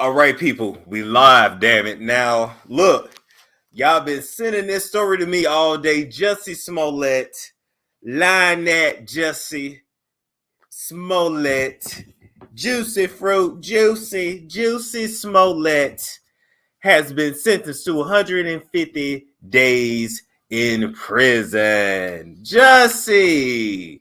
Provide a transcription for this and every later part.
All right, people, we live, damn it. Now, look, y'all been sending this story to me all day. Jussie Smollett, line that Jussie Smollett, juicy fruit, juicy Smollett has been sentenced to 150 days in prison. Jussie,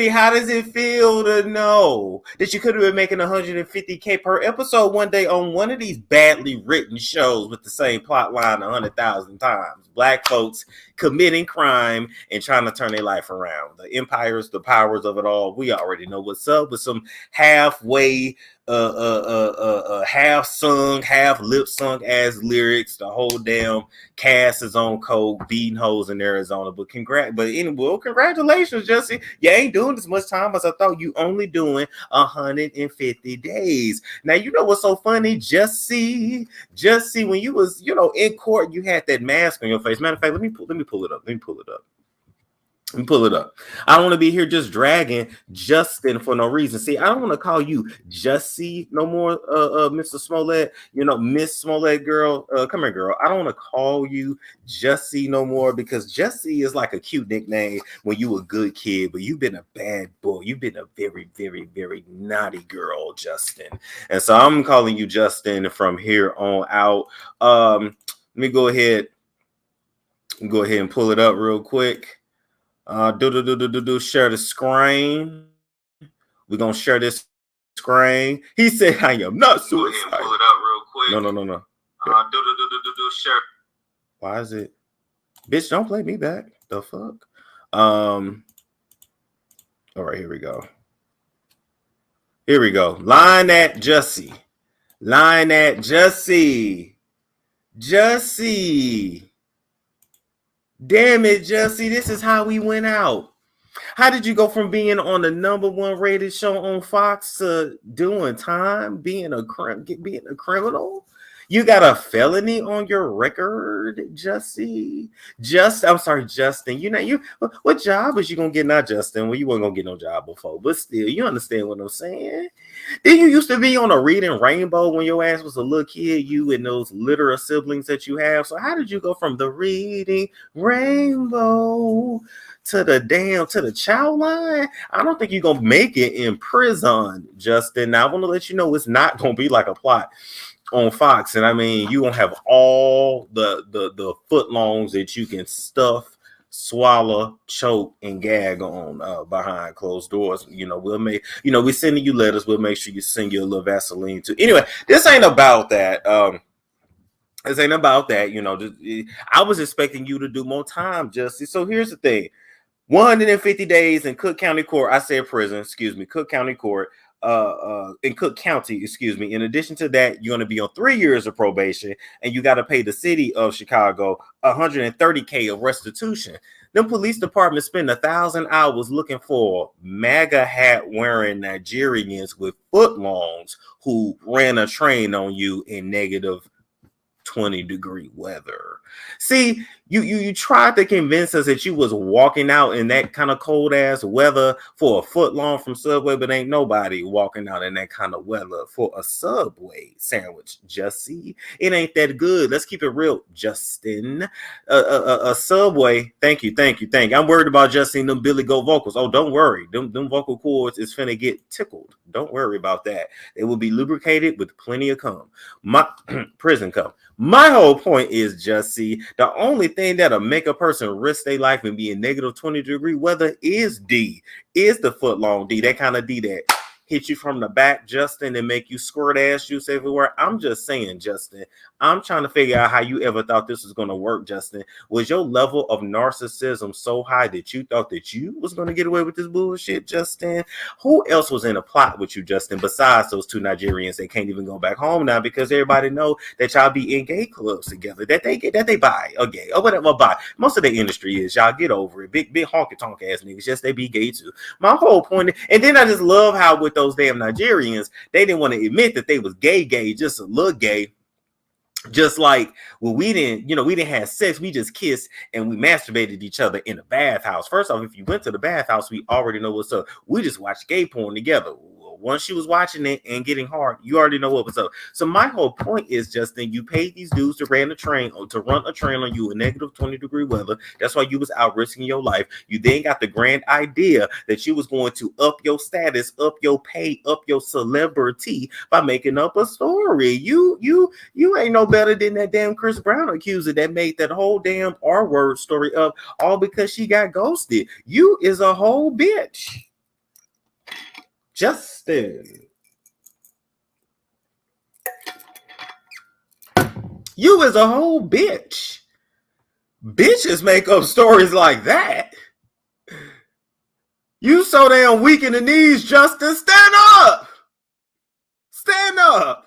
how does it feel to know that you could have been making $150K per episode one day on one of these badly written shows with the same plot line 100,000 times? Black folks committing crime and trying to turn their life around. The empires, the powers of it all. We already know what's up with some halfway, half sung, half lip sung ass lyrics. The whole damn cast is on coke, beating hoes in Arizona. But congratulations, Jussie. You ain't doing as much time as I thought. You only doing 150 days. Now you know what's so funny, Jussie, when you was in court, you had that mask on your face. Matter of fact, let me pull it up. I don't want to be here just dragging Justin for no reason. See, I don't want to call you Jussie no more, Mr. Smollett. Miss Smollett, girl. Come here, girl. I don't want to call you Jussie no more because Jussie is like a cute nickname when you a good kid, but you've been a bad boy. You've been a very, very, very naughty girl, Justin. And so I'm calling you Justin from here on out. Let me go ahead and pull it up real quick. Share the screen. We're gonna share this screen. He said, "I am not suicidal." Go ahead and pull it up real quick. No. Share. Why is it? Bitch, don't play me back. The fuck? All right, here we go. Line at Jussie. Jussie. Damn it, Jussie, this is how we went out. How did you go from being on the #1 rated show on Fox to doing time, being a criminal? You got a felony on your record, Jussie. Justin. What job was you gonna get now, Justin? Well, you weren't gonna get no job before, but still, you understand what I'm saying? Then you used to be on a Reading Rainbow when your ass was a little kid, you and those litter of siblings that you have. So how did you go from the Reading Rainbow to the child line? I don't think you're gonna make it in prison, Justin. Now I want to let you know it's not gonna be like a plot on Fox, and I mean you gonna have all the footlongs that you can stuff, swallow, choke, and gag on behind closed doors. We're sending you letters. We'll make sure you send you a little Vaseline too. Anyway, this ain't about that. I was expecting you to do more time, Jussie. So here's the thing: 150 days in Cook County Court. I said prison. Excuse me, Cook County Court. In Cook County, excuse me. In addition to that, you're going to be on 3 years of probation, and you got to pay the city of Chicago $130K of restitution. Them police departments spend 1,000 hours looking for MAGA hat wearing Nigerians with footlongs who ran a train on you in negative 20-degree weather. See, you tried to convince us that you was walking out in that kind of cold ass weather for a foot long from Subway, but ain't nobody walking out in that kind of weather for a Subway sandwich, Jussie. It ain't that good. Let's keep it real, Justin. A Subway. Thank you. I'm worried about Jussie and them Billy Goat vocals. Oh, don't worry. Them vocal cords is finna get tickled. Don't worry about that. They will be lubricated with plenty of cum. My prison cum. My whole point is, Jussie, the only thing that'll make a person risk their life and be in negative 20-degree weather is the foot long D. That kind of D that hit you from the back, Justin, and make you squirt ass juice everywhere. I'm just saying, Justin, I'm trying to figure out how you ever thought this was going to work, Justin. Was your level of narcissism so high that you thought that you was going to get away with this bullshit, Justin? Who else was in a plot with you, Justin, besides those two Nigerians? They can't even go back home now because everybody know that y'all be in gay clubs together, that they buy a gay or whatever buy. Most of the industry is, y'all get over it. Big honky tonk ass niggas. Yes, they be gay too. My whole point, and then I just love how with those damn Nigerians, they didn't want to admit that they was gay, just a little gay. Just like, well, we didn't have sex, we just kissed and we masturbated each other in a bathhouse. First off, if you went to the bathhouse, we already know what's up. We just watched gay porn together. know. Once she was watching it and getting hard, you already know what was up. So my whole point is, Justin, you paid these dudes to run a train on you in negative 20-degree weather. That's why you was out risking your life. You then got the grand idea that you was going to up your status, up your pay, up your celebrity by making up a story. You ain't no better than that damn Chris Brown accuser that made that whole damn R-word story up, all because she got ghosted. You is a whole bitch. Justin. You is a whole bitch. Bitches make up stories like that. You so damn weak in the knees, Justin. Stand up. Stand up.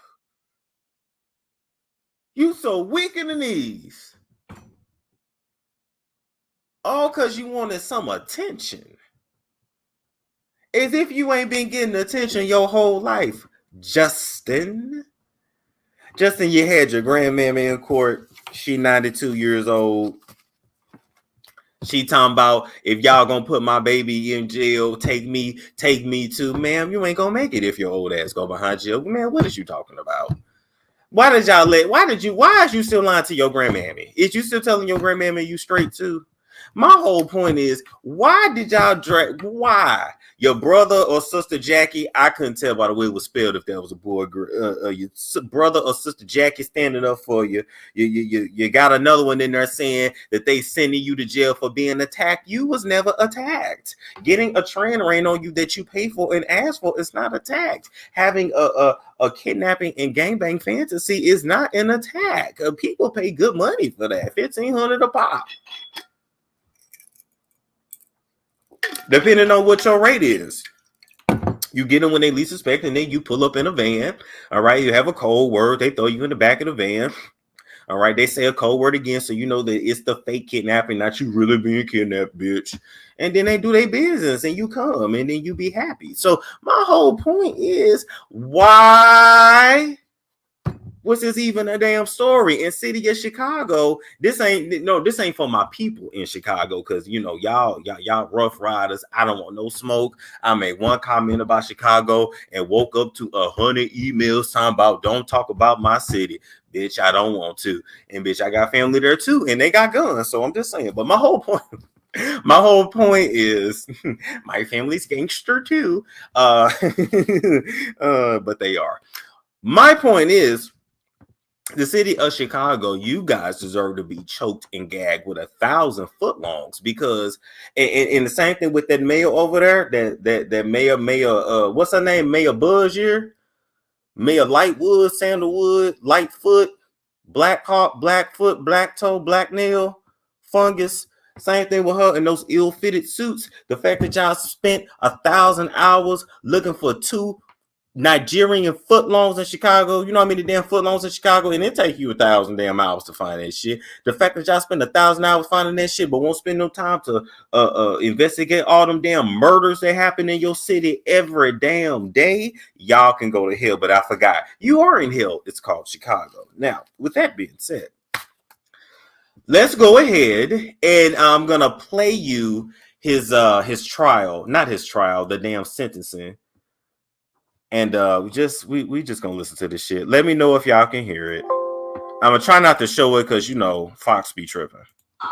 You so weak in the knees. All because you wanted some attention. As if you ain't been getting attention your whole life, Justin. Justin, you had your grandmammy in court. She 92 years old. She talking about, if y'all gonna put my baby in jail, take me too. Ma'am, you ain't gonna make it if your old ass go behind jail. Man, what is you talking about? Why is you still lying to your grandmammy? Is you still telling your grandmammy you straight too? My whole point is, why did y'all why? Your brother or sister Jackie, I couldn't tell by the way it was spelled if that was a boy or girl. Your brother or sister Jackie standing up for you. You got another one in there saying that they sending you to jail for being attacked. You was never attacked. Getting a train ran on you that you pay for and ask for is not attacked. Having a kidnapping and gangbang fantasy is not an attack. People pay good money for that. $1,500 a pop. Depending on what your rate is. You get them when they least expect, and then you pull up in a van. All right, you have a code word. They throw you in the back of the van. All right, they say a code word again, so you know that it's the fake kidnapping, not you really being kidnapped, bitch. And then they do their business, and you come, and then you be happy. So my whole point is, why was this even a damn story in city of Chicago? This ain't for my people in Chicago, because you know y'all rough riders. I don't want no smoke. I made one comment about Chicago and woke up to 100 emails talking about don't talk about my city. Bitch, I don't want to. And bitch, I got family there too, and they got guns. So I'm just saying. But my whole point is my family's gangster too. But they are. My point is, the city of Chicago, you guys deserve to be choked and gagged with 1,000 footlongs, because and the same thing with that mayor over there, that mayor what's her name? Mayor Buzzier, Mayor Lightwood, Sandalwood, Lightfoot, Blackhawk, Blackfoot, Black Toe, Black Nail, Fungus. Same thing with her in those ill-fitted suits. The fact that y'all spent 1,000 hours looking for 2 Nigerian footlongs in Chicago. You know how many damn footlongs in Chicago, and it take you 1,000 damn hours to find that shit. The fact that y'all spend 1,000 hours finding that shit, but won't spend no time to investigate all them damn murders that happen in your city every damn day, y'all can go to hell. But I forgot, you are in hell. It's called Chicago. Now, with that being said, let's go ahead, and I'm gonna play you his trial, not his trial, the damn sentencing. And we just gonna listen to this shit. Let me know if y'all can hear it. I'm gonna try not to show it because you know Fox be tripping. I'm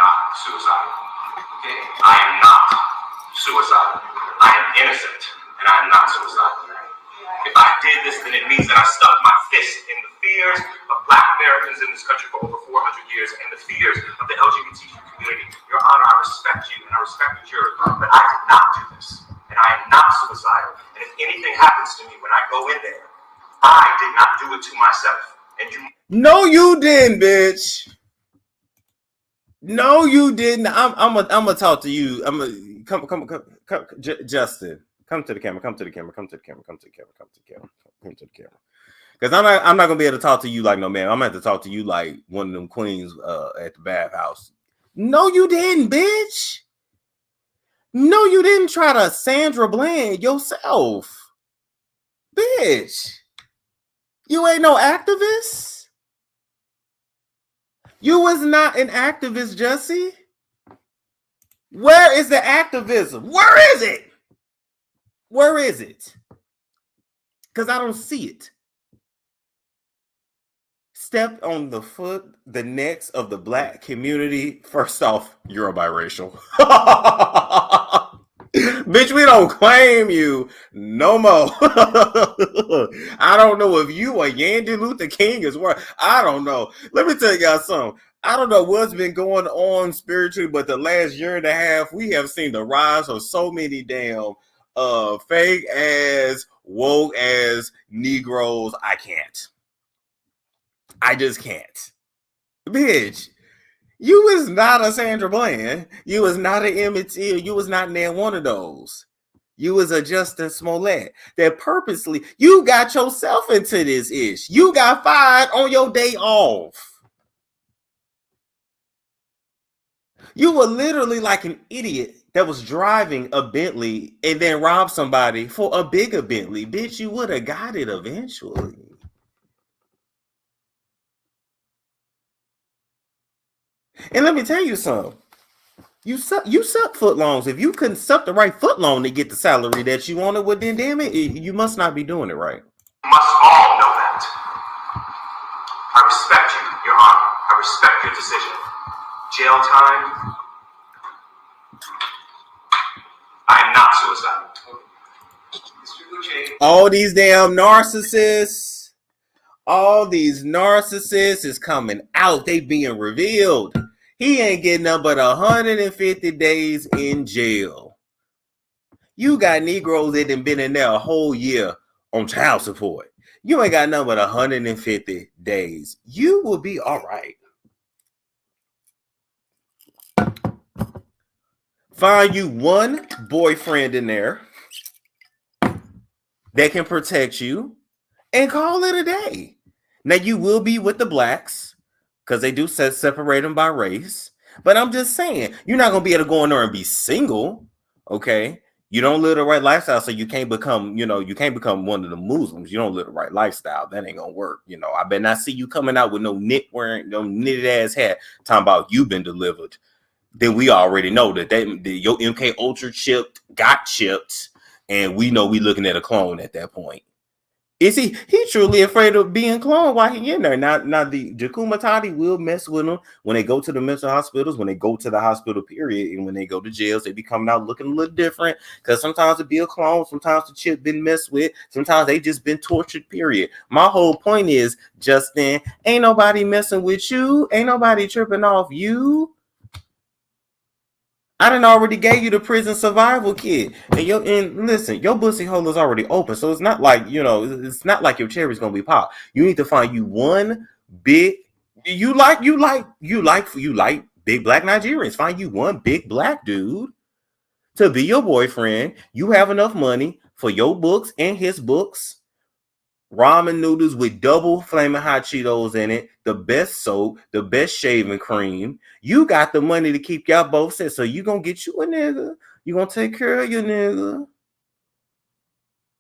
not suicidal. Okay? I am not suicidal. I am innocent, and I am not suicidal. If I did this, then it means that I stuck my fist in the fears of Black Americans in this country for over 400 years, and the fears of the LGBTQ community. Your Honor, I respect you, and I respect the jury, but I did not do this, and I am not suicidal. And if anything happens to me when I go in there, I did not do it to myself. And you. No, you didn't, bitch. No, you didn't. I'm gonna talk to you. I'm gonna come, Justin. Come to the camera. Come to the camera. Come to the camera. Come to the camera. Come to the camera. Come to the camera. Because I'm not gonna be able to talk to you like no man. I'm gonna have to talk to you like one of them queens at the bathhouse. No, you didn't, bitch. No, you didn't try to Sandra Bland yourself, bitch. You ain't no activist. You was not an activist, Jussie. Where is the activism? Where is it? Where is it? Because I don't see it. Step on the necks of the black community. First off, you're a biracial. Bitch, we don't claim you no more. I don't know if you or Yandy Luther King is what. I don't know. Let me tell y'all something. I don't know what's been going on spiritually, but the last year and a half, we have seen the rise of so many damn fake ass, woke ass Negroes. I just can't. Bitch, you was not a Sandra Bland. You was not an Emmett Till. You was not near one of those. You was a Justin Smollett that purposely, you got yourself into this ish. You got fired on your day off. You were literally like an idiot that was driving a Bentley and then robbed somebody for a bigger Bentley. Bitch, you would have got it eventually. And let me tell you something. You suck footlongs. If you couldn't suck the right footlong to get the salary that you wanted, well then damn it, you must not be doing it right. You must all know that. I respect you, Your Honor. I respect your decision. Jail time. I am not suicidal. All these damn narcissists. All these narcissists is coming out. They being revealed. He ain't getting nothing but 150 days in jail. You got Negroes that done been in there a whole year on child support. You ain't got nothing but 150 days. You will be all right. Find you one boyfriend in there that can protect you and call it a day. Now, you will be with the blacks because they do separate them by race. But I'm just saying, you're not going to be able to go in there and be single, okay? You don't live the right lifestyle, so you can't become, you can't become one of the Muslims. You don't live the right lifestyle. That ain't going to work. I better not see you coming out with no knitted ass hat talking about you've been delivered. Then we already know that your MK Ultra got chipped, and we know we looking at a clone at that point. Is he truly afraid of being cloned while he in there? Now the Jakuma Tati will mess with him when they go to the mental hospitals, when they go to the hospital, period, and when they go to jails, they be coming out looking a little different. Because sometimes it be a clone, sometimes the chip been messed with, sometimes they just been tortured, period. My whole point is, Justin, ain't nobody messing with you, ain't nobody tripping off you. I done already gave you the prison survival kit, and listen, your pussy hole is already open, so it's not like it's not like your cherry's gonna be popped. You need to find you one big. You like big black Nigerians. Find you one big black dude to be your boyfriend. You have enough money for your books and his books. Ramen noodles with double flaming hot Cheetos in it, the best soap, the best shaving cream. You got the money to keep y'all both set. So you gonna get you a nigga. You gonna take care of your nigga.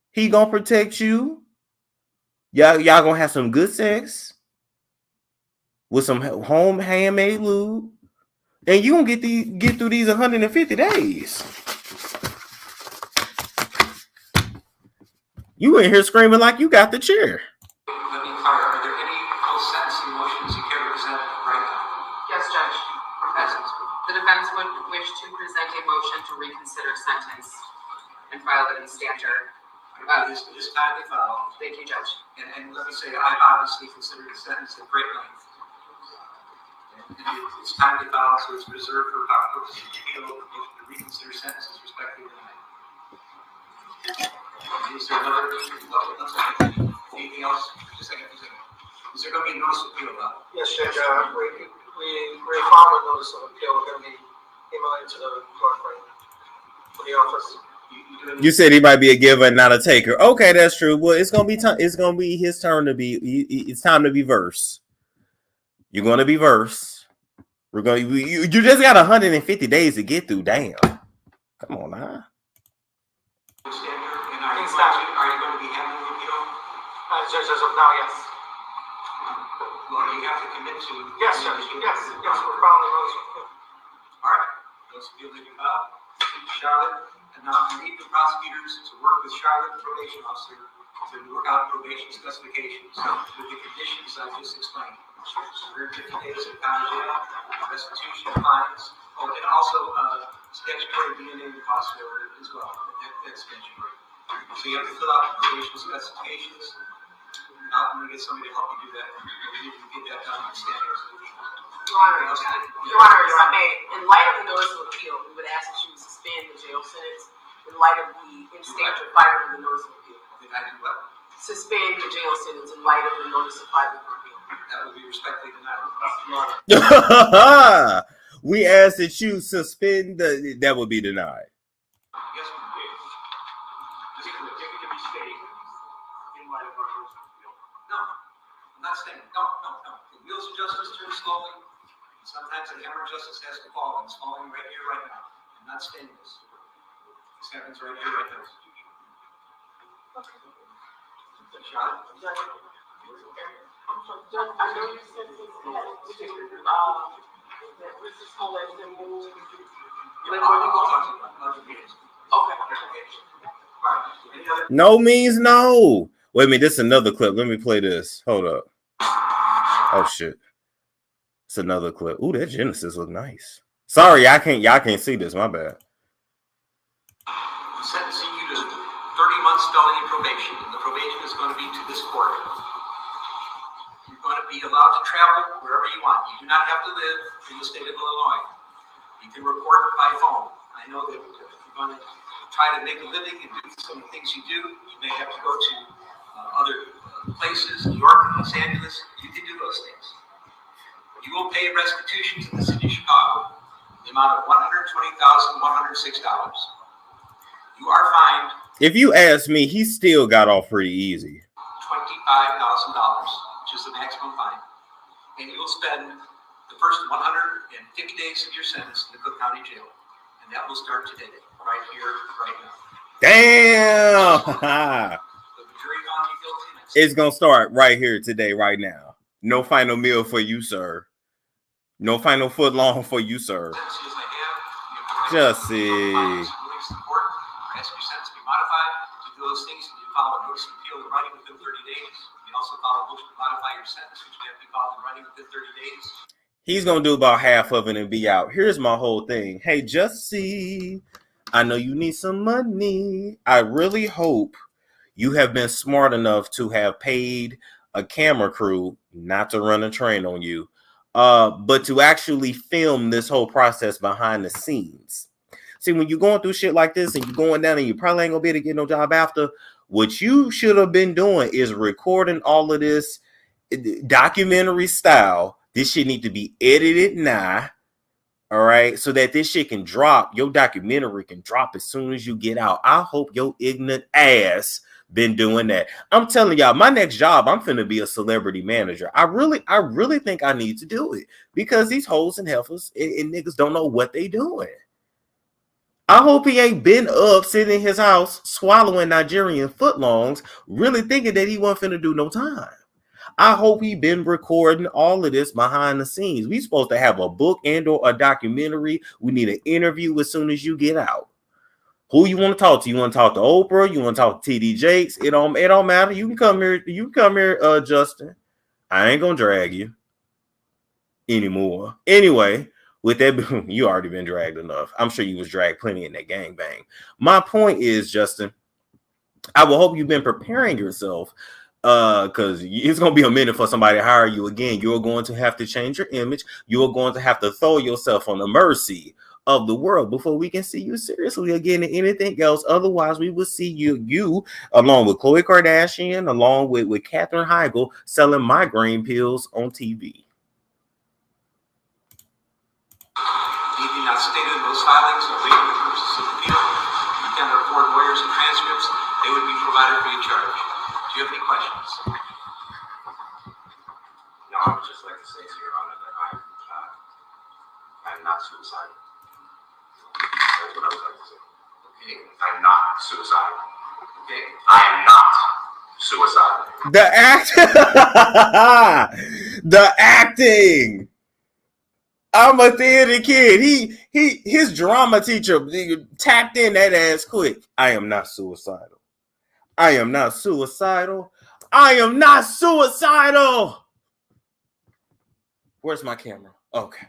He gonna protect you. Y'all gonna have some good sex with some home handmade lube. And you gonna get through these 150 days. You in here screaming like you got the chair. Let me inquire, are there any post-sentencing motions you care to present right now? Yes, Judge. The defense would wish to present a motion to reconsider sentence and file it in standard. This time they filed. Thank you, Judge. And let me say, I obviously consider the sentence of great length. And it's time to file, so it's reserved for purposes of appeal. The motion to reconsider sentences respectively denied. Is there anything else? Just a second. Is there going to be a notice of appeal about it? Yes, Judge. We filed a notice of appeal. We're going to be emailing to the clerk for the office. You said he might be a giver and not a taker. Okay, that's true. Well, it's gonna be it's gonna be his turn to be. It's time to be verse. You're gonna be verse. We're going. You just got 150 days to get through. Damn. Come on now. Are you going to be handling the appeal? Judge, as of now, yes. Well, you have to commit to. Yes, Judge. Yes, we're filing the notice. All right. Notice of appeal may be filed in Charlotte, and now I need the prosecutors to work with Charlotte probation officer to work out probation specifications with the conditions I just explained. 150 days in county jail, restitution, fines, and also statutory DNA costs as well. That's statutory. So you have to fill out probation specifications. I'm going to get somebody to help you do that. You can get that done in standing resolution. Your Honor, if I may, in light of the notice of appeal, we would ask that you suspend the jail sentence in light of the in-state filing of the notice of appeal. Did I do what? Suspend the jail sentence in light of the notice of filing of appeal. That would be respectfully denied. We ask that you suspend that would be denied. Yes, we did. This is if it can be stayed in light of our notice of appeal. No, I'm not staying. No. The wheels of justice turn slowly. Sometimes the hammer of justice has to fall, and it's falling right here, right now. I'm not staying this. This happens right here, right now. Shot. I know you said this Mr. Smollett has been moved. Okay. No means no. Wait a minute, this is another clip. Let me play this. Hold up. Oh shit. It's another clip. Ooh, that Genesis look nice. Sorry, y'all can't see this. My bad. I'm sentencing you to 30 months felony probation, and the probation is going to be to this court. You're going to be allowed to travel wherever you want. You do not have to live in the state of Illinois. You can report by phone. I know that if you're going to try to make a living and do some of the things you do, you may have to go to other places, New York, Los Angeles. You can do those things. You will pay restitution to the city of Chicago, the amount of $120,106. You are fined. If you ask me, he still got off pretty easy. $25,000, which is the maximum fine. And you will spend the first 150 days of your sentence in the Cook County Jail. And that will start today, right here, right now. Damn! The jury found you guilty. It's going to start right here today, right now. No final meal for you, sir. No final foot long for you, sir. Jussie. Ask your sentence to be modified. To do those things, you file a notice of appeal in writing within 30 days. You also file a motion to modify your sentence, which you have to be filed in writing within 30 days. He's going to do about half of it and be out. Here's my whole thing. Hey, Jussie, I know you need some money. I really hope you have been smart enough to have paid a camera crew not to run a train on you, but to actually film this whole process behind the scenes. See, when you're going through shit like this and you're going down and you probably ain't going to be able to get no job after, what you should have been doing is recording all of this documentary style. This shit need to be edited now, all right, so that this shit can drop. Your documentary can drop as soon as you get out. I hope your ignorant ass been doing that. I'm telling y'all, my next job, I'm finna be a celebrity manager. I really think I need to do it because these hoes and heifers and niggas don't know what they doing. I hope he ain't been up sitting in his house swallowing Nigerian footlongs, really thinking that he wasn't finna do no time. I hope he been recording all of this behind the scenes. We supposed to have a book and or a documentary. We need an interview as soon as you get out. Who you want to talk to? You want to talk to Oprah? You want to talk to TD Jakes? It don't matter. You can come here. You can come here, Justin. I ain't gonna drag you anymore. Anyway, with that, you already been dragged enough. I'm sure you was dragged plenty in that gangbang. My point is, Justin, I will hope you've been preparing yourself. Because it's going to be a minute for somebody to hire you again. You're going to have to change your image. You're going to have to throw yourself on the mercy of the world before we can see you seriously again and anything else. Otherwise, we will see you along with Khloe Kardashian, along with Katherine Heigl, selling migraine pills on TV. Anything not stated in those filings or waiting for purposes of appeal, you cannot afford lawyers and transcripts. They would be provided free of charge. Do you have any questions? No, I would just like to say to Your Honor that I'm not suicidal. That's what I would like to say. Okay. I'm not suicidal. Okay. I am not suicidal. The acting. I'm a theater kid. His drama teacher tapped in that ass quick. I am not suicidal. I am not suicidal. I am not suicidal. Where's my camera? Okay.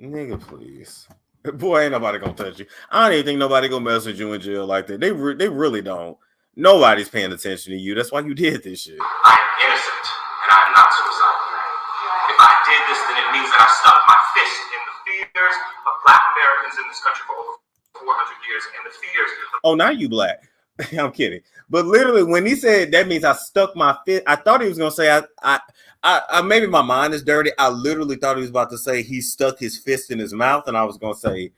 Nigga, please. Boy, ain't nobody gonna touch you. I don't even think nobody gonna mess with you in jail like that. They really don't. Nobody's paying attention to you. That's why you did this shit. I am innocent, and I am not suicidal. If I did this, then it means that I stuck my fist in the fears of Black Americans in this country for over 400 years, and the fears. Oh, now you black. I'm kidding. But literally, when he said that means I stuck my fist, I thought he was gonna say I maybe my mind is dirty. I literally thought he was about to say he stuck his fist in his mouth, and I was gonna say,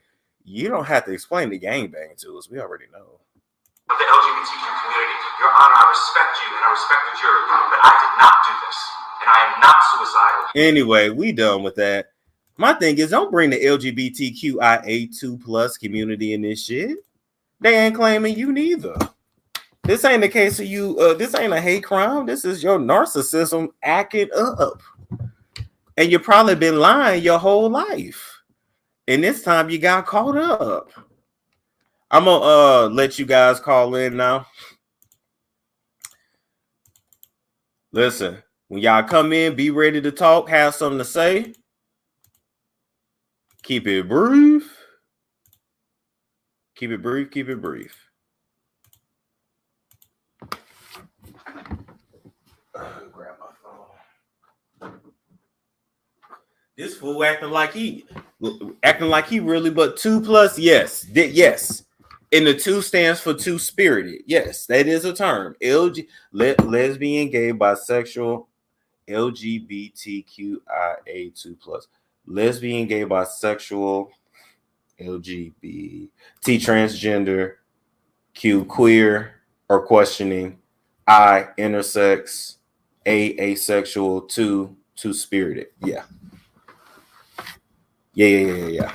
you don't have to explain the gangbang to us. We already know. The LGBTQ community, Your Honor, I respect you and I respect the jury, but I did not do this, and I am not suicidal. Anyway, we done with that. My thing is, don't bring the LGBTQIA2+ community in this shit. They ain't claiming you neither. This ain't the case of you. This ain't a hate crime. This is your narcissism acting up. And you probably been lying your whole life. And this time you got caught up. I'm gonna let you guys call in now. Listen, when y'all come in, be ready to talk, have something to say. Keep it brief. Keep it brief, keep it brief. Grab my phone. This fool acting like he really, but 2+, yes. Yes. And the 2 stands for two-spirited. Yes, that is a term. Lesbian, gay, bisexual, LGBTQIA2+. Lesbian, gay, bisexual, LGBT, transgender, Q, queer or questioning, I, intersex, A, asexual, 2, two-spirited. Yeah. Yeah.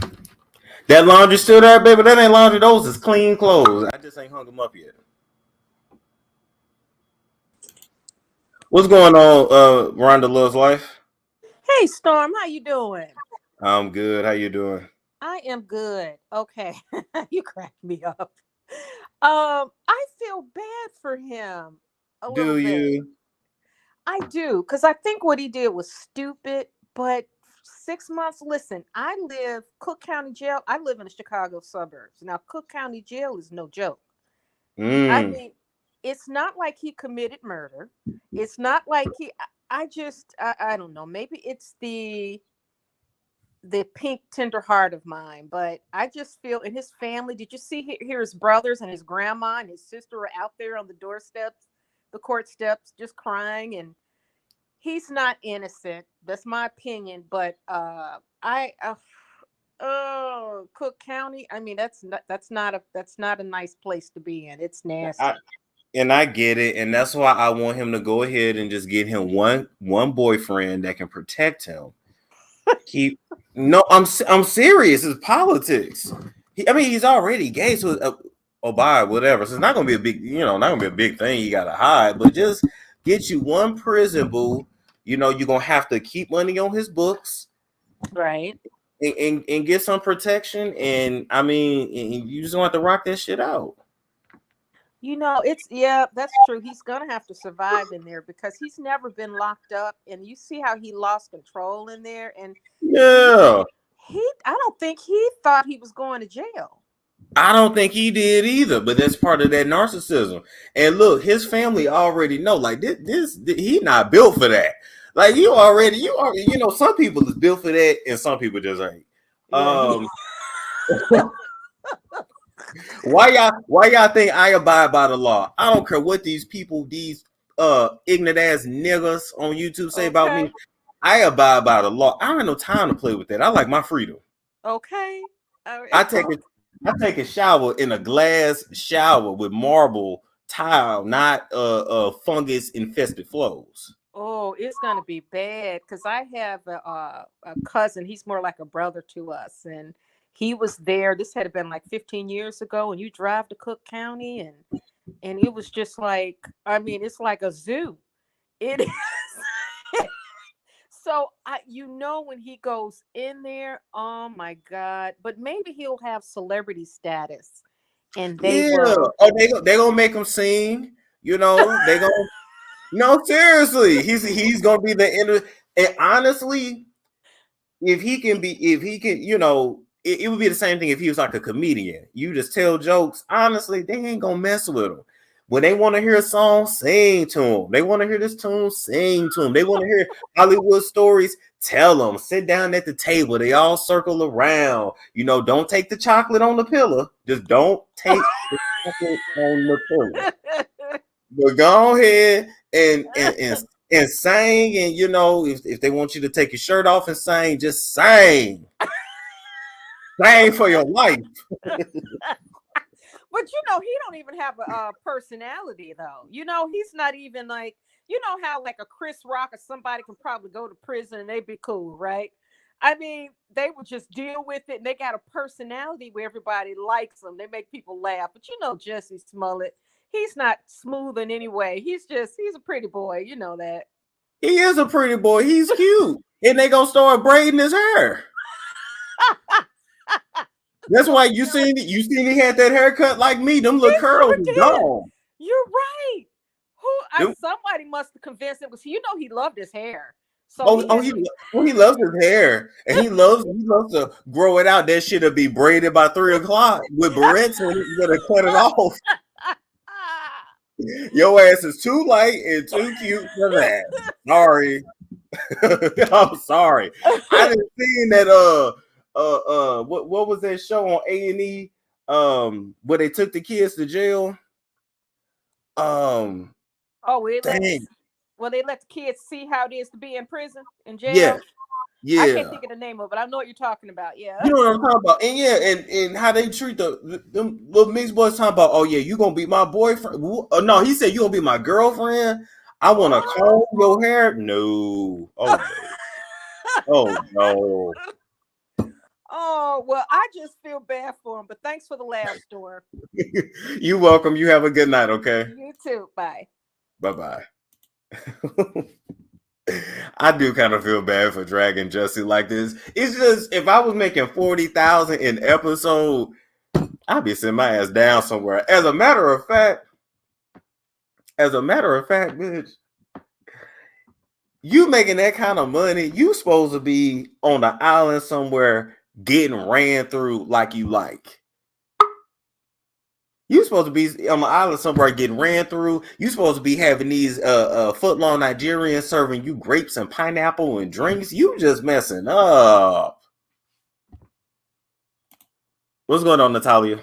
That laundry still there, baby? That ain't laundry. Those is clean clothes. I just ain't hung them up yet. What's going on, Rhonda Love's Life? Hey, Storm, how you doing? I'm good. How you doing? I am good. Okay. You cracked me up. I feel bad for him a little bit. You? I do, because I think what he did was stupid, but 6 months, listen, I live Cook County Jail. I live in the Chicago suburbs. Now, Cook County Jail is no joke. I mean, it's not like he committed murder. It's not like I don't know. Maybe it's the pink tender heart of mine, but I just feel in his family. Did you see here his brothers and his grandma and his sister are out there on the doorsteps, the court steps, just crying, and he's not innocent. That's my opinion, but Cook County, I mean, that's not a nice place to be in. It's nasty. I get it, and that's why I want him to go ahead and just get him one boyfriend that can protect him. I'm serious. It's politics. He's already gay, so whatever. So it's not gonna be a big, not gonna be a big thing. You gotta hide, but just get you one prison boo. You're gonna have to keep money on his books, right? And get some protection. And you just gonna have to rock that shit out. That's true. He's gonna have to survive in there because he's never been locked up, and you see how he lost control in there. And I don't think he thought he was going to jail. I don't think he did either, but that's part of that narcissism. And look, his family already know, like this he not built for that. Like you already, some people is built for that, and some people just ain't. Why y'all think I abide by the law? I don't care what these people, these ignorant ass niggas on YouTube say about me. I abide by the law. I don't have no time to play with that. I like my freedom. Okay. I take a shower in a glass shower with marble tile, not fungus infested floors. Oh, it's gonna be bad because I have a cousin. He's more like a brother to us, and he was there. This had been like 15 years ago, and you drive to Cook County, and it was just like, it's like a zoo. It is. So when he goes in there, oh my God! But maybe he'll have celebrity status, and they Yeah. will. Oh, they gonna make him sing. You know, they gonna. No, seriously, he's gonna be the end. And honestly, if he can, it would be the same thing if he was like a comedian. You just tell jokes. Honestly, they ain't gonna mess with him. When they want to hear a song, sing to them. They want to hear this tune, sing to them. They want to hear Hollywood stories, tell them. Sit down at the table. They all circle around. Don't take the chocolate on the pillow. Just don't take the chocolate on the pillow. But go ahead and sing, and if they want you to take your shirt off and sing, just sing. Sing for your life. But he don't even have a personality though. He's not even like, how like a Chris Rock or somebody can probably go to prison and they'd be cool, right? I mean, they would just deal with it, and they got a personality where everybody likes them. They make people laugh. But Jussie Smollett, he's not smooth in any way. He's a pretty boy. You know that. He is a pretty boy. He's cute. And they gonna start braiding his hair. That's why you seen he had that haircut like me. Them little curls is gone. You're right. Somebody must have convinced it was he. He loved his hair. So he loves his hair, and he loves to grow it out. That shit'll be braided by 3 o'clock with barrettes, and he's gonna cut it off. Your ass is too light and too cute for that. Sorry. I'm sorry. I didn't see that what was that show on A&E where they took the kids to jail? Dang. They let the kids see how it is to be in prison, in jail. Yeah. I can't think of the name of it. I know what you're talking about. Yeah. You know what I'm talking about. And and how they treat them little mixed boys talking about, oh yeah, you gonna be my boyfriend. No, he said you gonna be my girlfriend. I wanna comb your hair. No. Oh no. Oh no. Oh, well, I just feel bad for him, but thanks for the laugh, Storm. You're welcome. You have a good night, okay? You too. Bye. Bye-bye. I do kind of feel bad for dragging Jussie like this. It's just, if I was making $40,000 an episode, I'd be sitting my ass down somewhere. As a matter of fact, bitch, you making that kind of money, you supposed to be on the island somewhere getting ran through like you like. You supposed to be on the island somewhere getting ran through. You supposed to be having these foot-long Nigerians serving you grapes and pineapple and drinks. You just messing up. What's going on, Natalia?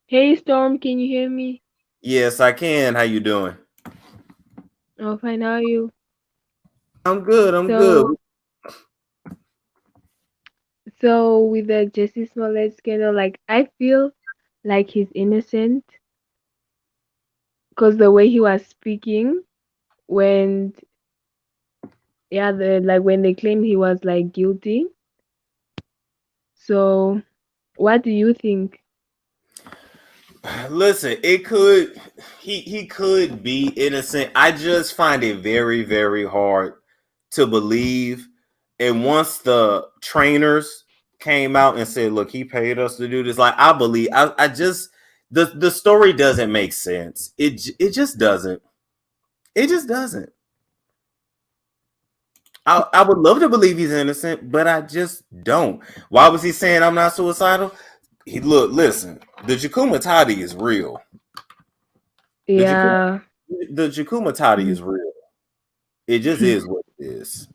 Hey Storm, can you hear me? Yes, I can. How you doing? Oh, fine. How are you? I'm good. I'm good. So with the Jussie Smollett scandal, like I feel like he's innocent because the way he was speaking when when they claimed he was like guilty. So what do you think? Listen, he could be innocent. I just find it very, very hard to believe. And once the trainers came out and said, look, he paid us to do this, like, I believe, I just, the story doesn't make sense. It just doesn't. It just doesn't. I would love to believe he's innocent, but I just don't. Why was he saying I'm not suicidal? Listen, the Jakuma Toddy is real. Yeah. The Jakuma Toddy is real. It just is what it is.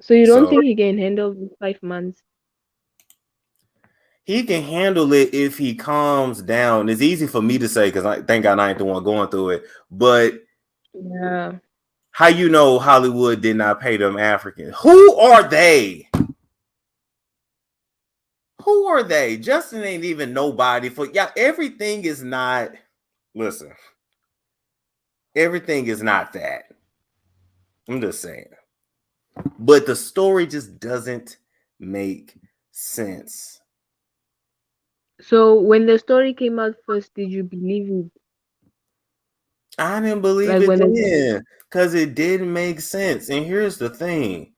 So you don't think he can handle 5 months? He can handle it if he calms down. It's easy for me to say because I thank God I ain't the one going through it. But yeah, how you know Hollywood did not pay them Africans? Who are they? Who are they? Justin ain't even nobody for y'all. Everything is not. Listen, everything is not that. I'm just saying. But the story just doesn't make sense. So when the story came out first, did you believe it? I didn't believe Like it when then because it didn't make sense. And here's the thing: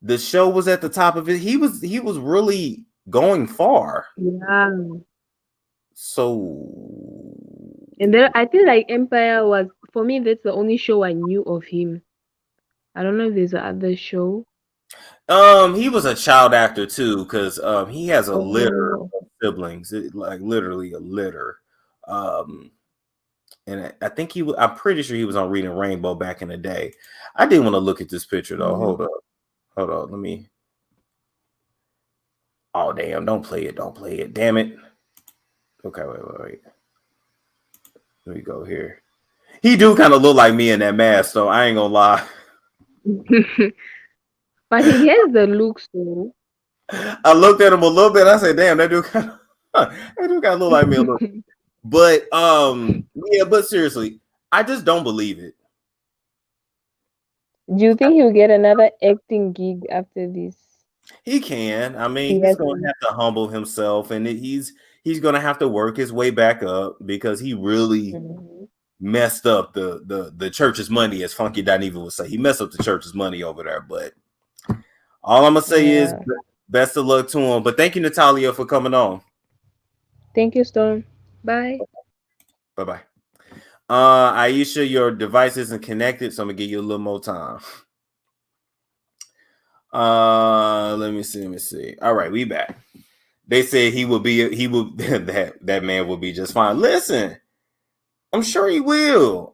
the show was at the top of it. He was really going far. yeah. So And then I think like Empire was, for me, that's the only show I knew of him. I don't know if there's another show. he was a child actor too, because he has a litter Oh. of siblings, like literally a litter. And I think I'm pretty sure he was on Reading Rainbow back in the day. I didn't want to look at this picture though. Hold up. Let me. Oh damn! Don't play it! Damn it! Okay, wait. Let me go here. He do kind of look like me in that mask, so I ain't gonna lie. But he has the looks though. I looked at him a little bit. I said, "Damn, that dude kind of look like me a little." But yeah. But seriously, I just don't believe it. Do you think he'll get another acting gig after this? He can. I mean, He he's has going to have to humble himself, and he's going to have to work his way back up because he really messed up the church's money, as Funky Dineva would say. He messed up the church's money over there. But all I'm gonna say is best of luck to him. But thank you, Natalia, for coming on. Thank you, Storm. Bye. Bye. Aisha, your device isn't connected, so I'm gonna give you a little more time. Let me see. All right, we back. They said that man will be just fine. Listen, I'm sure he will.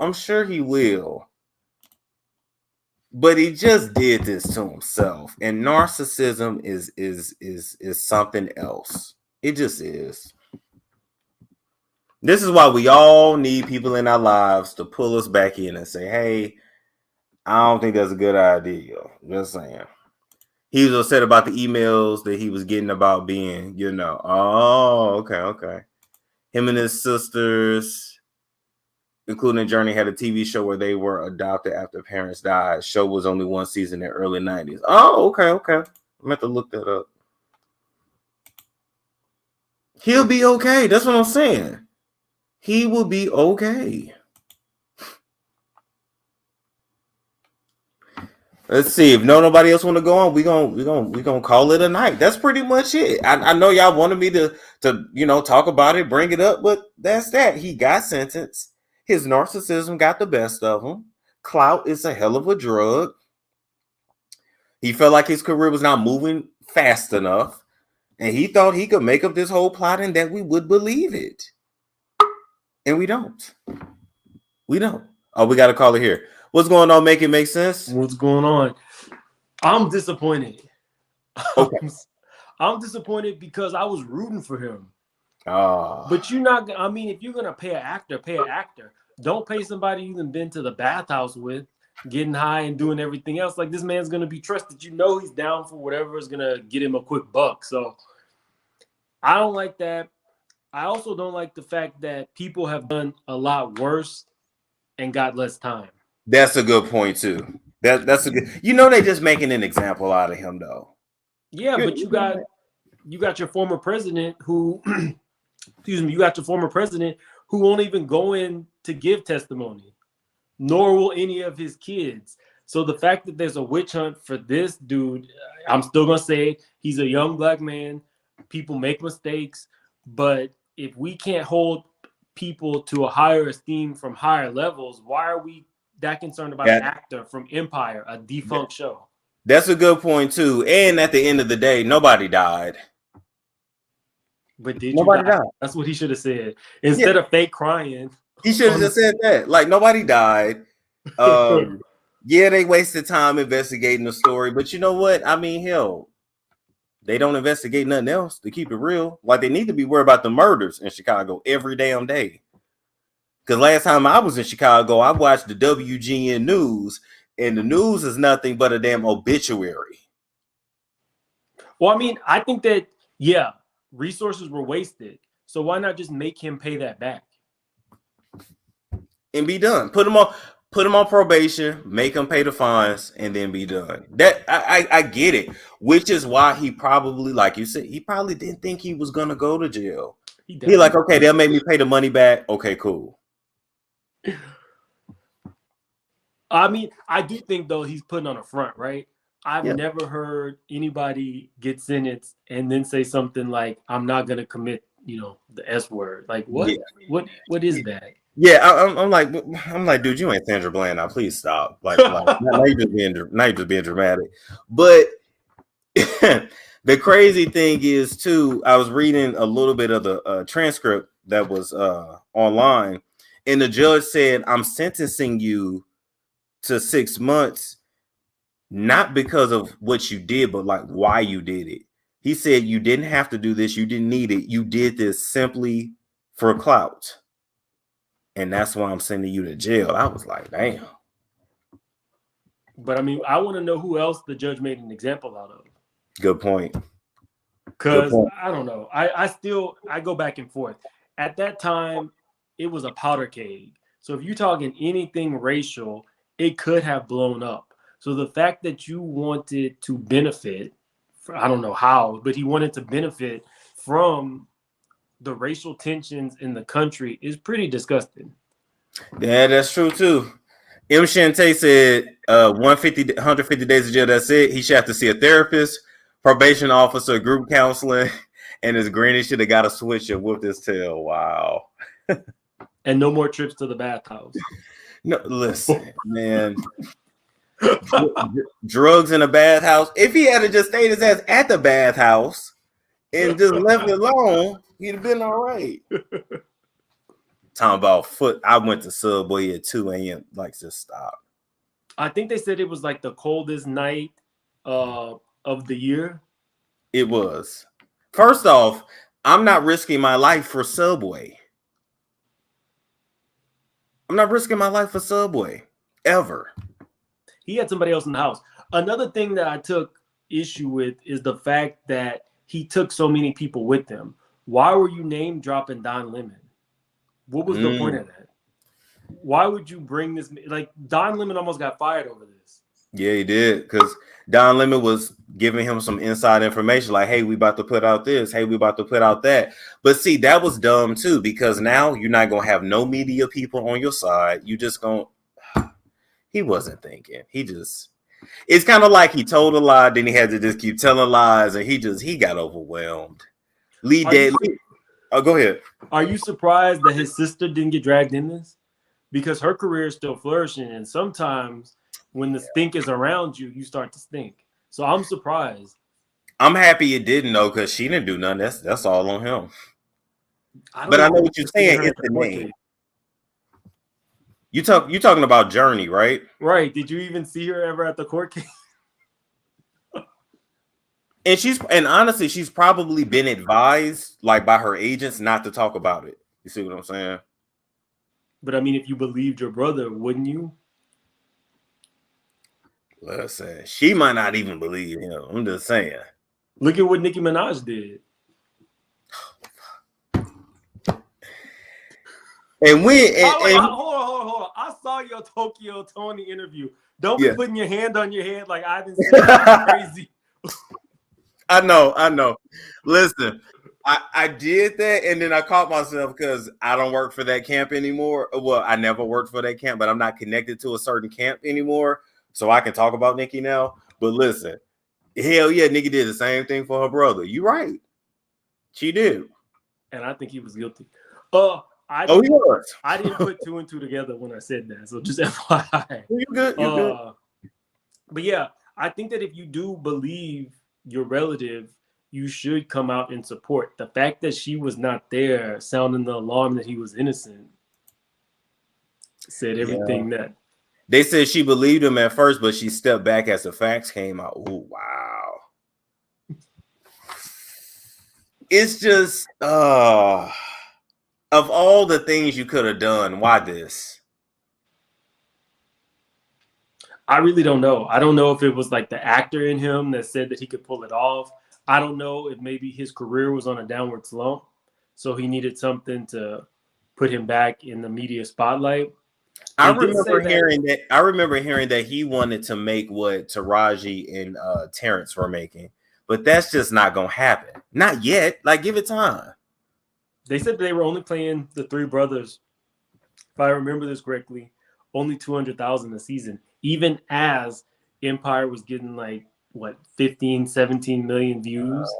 But he just did this to himself. And narcissism is something else. It just is. This is why we all need people in our lives to pull us back in and say, hey, I don't think that's a good idea. Just saying. He was upset about the emails that he was getting about being, okay. Him and his sisters, including Journey, had a TV show where they were adopted after parents died. Show was only one season in the early 90s. Oh, okay. I'm going to look that up. He'll be okay. That's what I'm saying. He will be okay. Let's see. If nobody else want to go on, we gonna call it a night. That's pretty much it. I know y'all wanted me to talk about it, bring it up, but that's that. He got sentenced. His narcissism got the best of him. Clout is a hell of a drug. He felt like his career was not moving fast enough, and he thought he could make up this whole plot and that we would believe it. And we don't. Oh, we got to call it here. What's going on? Make it make sense. What's going on? I'm disappointed. Okay. I'm disappointed because I was rooting for him. But you're not. I mean, if you're gonna pay an actor, pay an actor. Don't pay somebody you've been to the bathhouse with, getting high and doing everything else. Like, this man's gonna be trusted. He's down for whatever is gonna get him a quick buck. So I don't like that. I also don't like the fact that people have done a lot worse and got less time. That's a good point too. That's a good. They just making an example out of him though. Yeah, but you got your former president who, you got your former president who won't even go in to give testimony, nor will any of his kids. So the fact that there's a witch hunt for this dude, I'm still gonna say he's a young black man. People make mistakes, but if we can't hold people to a higher esteem from higher levels, why are we that concerned about an actor from Empire, a defunct show? That's a good point too. And at the end of the day, nobody died. But did nobody you die? died? That's what he should have said. Instead of fake crying. He should have just said that. Like, nobody died. Yeah, they wasted time investigating the story. But you know what? I mean, hell, they don't investigate nothing else, to keep it real. Like, they need to be worried about the murders in Chicago every damn day. Because last time I was in Chicago, I watched the WGN News, and the news is nothing but a damn obituary. Well, I mean, I think that, resources were wasted. So why not just make him pay that back? And be done. Put him on probation, make him pay the fines, and then be done. That I get it. Which is why he probably, like you said, he probably didn't think he was gonna go to jail. He like, okay, they'll make me pay the money back. Okay, cool. I mean, I do think though he's putting on a front, right? I've Yeah. never heard anybody get sentenced and then say something like, "I'm not gonna commit," the S word. Like, what? Yeah. What is that? Yeah, I'm like, dude, you ain't Sandra Bland. Now, please stop. Like now you're just being dramatic. But the crazy thing is, too, I was reading a little bit of the transcript that was online, and the judge said, "I'm sentencing you to 6 months, not because of what you did, but like why you did it." He said, "You didn't have to do this. You didn't need it. You did this simply for clout. And that's why I'm sending you to jail." I was like, damn. But I mean, I want to know who else the judge made an example out of. Good point. Because I don't know. I go back and forth. At that time, it was a powder keg. So if you're talking anything racial, it could have blown up. So the fact that you wanted to benefit, I don't know how, but he wanted to benefit from the racial tensions in the country is pretty disgusting. Yeah, that's true too. M. Shante said 150 days of jail, that's it. He should have to see a therapist, probation officer, group counseling, and his granny should have got a switch and whooped his tail. Wow. And no more trips to the bathhouse. No, listen, man. Drugs in a bathhouse. If he had just stayed his ass at the bathhouse and just left it alone, he'd have been all right. Talking about foot. I went to Subway at 2 a.m. Like, just stop. I think they said it was like the coldest night of the year. It was. First off, I'm not risking my life for Subway. I'm not risking my life for Subway ever. He had somebody else in the house. Another thing that I took issue with is the fact that he took so many people with him. Why were you name dropping Don Lemon? What was the point of that? Why would you bring this? Like, Don Lemon almost got fired over this. Yeah, he did, because Don Lemon was giving him some inside information, like, hey, we about to put out this, hey, we about to put out that. But see, that was dumb too, because now you're not gonna have no media people on your side. You just gonna. He wasn't thinking. It's kind of like he told a lie, then he had to just keep telling lies, and he got overwhelmed. Oh, go ahead. Are you surprised that his sister didn't get dragged in this? Because her career is still flourishing, and sometimes when the stink is around you, you start to stink. So I'm surprised. I'm happy it didn't, though, because she didn't do nothing. That's all on him. But I know what you're saying. It's the name. You talking about Journey, right? Right. Did you even see her ever at the court case? And honestly, she's probably been advised, like, by her agents not to talk about it. You see what I'm saying? But I mean, if you believed your brother, wouldn't you? Listen, she might not even believe him. I'm just saying. Look at what Nicki Minaj did. And hold on. I saw your Tokyo Tony interview. Don't be putting your hand on your head like I've been saying crazy. I know. Listen, I did that, and then I caught myself because I don't work for that camp anymore. Well, I never worked for that camp, but I'm not connected to a certain camp anymore, so I can talk about Nicki now. But listen, hell yeah, Nicki did the same thing for her brother. You right. She did. And I think he was guilty. He was. I didn't put two and two together when I said that, so just FYI. You good. But yeah, I think that if you do believe your relative, you should come out and support. The fact that she was not there, sounding the alarm that he was innocent, said everything that. They said she believed him at first, but she stepped back as the facts came out. Oh, wow. It's just, of all the things you could have done, why this? I really don't know. I don't know if it was like the actor in him that said that he could pull it off. I don't know if maybe his career was on a downward slump, so he needed something to put him back in the media spotlight. I remember hearing that he wanted to make what Taraji and Terrence were making, but that's just not gonna happen. Not yet. Like, give it time. They said they were only playing the three brothers, if I remember this correctly, only 200,000 a season, even as Empire was getting like what 15, 17 million views.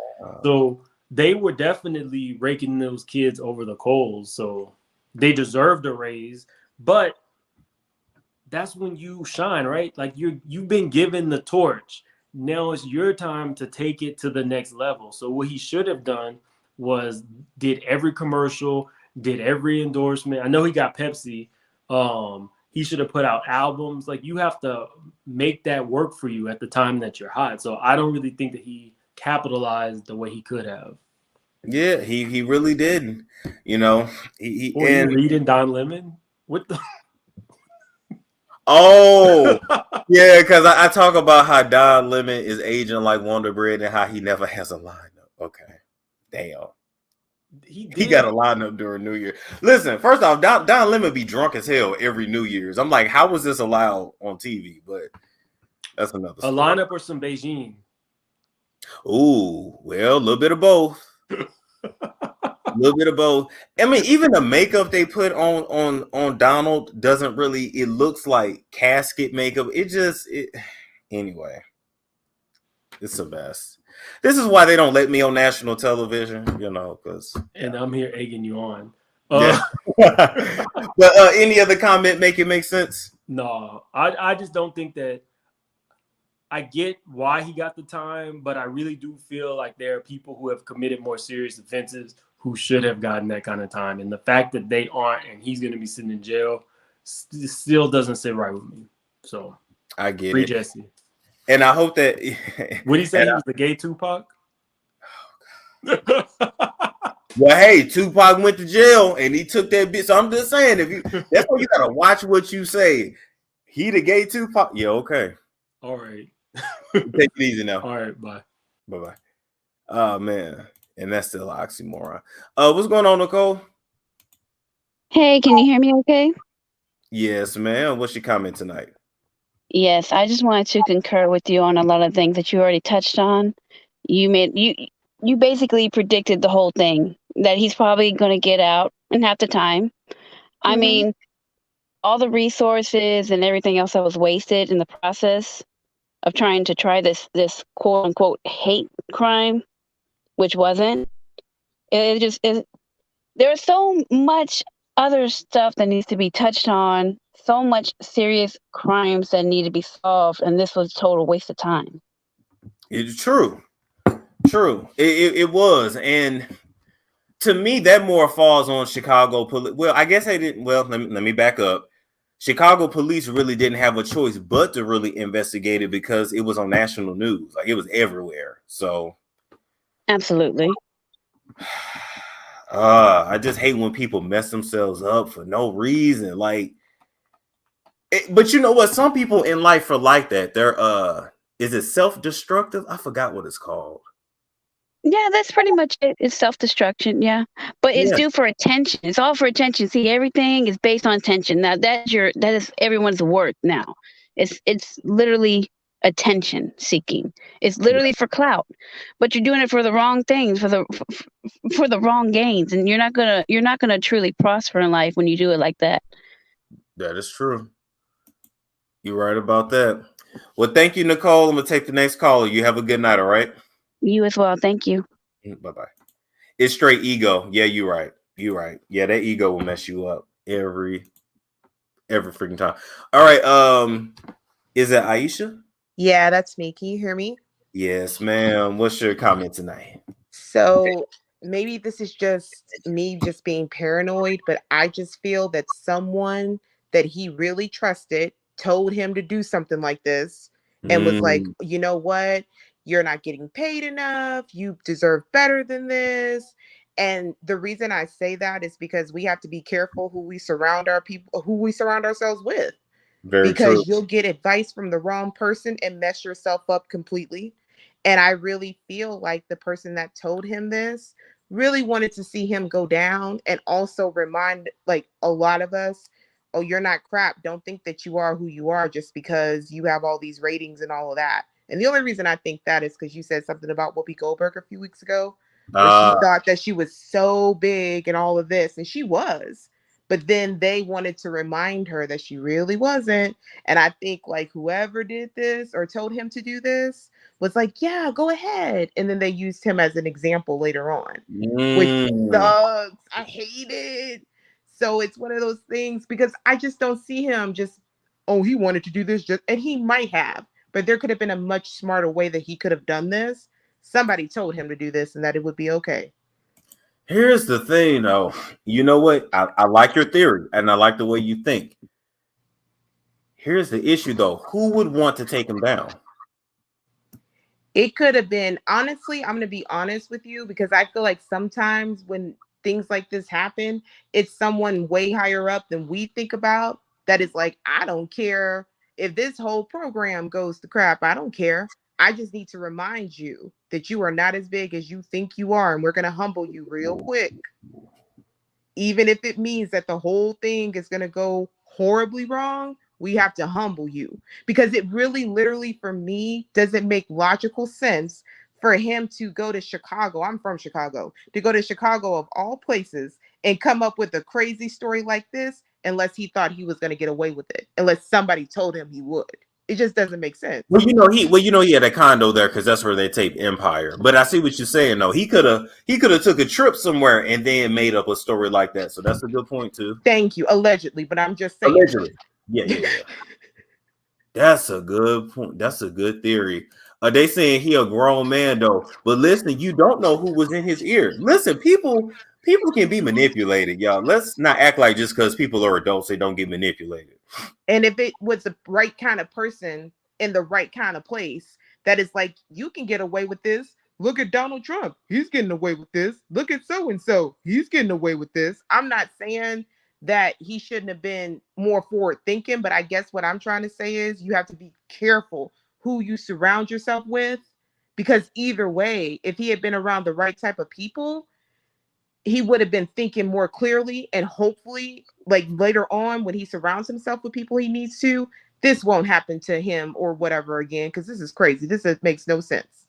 So they were definitely raking those kids over the coals. So they deserved a raise, but that's when you shine, right? Like you've been given the torch. Now it's your time to take it to the next level. So what he should have done was did every commercial, did every endorsement. I know he got Pepsi. He should have put out albums. Like you have to make that work for you at the time that you're hot. So I don't really think that he capitalized the way he could have. Yeah, he really didn't. You know, he Or and you reading Don Lemon? What the? oh yeah, because I talk about how Don Lemon is aging like Wonder Bread and how he never has a lineup. Okay, damn. He got a lineup during New Year. Listen, first off, Don Lemon be drunk as hell every New Year's. I'm like, how was this allowed on TV? But that's another story. A lineup or some Beijing. Ooh, well, a little bit of both. A little bit of both. I mean, even the makeup they put on Donald doesn't really. It looks like casket makeup. Anyway. It's the best. This is why they don't let me on national television, you know, because. And I'm here egging you on. Yeah. But any other comment make it make sense? No, I just don't think that. I get why he got the time, but I really do feel like there are people who have committed more serious offenses who should have gotten that kind of time. And the fact that they aren't and he's going to be sitting in jail still doesn't sit right with me. So I get free it. Jussie. And I hope that. Would he say he was the gay Tupac? Well, hey, Tupac went to jail and he took that bit. So I'm just saying, that's why you gotta watch what you say. He the gay Tupac? Yeah, okay. All right. Take it easy now. All right, bye. Bye-bye. Oh man. And that's still an oxymoron. What's going on, Nicole? Hey, can you hear me okay? Yes, ma'am. What's your comment tonight? Yes, I just wanted to concur with you on a lot of things that you already touched on. You basically predicted the whole thing, that he's probably going to get out in half the time. I mean, all the resources and everything else that was wasted in the process of trying to try this quote unquote hate crime, which wasn't. There's so much other stuff that needs to be touched on, so much serious crimes that need to be solved, and this was a total waste of time. It's true. It was, and to me, that more falls on Chicago police. Well, I guess they didn't. Well, let me back up. Chicago police really didn't have a choice but to really investigate it because it was on national news. Like it was everywhere. So, absolutely. I just hate when people mess themselves up for no reason. But you know what? Some people in life are like that. They're is it self-destructive? I forgot what it's called. Yeah, that's pretty much it. It's self-destruction, yeah. But it's due for attention. It's all for attention. See, everything is based on attention. Now that is everyone's worth now. It's literally attention seeking. It's literally for clout. But you're doing it for the wrong things, for the wrong gains. And you're not gonna truly prosper in life when you do it like that. That is true. You're right about that. Well, thank you, Nicole. I'm gonna take the next caller. You have a good night, all right? You as well. Thank you. Bye-bye. It's straight ego. Yeah, you're right. You're right. Yeah, that ego will mess you up every freaking time. All right. Is it Aisha? Yeah, that's me. Can you hear me? Yes, ma'am. What's your comment tonight? So maybe this is just me just being paranoid, but I just feel that someone that he really trusted told him to do something like this and was like, you know what? You're not getting paid enough. You deserve better than this. And the reason I say that is because we have to be careful who we surround ourselves with. Because you'll get advice from the wrong person and mess yourself up completely. And I really feel like the person that told him this really wanted to see him go down and also remind like a lot of us, oh, you're not crap. Don't think that you are who you are just because you have all these ratings and all of that. And the only reason I think that is because you said something about Whoopi Goldberg a few weeks ago, where she thought that she was so big and all of this, and she was. But then they wanted to remind her that she really wasn't. And I think like whoever did this or told him to do this was like, yeah, go ahead. And then they used him as an example later on, which sucks. I hate it. So it's one of those things because I just don't see him just, oh, he wanted to do this. And he might have, but there could have been a much smarter way that he could have done this. Somebody told him to do this and that it would be okay. Here's the thing, though. You know what? I like your theory, and I like the way you think. Here's the issue, though. Who would want to take him down? It could have been, honestly, I'm going to be honest with you, because I feel like sometimes when things like this happen, it's someone way higher up than we think about that is like, I don't care if this whole program goes to crap. I don't care. I just need to remind you that you are not as big as you think you are, and we're going to humble you real quick. Even if it means that the whole thing is going to go horribly wrong, we have to humble you. Because it really, literally, for me, doesn't make logical sense for him to go to Chicago. I'm from Chicago. To go to Chicago, of all places, and come up with a crazy story like this, unless he thought he was going to get away with it. Unless somebody told him he would. It just doesn't make sense. Well, he had a condo there because that's where they taped Empire. But I see what you're saying, though. He could have took a trip somewhere and then made up a story like that. So that's a good point too. Thank you. Allegedly, but I'm just saying. Allegedly, yeah. That's a good point. That's a good theory. They saying he a grown man though, but listen, you don't know who was in his ear. Listen, people can be manipulated, y'all. Let's not act like just because people are adults they don't get manipulated. And if it was the right kind of person in the right kind of place, that is like, you can get away with this. Look at Donald Trump. He's getting away with this. Look at so-and-so. He's getting away with this. I'm not saying that he shouldn't have been more forward thinking, but I guess what I'm trying to say is you have to be careful who you surround yourself with, because either way, if he had been around the right type of people, he would have been thinking more clearly, and hopefully like later on when he surrounds himself with people he needs to, this won't happen to him or whatever again, because this is crazy. Makes no sense.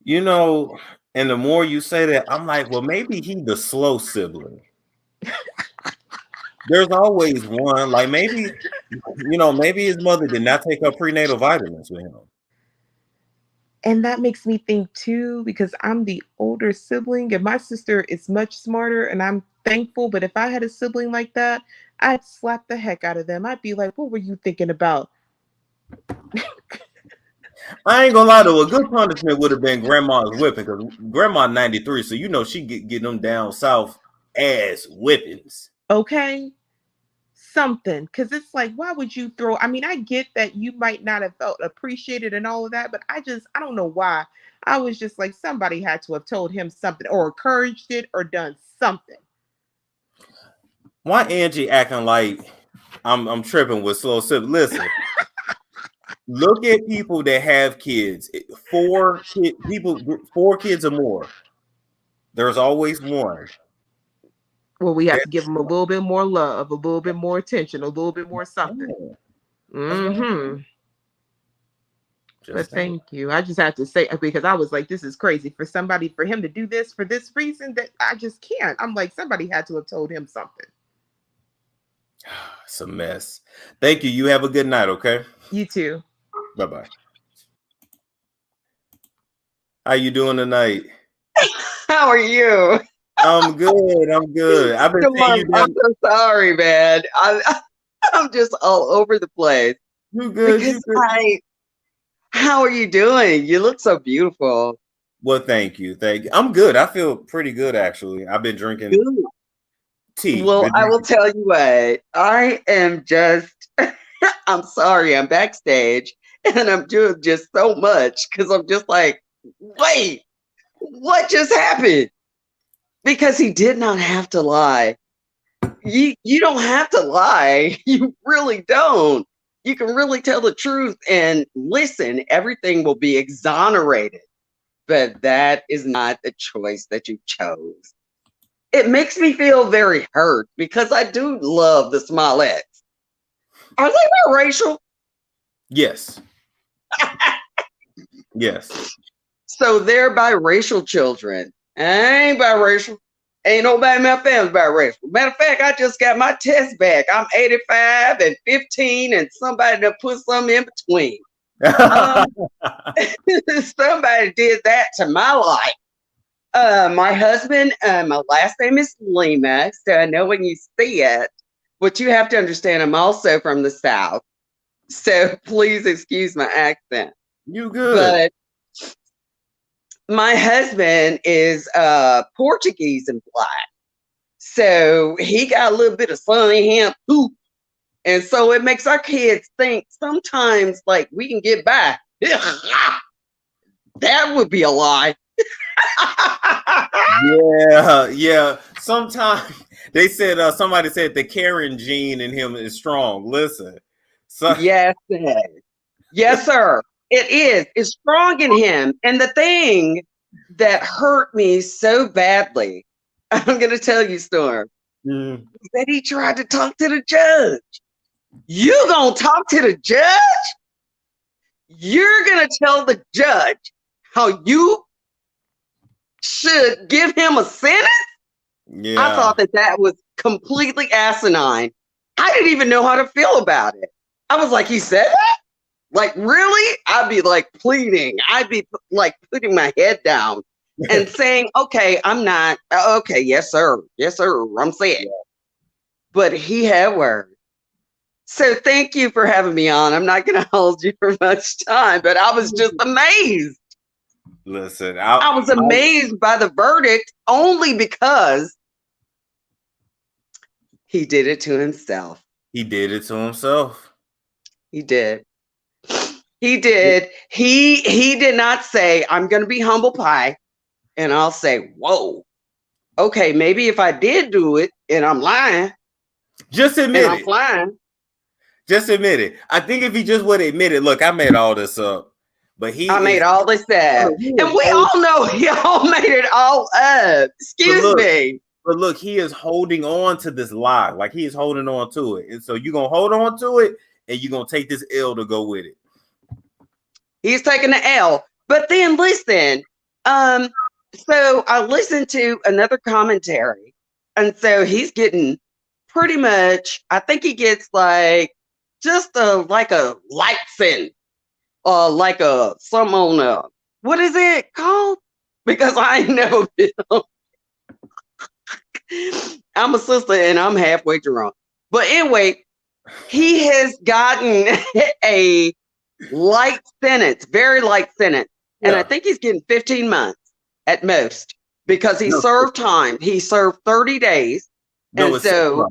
You know, and the more you say that, I'm like, well, maybe he's the slow sibling. There's always one, like maybe his mother did not take her prenatal vitamins with him. And that makes me think too, because I'm the older sibling and my sister is much smarter, and I'm thankful. But if I had a sibling like that, I'd slap the heck out of them. I'd be like, what were you thinking about? I ain't gonna lie though, a good punishment would have been grandma's whipping, because grandma 93, so she get them down south ass whippings. Okay. Something, because it's like, why would you throw? I mean, I get that you might not have felt appreciated and all of that, but I don't know why. I was just like, somebody had to have told him something or encouraged it or done something. Why Angie acting like I'm tripping with slow sibling? Listen, look at people that have kids, 4 kids or more. There's always one. Well, we have to give them a little bit more love, a little bit more attention, a little bit more something. Mm-hmm. But thank you. I just have to say, because I was like, this is crazy for him to do this for this reason that I just can't. I'm like, somebody had to have told him something. It's a mess. Thank you. You have a good night, okay? You too. Bye-bye. How you doing tonight? How are you? I'm good. I've been saying you. I'm so sorry, man. I'm just all over the place. You good? How are you doing? You look so beautiful. Well, thank you. I'm good. I feel pretty good, actually. I've been drinking tea. Well, I will tell you what. I am just. I'm sorry. I'm backstage, and I'm doing just so much because I'm just like, wait, what just happened? Because he did not have to lie. You don't have to lie. You really don't. You can really tell the truth and listen, everything will be exonerated. But that is not the choice that you chose. It makes me feel very hurt because I do love the Smolletts. Are they biracial? Yes. Yes. So they're biracial children. I ain't biracial. Ain't nobody in my family biracial. Matter of fact, I just got my test back. I'm 85 and 15, and somebody to put something in between. Somebody did that to my life. My husband, my last name is Lima, so I know when you see it, but you have to understand I'm also from the South. So please excuse my accent. You good. But my husband is Portuguese and black. So he got a little bit of sun in him too. And so it makes our kids think sometimes like we can get by. That would be a lie. Yeah. Sometimes they said somebody said the Karen gene in him is strong. Listen. So Yes, yes, sir. It is. It's strong in him. And the thing that hurt me so badly, I'm going to tell you, Storm, is that he tried to talk to the judge. You going to talk to the judge? You're going to tell the judge how you should give him a sentence? yeah. I thought that was completely asinine. I didn't even know how to feel about it. I was like, he said that? Like, really? I'd be like pleading. I'd be like putting my head down and saying, okay, I'm not. Okay, yes, sir. Yes, sir. I'm saying. Yeah. But he had words. So thank you for having me on. I'm not going to hold you for much time, but I was just amazed. Listen, I was amazed by the verdict only because he did it to himself. He did it to himself. He did. He did. He did not say, I'm going to be humble pie. And I'll say, whoa. Okay, maybe if I did do it and I'm lying. Just admit it. I'm lying. Just admit it. I think if he just would admit it, look, I made all this up. But I made all this up. And we all know y'all made it all up. Excuse me. But look, he is holding on to this lie. Like he is holding on to it. And so you're going to hold on to it and you're going to take this L to go with it. He's taking the L. But then listen, so I listened to another commentary. And so he's getting pretty much, I think he gets like just like a light sentence. Like some on what is it called? Because I know him. I'm a sister and I'm halfway drunk. But anyway, he has gotten a light sentence, very light sentence. And I think he's getting 15 months at most because he served time. He served 30 days. No, and so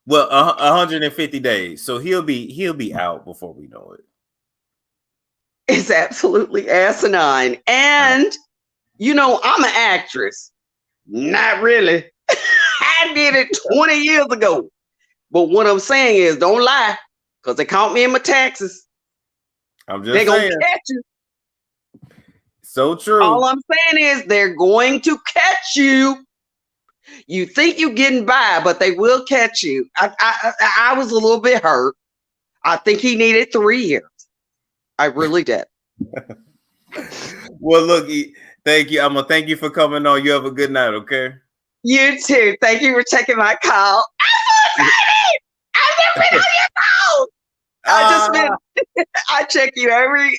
150 days. So he'll be out before we know it. It's absolutely asinine. And, you know, I'm an actress. Not really. I did it 20 years ago. But what I'm saying is don't lie because they caught me in my taxes. I'm just they're saying. They're going to catch you. So true. All I'm saying is they're going to catch you. You think you're getting by, but they will catch you. I was a little bit hurt. I think he needed 3 years. I really did. Well, look, thank you. I'm gonna thank you for coming on. You have a good night, okay? You too. Thank you for taking my call. I'm so excited. I've never been on your phone. I check you every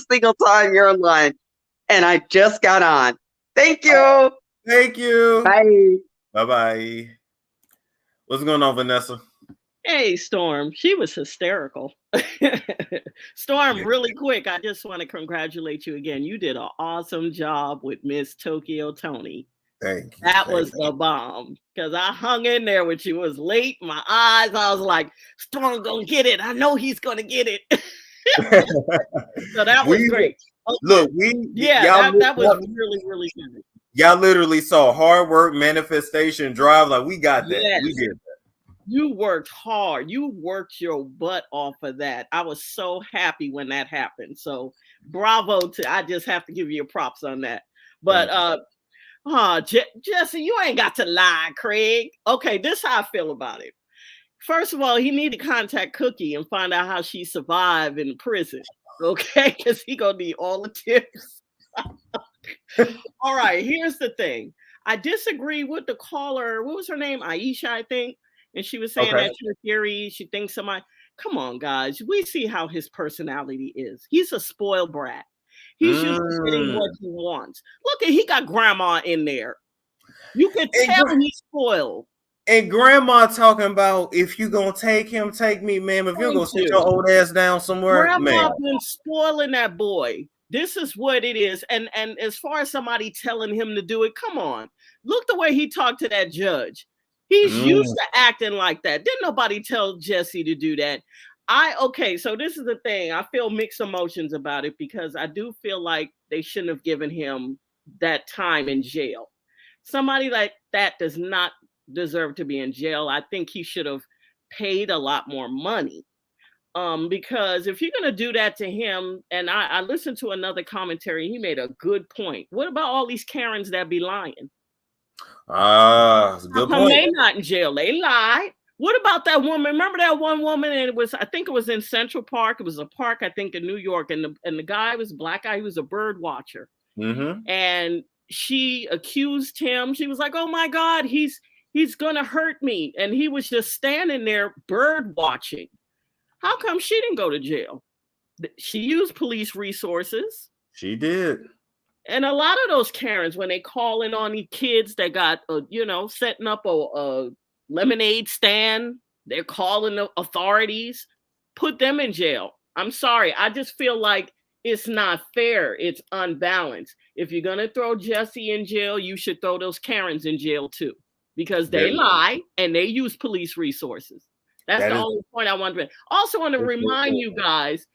single time you're online, and I just got on. Thank you. Thank you. Bye. Bye. What's going on, Vanessa? Hey, Storm. She was hysterical. Storm, really quick, I just want to congratulate you again. You did an awesome job with Miss Tokyo Tony. Thank you. That was the bomb. Because I hung in there when she was late. My eyes, I was like, Storm gonna get it. I know he's gonna get it. So that was great. Okay. Look, that was really, really good. Y'all literally saw hard work, manifestation, drive. Like we got that. Yes. We did that. You worked hard. You worked your butt off of that. I was so happy when that happened. So bravo I just have to give you props on that. But Jussie, you ain't got to lie, Craig. Okay, this is how I feel about it. First of all, he need to contact Cookie and find out how she survived in prison. Okay, because he gonna need all the tips. All right, here's the thing. I disagree with the caller. What was her name? Aisha, I think. And she was saying that her theory, she thinks somebody, come on, guys. We see how his personality is. He's a spoiled brat. He's used to getting what he wants. Look, he got grandma in there. You can tell he's spoiled. And grandma talking about, if you gonna take him, take me, ma'am. If you're gonna sit your old ass down somewhere, grandma been spoiling that boy. This is what it is. And as far as somebody telling him to do it, come on. Look the way he talked to that judge. He's used to acting like that. Didn't nobody tell Jussie to do that? Okay, so this is the thing. I feel mixed emotions about it because I do feel like they shouldn't have given him that time in jail. Somebody like that does not deserve to be in jail. I think he should have paid a lot more money. Because if you're going to do that to him, and I listened to another commentary, he made a good point. What about all these Karens that be lying? That's a good point. They not in jail. They lied. What about that woman? Remember that one woman? And I think it was in Central Park. It was a park, I think, in New York. And the guy was a black guy. He was a bird watcher. And she accused him. She was like, oh my God, he's going to hurt me. And he was just standing there bird watching. How come she didn't go to jail? She used police resources. She did. And a lot of those Karens, when they calling on these kids that got, setting up a lemonade stand, they're calling the authorities, put them in jail. I'm sorry. I just feel like it's not fair. It's unbalanced. If you're going to throw Jussie in jail, you should throw those Karens in jail too, because they lie and they use police resources. That's the only point I want to make. Also want to remind you guys,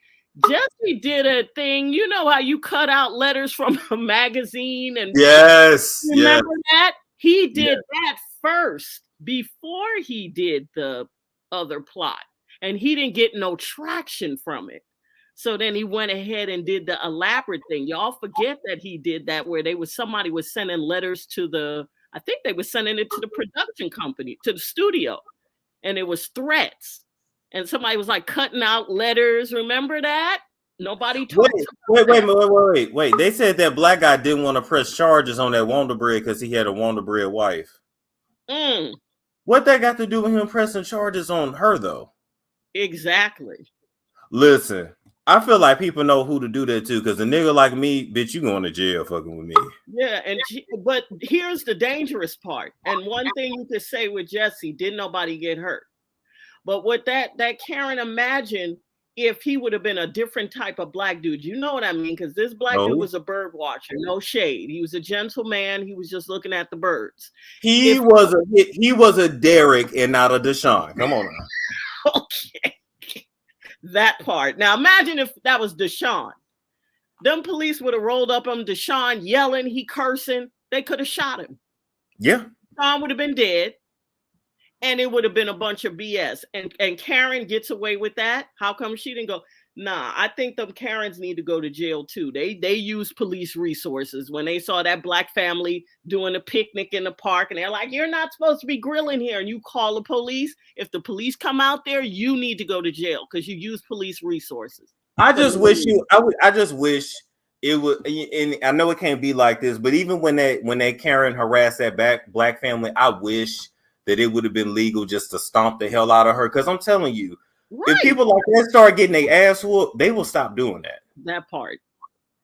Jussie did a thing. You know how you cut out letters from a magazine and remember that? He did that first before he did the other plot. And he didn't get no traction from it. So then he went ahead and did the elaborate thing. Y'all forget that he did that where somebody was sending letters to I think they were sending it to the production company, to the studio. And it was threats. And somebody was like cutting out letters. Remember that? Nobody told Wait. They said that black guy didn't want to press charges on that Wonder Bread because he had a Wonder Bread wife. What that got to do with him pressing charges on her, though? Exactly. Listen, I feel like people know who to do that to, because a nigga like me, bitch, you going to jail fucking with me. Yeah, but here's the dangerous part. And one thing you could say with Jussie, didn't nobody get hurt. But with that Karen, imagine if he would have been a different type of black dude. You know what I mean? Because this black dude was a bird watcher. No shade. He was a gentleman. He was just looking at the birds. He was a Derek and not a Deshaun. Come on now. Okay. That part. Now imagine if that was Deshaun. Them police would have rolled up on Deshaun yelling, he cursing. They could have shot him. Yeah. Deshaun would have been dead. And it would have been a bunch of BS. And Karen gets away with that. How come she didn't go? Nah, I think them Karens need to go to jail too. They use police resources. When they saw that black family doing a picnic in the park and they're like, you're not supposed to be grilling here. And you call the police. If the police come out there, you need to go to jail because you use police resources. I just wish it would, and I know it can't be like this, but even when they Karen harassed that black family, I wish that it would have been legal just to stomp the hell out of her. Because I'm telling you, if people like that start getting their ass whooped, they will stop doing that. That part.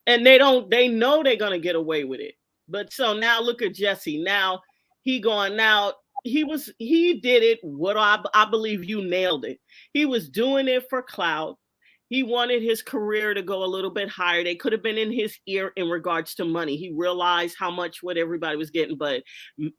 And they know they're going to get away with it. But so now look at Jussie. Now he did it. What I believe you nailed it. He was doing it for clout. He wanted his career to go a little bit higher. They could have been in his ear in regards to money. He realized what everybody was getting, but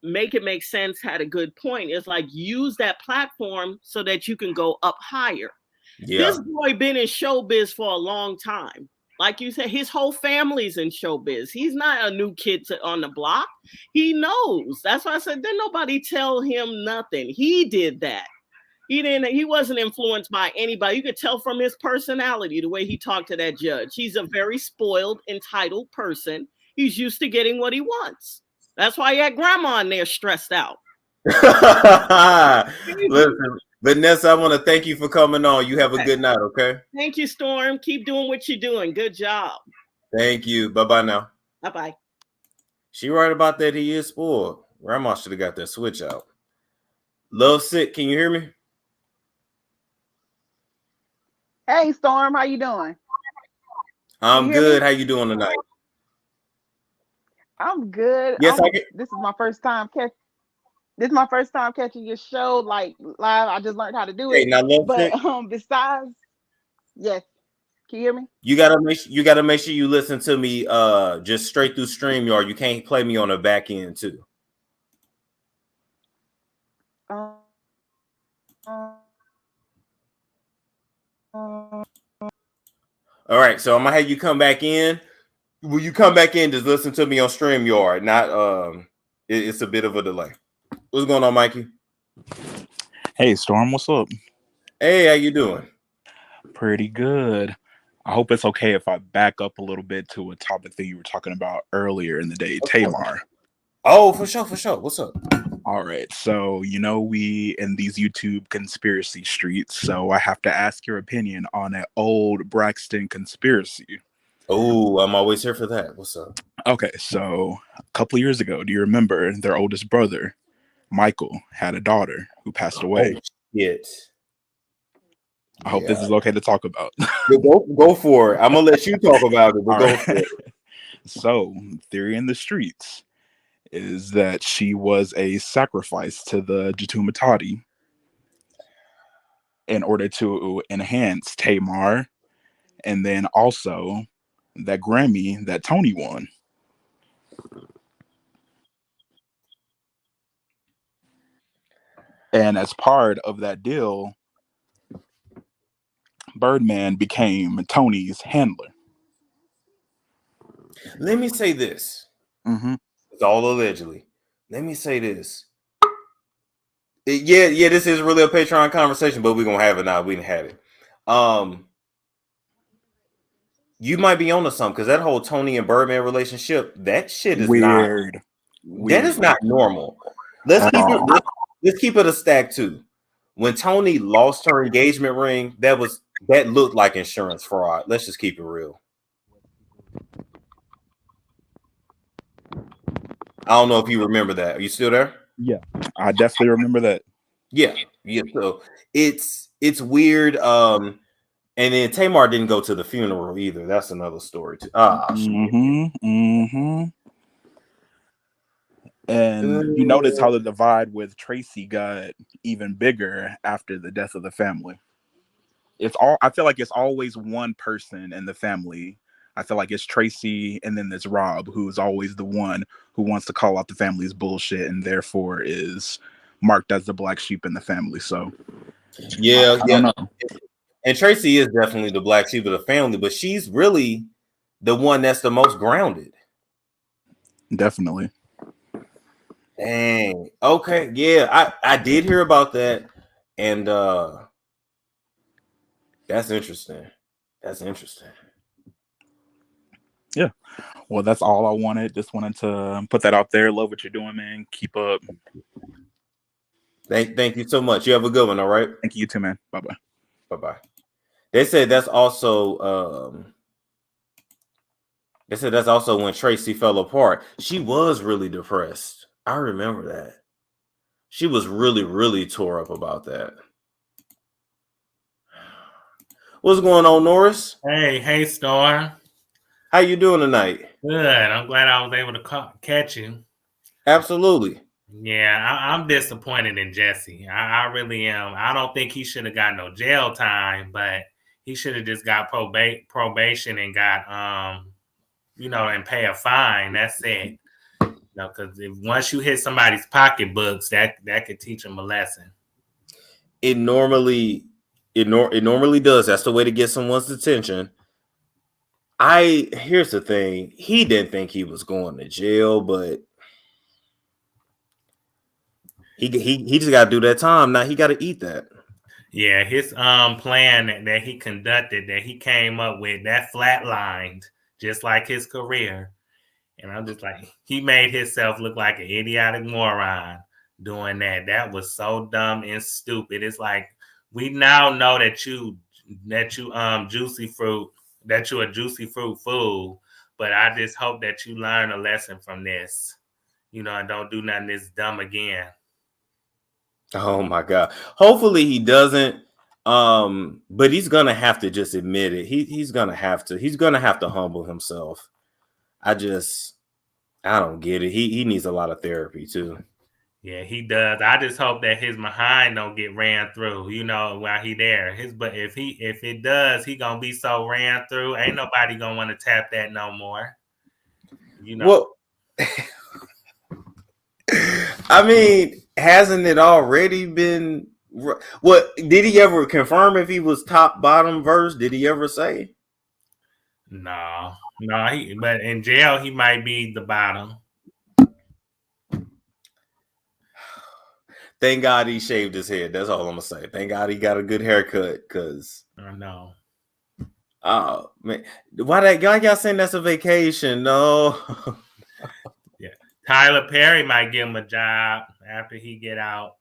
make it make sense had a good point. It's like, use that platform so that you can go up higher. Yeah. This boy been in showbiz for a long time. Like you said, his whole family's in showbiz. He's not a new kid on the block. He knows. That's why I said, didn't nobody tell him nothing. He did that. He wasn't influenced by anybody. You could tell from his personality, the way he talked to that judge. He's a very spoiled, entitled person. He's used to getting what he wants. That's why he had grandma in there stressed out. Listen, Vanessa, I want to thank you for coming on. You have a good night, okay? Thank you, Storm. Keep doing what you're doing. Good job. Thank you. Bye-bye now. Bye-bye. She right about that. He is spoiled. Grandma should have got that switch out. Love sick. Can you hear me? Hey Storm, how you doing? I'm good. How you doing tonight? I'm good. Yes, I get. This is my first time catching your show like live. I just learned how to do Hey, it. now love But sick. Besides, yes. Can you hear me? You gotta make sure you listen to me just straight through StreamYard. You can't play me on the back end too. All right, so I'm gonna have you come back in. Will you come back in? Just listen to me on StreamYard. Not it's a bit of a delay. What's going on, Mikey? Hey Storm, what's up? Hey, how you doing? Pretty good. I hope it's okay if I back up a little bit to a topic that you were talking about earlier in the day, Tamar. Oh, for sure. What's up? All right. So, we in these YouTube conspiracy streets, so I have to ask your opinion on an old Braxton conspiracy. Oh, I'm always here for that. What's up? Okay, so a couple of years ago, do you remember their oldest brother, Michael, had a daughter who passed away? Oh, shit. I hope this is okay to talk about. Go for it. I'm gonna let you talk about it, but go for it. So, theory in the streets is that she was a sacrifice to the Jatumatati in order to enhance Tamar, and then also that Grammy that Tony won. And as part of that deal, Birdman became Tony's handler. Let me say this. Mm-hmm. It's all allegedly. Let me say this. Yeah, this is really a Patreon conversation, but we're gonna have it now. We didn't have it. You might be onto something because that whole Tony and Birdman relationship, that shit is weird. That is not normal. Let's keep it a stack too. When Tony lost her engagement ring, that looked like insurance fraud. Let's just keep it real. I don't know if you remember that. Are you still there? Yeah, I definitely remember that. Yeah. So it's weird. And then Tamar didn't go to the funeral either. That's another story too. And you notice how the divide with Tracy got even bigger after the death of the family. I feel like it's always one person in the family. I feel like it's Tracy and then there's Rob, who's always the one who wants to call out the family's bullshit and therefore is marked as the black sheep in the family. So yeah. I don't know. And Tracy is definitely the black sheep of the family, but she's really the one that's the most grounded. Definitely. Dang. Okay. Yeah, I did hear about that. And that's interesting. Yeah. Well, that's all I wanted. Just wanted to put that out there. Love what you're doing, man. Keep up. Thank you so much. You have a good one, all right? Thank you too, man. Bye-bye. Bye-bye. They said that's also when Tracy fell apart. She was really depressed. I remember that. She was really, really tore up about that. What's going on, Norris? Hey, Storm. How you doing tonight? Good. I'm glad I was able to catch you. Absolutely. Yeah, I'm disappointed in Jussie. I really am. I don't think he should have got no jail time, but he should have just got probation and got and pay a fine. That's it. Because once you hit somebody's pocketbooks, that could teach them a lesson. It normally does. That's the way to get someone's attention. Here's the thing. He didn't think he was going to jail, but he just got to do that time. Now he got to eat that. Yeah, his plan that he conducted, that he came up with, that flatlined just like his career. And I'm just like, he made himself look like an idiotic moron doing that. That was so dumb and stupid. It's like, we now know that you juicy fruit, that you're a juicy fruit fool, But I just hope that you learn a lesson from this, you know, and don't do nothing this dumb again. Oh my God. Hopefully he doesn't. But he's gonna have to just admit it. He's gonna have to humble himself. I don't get it. He needs a lot of therapy too. Yeah, he does. I just hope that his behind don't get ran through, you know, while he there. But if it does, he gonna be so ran through. Ain't nobody gonna want to tap that no more. You know. Well, I mean, hasn't it already been? What did he ever confirm if he was top bottom verse? Did he ever say? No. But in jail he might be the bottom. Thank God he shaved his head. That's all I'm gonna say. Thank God he got a good haircut. Cause I know. Oh man, why y'all saying that's a vacation? No. Yeah, Tyler Perry might give him a job after he get out.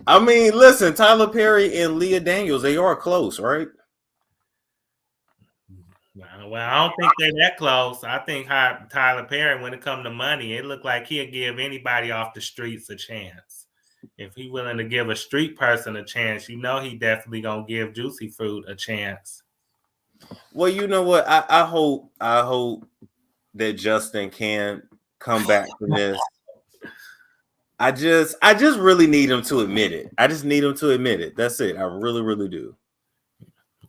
I mean, listen, Tyler Perry and Leah Daniels, they are close, right? Well, I don't think they're that close. I think Tyler Perry, when it comes to money, it looked like he'll give anybody off the streets a chance. If he's willing to give a street person a chance, you know he definitely gonna give Juicy Fruit a chance. Well, you know what? I hope that Justin can come back from this. I just really need him to admit it. I just need him to admit it. That's it. I really, really do.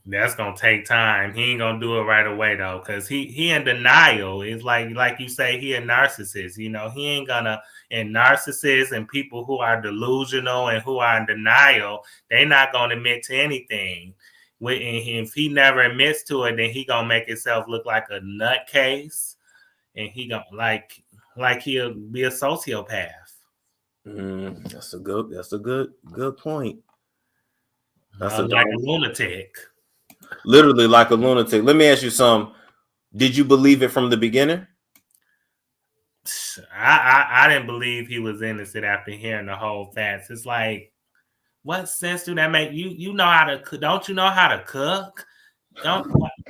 That's gonna take time. He ain't gonna do it right away though, because he in denial. It's like you say, he a narcissist. You know, he ain't gonna. And narcissists and people who are delusional and who are in denial, they not gonna admit to anything. If he never admits to it, then he gonna make himself look like a nutcase, and he gonna like he'll be a sociopath. That's a good point. That's like a lunatic. Literally like a lunatic. Let me ask you something. Did you believe it from the beginning? I didn't believe he was innocent after hearing the whole facts. It's like, what sense do that make? You know how to cook? Don't you know how to cook?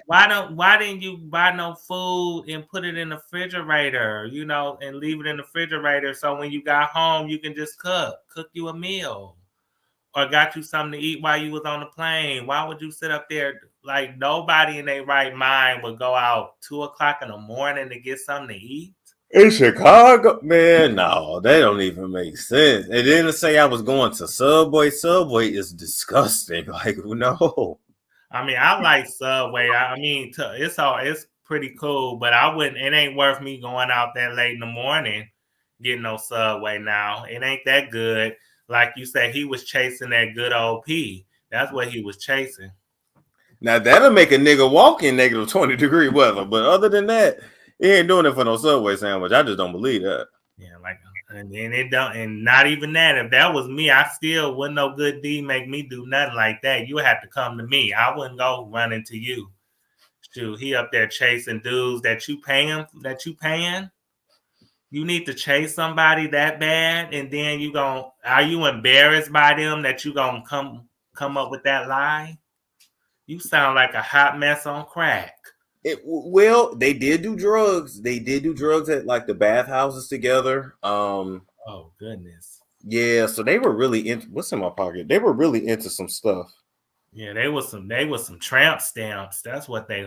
Why didn't you buy no food and put it in the refrigerator, you know, and leave it in the refrigerator so when you got home you can just cook you a meal, or got you something to eat while you was on the plane? Why would you sit up there? Like, nobody in their right mind would go out 2:00 in the morning to get something to eat. In Chicago, man, no, they don't even make sense. And then to say I was going to Subway is disgusting. Like, no. I mean, I like Subway. I mean, it's pretty cool, but I wouldn't. It ain't worth me going out that late in the morning getting no Subway now. It ain't that good. Like you said, he was chasing that good old P. That's what he was chasing. Now that'll make a nigga walk in negative 20-degree weather, but other than that, he ain't doing it for no Subway sandwich. I just don't believe that. Yeah, like, and it don't, and not even that. If that was me, I still wouldn't no good deed make me do nothing like that. You would have to come to me. I wouldn't go running to you. Shoot, he up there chasing dudes that you paying. You need to chase somebody that bad, and then are you embarrassed by them that you gonna come up with that lie? You sound like a hot mess on crack. Well, they did do drugs. They did do drugs at like the bathhouses together. Oh goodness. Yeah, so they were really into what's in my pocket. They were really into some stuff. Yeah, they was some tramp stamps. That's what they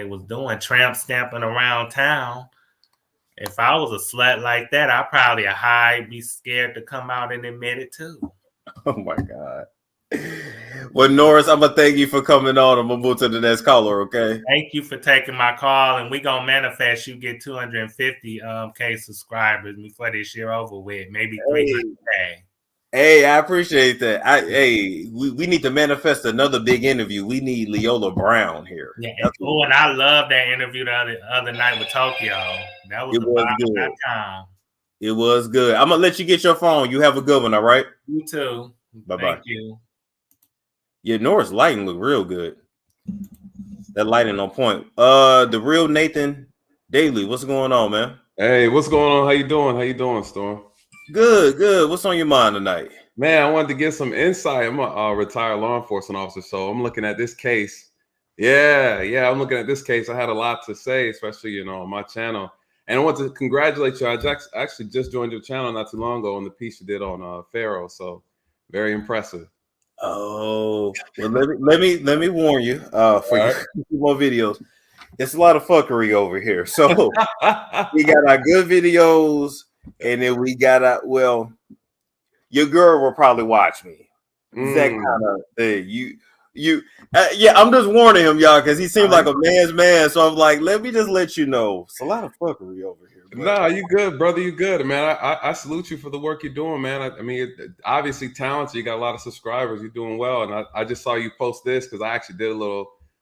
was doing. Tramp stamping around town. If I was a slut like that, I'd probably be scared to come out and admit it too. Oh my God. Well, Norris, I'm gonna thank you for coming on. I'm gonna move to the next caller, okay? Thank you for taking my call, and we gonna manifest you get 250K subscribers before this year over with, maybe 300K. Hey, I appreciate that. We need to manifest another big interview. We need Leola Brown here. Yeah, and I love that interview the other night with Tokyo. That was good. It was good. I'm gonna let you get your phone. You have a good one, all right? You too. Bye-bye. Thank you. Yeah, Norris' lighting look real good. That lighting on point. The real Nathan Daly. What's going on, man? Hey, what's going on? How you doing, Storm? Good. What's on your mind tonight? Man, I wanted to get some insight. I'm a retired law enforcement officer, so I'm looking at this case. Yeah. I'm looking at this case. I had a lot to say, especially, on my channel. And I want to congratulate you. I actually just joined your channel not too long ago on the piece you did on Pharaoh. So very impressive. Oh, well, let me warn you, for All more videos. It's a lot of fuckery over here. So we got our good videos, and then we got your girl will probably watch me. That kind of thing. Yeah, I'm just warning him, y'all, because he seems like a man's man. So I'm like, let me just let you know. It's a lot of fuckery over here. No, you good, brother. You good, man. I salute you for the work you're doing, man. I mean, obviously talented. You got a lot of subscribers. You're doing well, and I just saw you post this because I actually did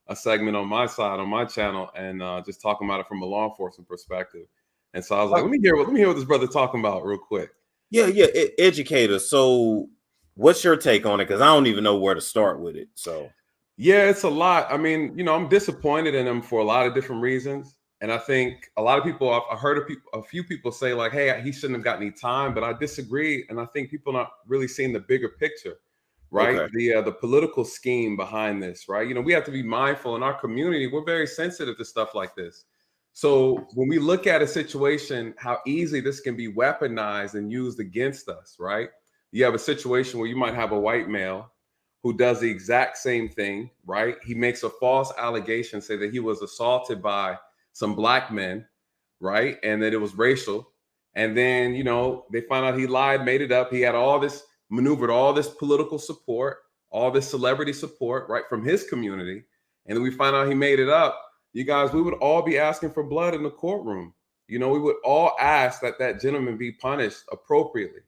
a segment on my side on my channel and just talking about it from a law enforcement perspective. And so I was like, let me hear what this brother talking about real quick. Yeah, educator. So, what's your take on it? Because I don't even know where to start with it. So, yeah, it's a lot. I mean, I'm disappointed in him for a lot of different reasons. And I think a lot of people, I've heard a few people say like, hey, he shouldn't have got any time, but I disagree. And I think people are not really seeing the bigger picture, right? Okay. The political scheme behind this, right? We have to be mindful in our community. We're very sensitive to stuff like this. So when we look at a situation, how easily this can be weaponized and used against us, right? You have a situation where you might have a white male who does the exact same thing, right? He makes a false allegation, say that he was assaulted by some black men, right? And that it was racial. And then, they find out he lied, made it up. He had maneuvered all this political support, all this celebrity support, right, from his community. And then we find out he made it up. You guys, we would all be asking for blood in the courtroom. We would all ask that gentleman be punished appropriately,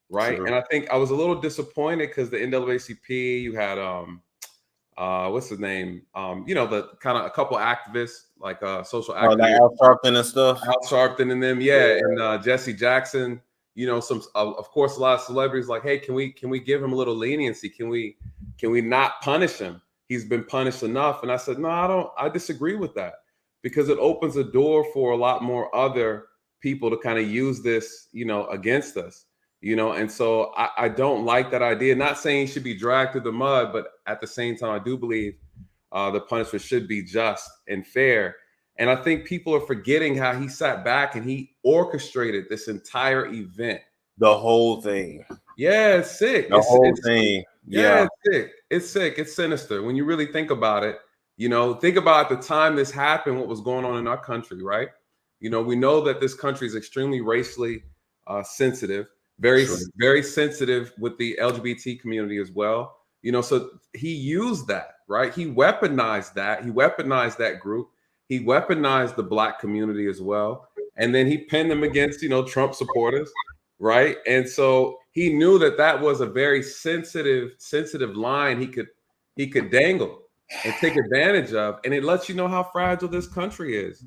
right? Sure. And I think I was a little disappointed because the NAACP, you had what's his name? The kind of a couple activists like social activists, like Al Sharpton and stuff. Al Sharpton and them, yeah. And Jesse Jackson. Some of course a lot of celebrities like, hey, can we give him a little leniency? Can we not punish him? He's been punished enough. And I said, no, I disagree with that because it opens a door for a lot more other people to kind of use this, against us. And so I don't like that idea. Not saying he should be dragged through the mud, but at the same time, I do believe the punishment should be just and fair. And I think people are forgetting how he sat back and he orchestrated this entire event. The whole thing. Yeah, it's sick. The whole thing. Yeah, it's sick. It's sick. It's sinister. When you really think about it, think about the time this happened, what was going on in our country, right? We know that this country is extremely racially sensitive. Very sensitive with the LGBT community as well. So he used that, right? He weaponized that. He weaponized that group. He weaponized the black community as well. And then he pinned them against, Trump supporters, right? And so he knew that was a very sensitive line he could dangle and take advantage of. And it lets you know how fragile this country is.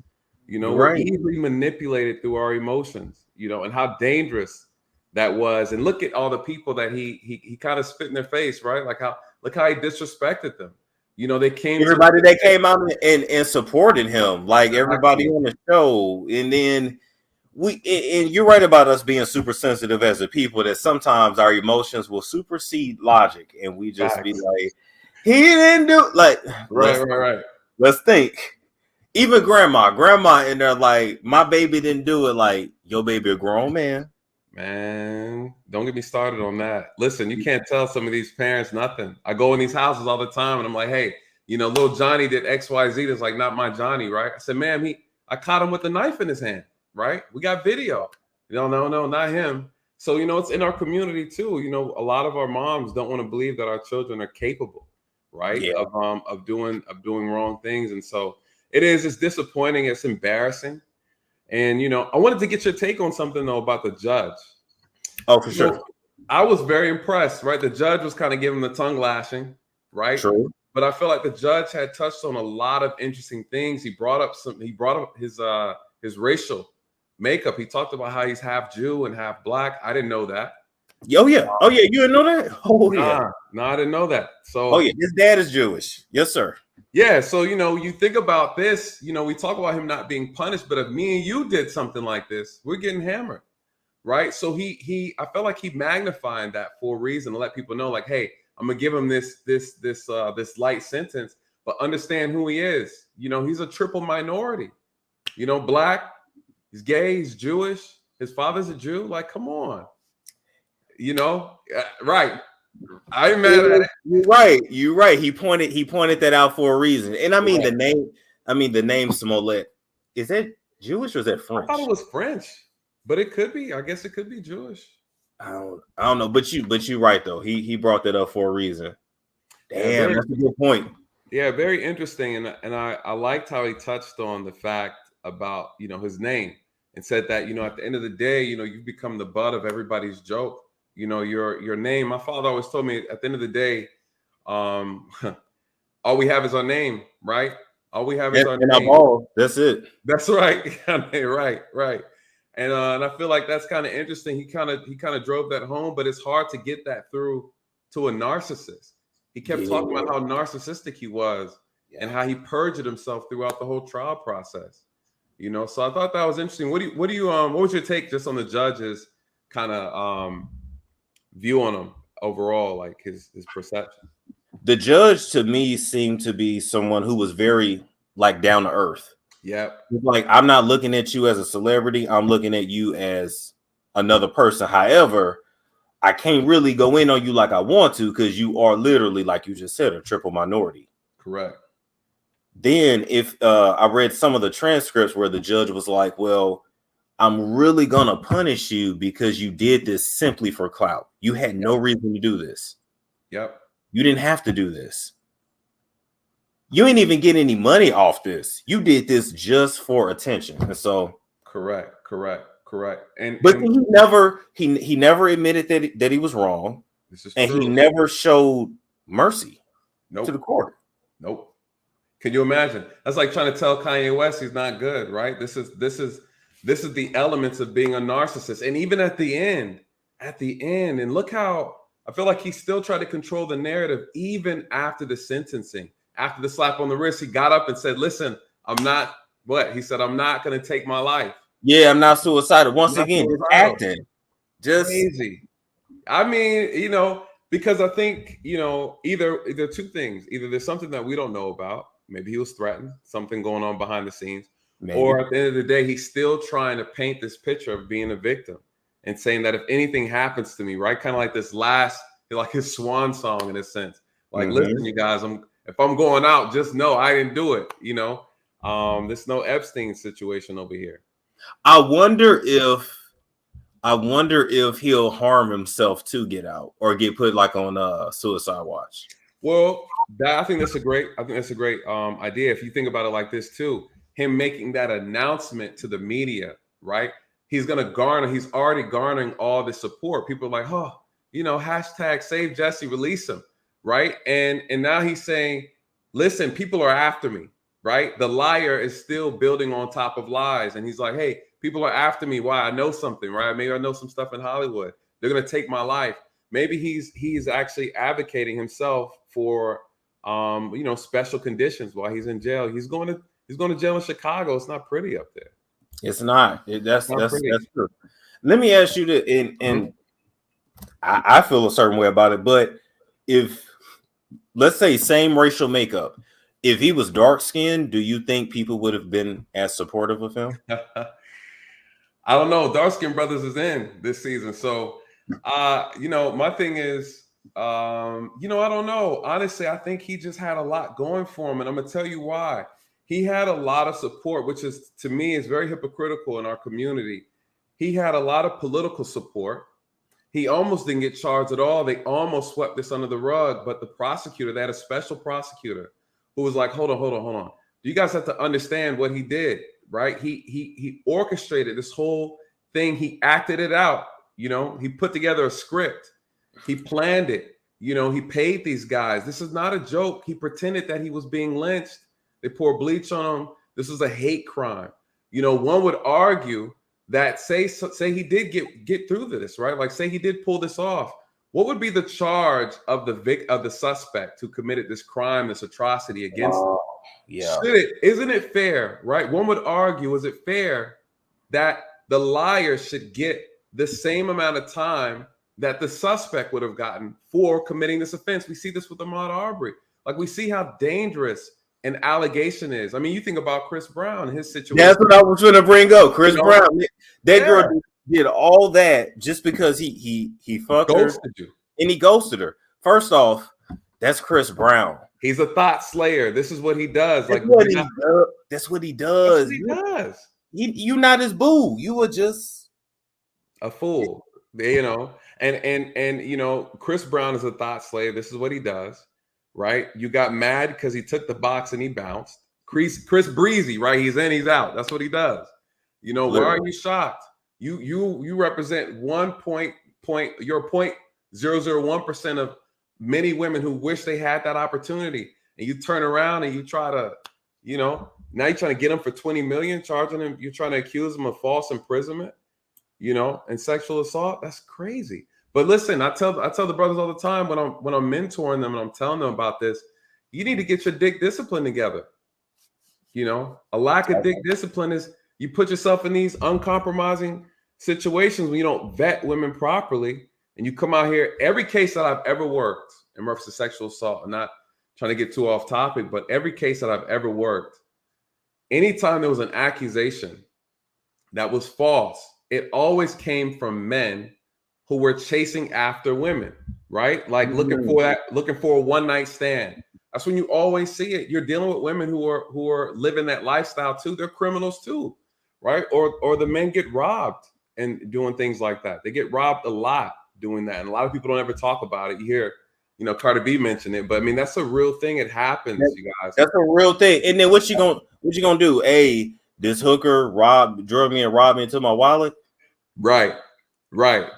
We're easily manipulated through our emotions, and how dangerous that was. And look at all the people that he kind of spit in their face, right? Look how he disrespected them. They came. Everybody that came out and supported him, like everybody on the show. And then and you're right about us being super sensitive as a people, that sometimes our emotions will supersede logic, and we just be like, he didn't do right. Let's think. Even grandma in there, like, my baby didn't do it. Like, your baby a grown man. Man, don't get me started on that. Listen, you can't tell some of these parents nothing. I go in these houses all the time and I'm like, hey, little Johnny did XYZ. That's like, not my Johnny, right? I said, ma'am, I caught him with a knife in his hand, right? We got video. No, not him. So, it's in our community too. A lot of our moms don't want to believe that our children are capable, right? Yeah. Of doing wrong things. And so it's disappointing. It's embarrassing. And, I wanted to get your take on something, though, about the judge. Oh, for sure. I was very impressed, right? The judge was kind of giving the tongue lashing, right? True. But I feel like the judge had touched on a lot of interesting things. He brought up his racial makeup. He talked about how he's half Jew and half black. I didn't know that. Oh, yeah. You didn't know that? Oh, yeah. No, I didn't know that. So, oh, yeah. His dad is Jewish. Yes, sir. Yeah, so you think about this, we talk about him not being punished, but if me and you did something like this, we're getting hammered, right? So I felt like he magnified that for a reason to let people know, like, hey, I'm gonna give him this light sentence, but understand who he is. You know, he's a triple minority. You know, Black, he's gay, he's Jewish, his father's a Jew. Like, come on. You know, right. I'm mad at it. You're right. You're right. He pointed that out for a reason. And I mean the name Smollett, is that Jewish or is that French? I thought it was French, but it could be. I guess it could be Jewish. I don't know. But you're right though. He brought that up for a reason. Damn, that's a good point. Yeah, very interesting. And I liked how he touched on the fact about, you know, his name and said that, you know, at the end of the day, you know, you become the butt of everybody's joke. You know, your name. My father always told me at the end of the day, all we have is our name, right? All we have is our name. That's it. That's right. right. And I feel like that's kind of interesting. He kind of drove that home, but it's hard to get that through to a narcissist. He kept talking about how narcissistic he was and how he perjured himself throughout the whole trial process. You know, so I thought that was interesting. What was your take just on the judge's kind of view on him overall, like his perception? The judge to me seemed to be someone who was very like down to earth. Yeah. Like, I'm not looking at you as a celebrity. I'm looking at you as another person. However, I can't really go in on you like I want to because you are literally, like you just said, a triple minority. Correct. Then if I read some of the transcripts where the judge was like, well, I'm really going to punish you because you did this simply for clout. You had no reason to do this. Yep. You didn't have to do this. You ain't even getting any money off this. You did this just for attention. And so correct. But he never admitted that he was wrong. And true. He never showed mercy to the court. Nope. Can you imagine? That's like trying to tell Kanye West he's not good, right? This is the elements of being a narcissist. And even at the end, and look how I feel like he still tried to control the narrative even after the sentencing. After the slap on the wrist, he got up and said, listen, I'm not going to take my life. Yeah, I'm not suicidal. Once again, just acting. Just crazy. I mean, you know, because I think, you know, either two things. Either there's something that we don't know about. Maybe he was threatened, something going on behind the scenes. Maybe. Or at the end of the day, he's still trying to paint this picture of being a victim and saying that if anything happens to me, right? Kind of like this last, like his swan song in a sense. Like, listen, you guys, if I'm going out, just know I didn't do it. You know, there's no Epstein situation over here. I wonder if he'll harm himself to get out or get put like on suicide watch. Well, I think that's a great idea. If you think about it like this too, him making that announcement to the media, right? He's already garnering all the support. People are like, oh, you know, hashtag save Jussie, release him, right? And now he's saying, listen, people are after me, right? The liar is still building on top of lies. And he's like, hey, people are after me. Why? I know something, right? Maybe I know some stuff in Hollywood. They're going to take my life. Maybe he's actually advocating himself for, you know, special conditions while he's in jail. He's going to jail in Chicago. It's not pretty up there. It's not. That's true. Let me ask you that, and I feel a certain way about it, but if, let's say, same racial makeup, if he was dark skinned, do you think people would have been as supportive of him? I don't know. Dark Skin Brothers is in this season. So, you know, my thing is, you know, I don't know. Honestly, I think he just had a lot going for him. And I'm going to tell you why. He had a lot of support, which is, to me, is very hypocritical in our community. He had a lot of political support. He almost didn't get charged at all. They almost swept this under the rug. But the prosecutor, they had a special prosecutor who was like, hold on. You guys have to understand what he did, right? He orchestrated this whole thing. He acted it out. You know, he put together a script. He planned it. You know, he paid these guys. This is not a joke. He pretended that he was being lynched. They poured bleach on him. This was a hate crime. You know, one would argue that say he did get through this, right? Like, say he did pull this off. What would be the charge of the suspect who committed this crime, this atrocity against him? Yeah. Isn't it fair, right? One would argue, is it fair that the liar should get the same amount of time that the suspect would have gotten for committing this offense? We see this with Ahmaud Arbery. Like, we see how dangerous an allegation is. I mean, you think about Chris Brown, his situation. That's what I was going to bring up. Chris Brown, that Yeah. girl did all that just because he fucked her Ghosted you. and he ghosted her. First off, that's Chris Brown. He's a thought slayer. This is what he does. That's Like, what he does. That's what he does. You're not his boo. You were just a fool, you know. And you know, Chris Brown is a thought slave. This is what he does, right? You got mad because he took the box and he bounced. Chris Breezy, right? He's in, he's out. That's what he does. You know, why are you shocked? You represent you're 0.001% of many women who wish they had that opportunity, and you turn around and you try to, you know, now you're trying to get them for 20 million, charging them. You're trying to accuse them of false imprisonment, you know, and sexual assault. That's crazy. But listen, I tell the brothers all the time when I'm mentoring them and I'm telling them about this, you need to get your dick discipline together. You know, a lack of dick discipline is you put yourself in these uncompromising situations when you don't vet women properly. And you come out here, every case that I've ever worked in reference to sexual assault, I'm not trying to get too off topic, but every case that I've ever worked, anytime there was an accusation that was false, it always came from men who were chasing after women, right? Like looking for a one-night stand. That's when you always see it. You're dealing with women who are living that lifestyle too. They're criminals too, right? Or the men get robbed and doing things like that. They get robbed a lot doing that, and a lot of people don't ever talk about it. You hear, you know, Cardi B mentioned it, but I mean that's a real thing. It happens, you guys. That's a real thing. And then what you gonna do? Hey, this hooker drug me and robbed me into my wallet. Right.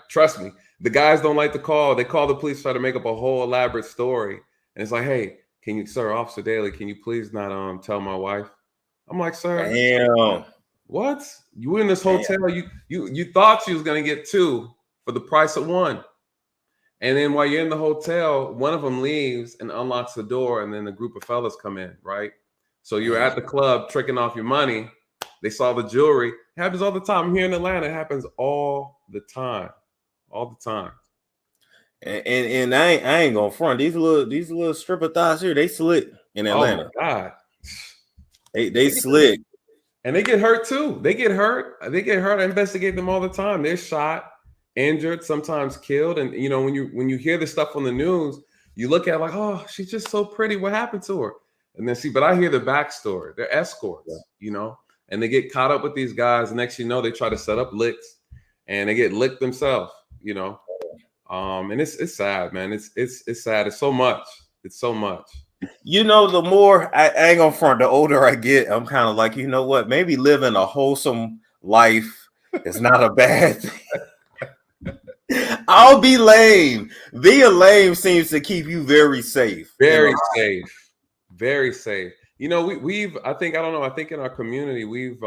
Trust me, the guys don't like to call. They call the police, try to make up a whole elaborate story, and it's like, hey, can you, sir, Officer Daly, can you please not tell my wife? I'm like, sir, damn, what? You in this hotel? You thought you was gonna get two for the price of one. And then while you're in the hotel, one of them leaves and unlocks the door, and then the group of fellas come in, right? So you're at the club tricking off your money. They saw the jewelry. It happens all the time. Here in Atlanta, it happens all the time. All the time. And I ain't gonna front. These little stripper thighs here, they slick in Atlanta. Oh my God. They slick. And they get hurt too. They get hurt. I investigate them all the time. They're shot, injured, sometimes killed. And you know, when you hear this stuff on the news, you look at it like, oh, she's just so pretty. What happened to her? And then but I hear the backstory. They're escorts, you know, and they get caught up with these guys. The next you know, they try to set up licks and they get licked themselves, you know. And it's sad, man. It's sad. It's so much. It's so much. You know, the more I ain't gonna front, the older I get, I'm kind of like, you know what? Maybe living a wholesome life is not a bad thing. I'll be lame. Being lame seems to keep you very safe. Very safe. Very safe. You know, I think in our community, we've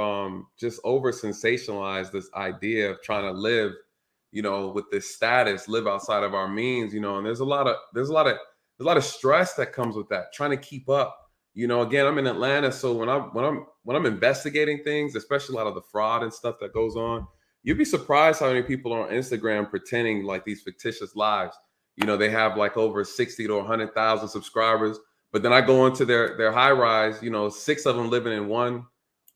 just over sensationalized this idea of trying to live, you know, with this status, live outside of our means, you know, and there's a lot of stress that comes with that, trying to keep up. You know, again, I'm in Atlanta, so when I'm investigating things, especially a lot of the fraud and stuff that goes on, you'd be surprised how many people are on Instagram pretending like these fictitious lives. You know, they have like over 60 to 100,000 subscribers, but then I go into their high rise, you know, 6 of them living in one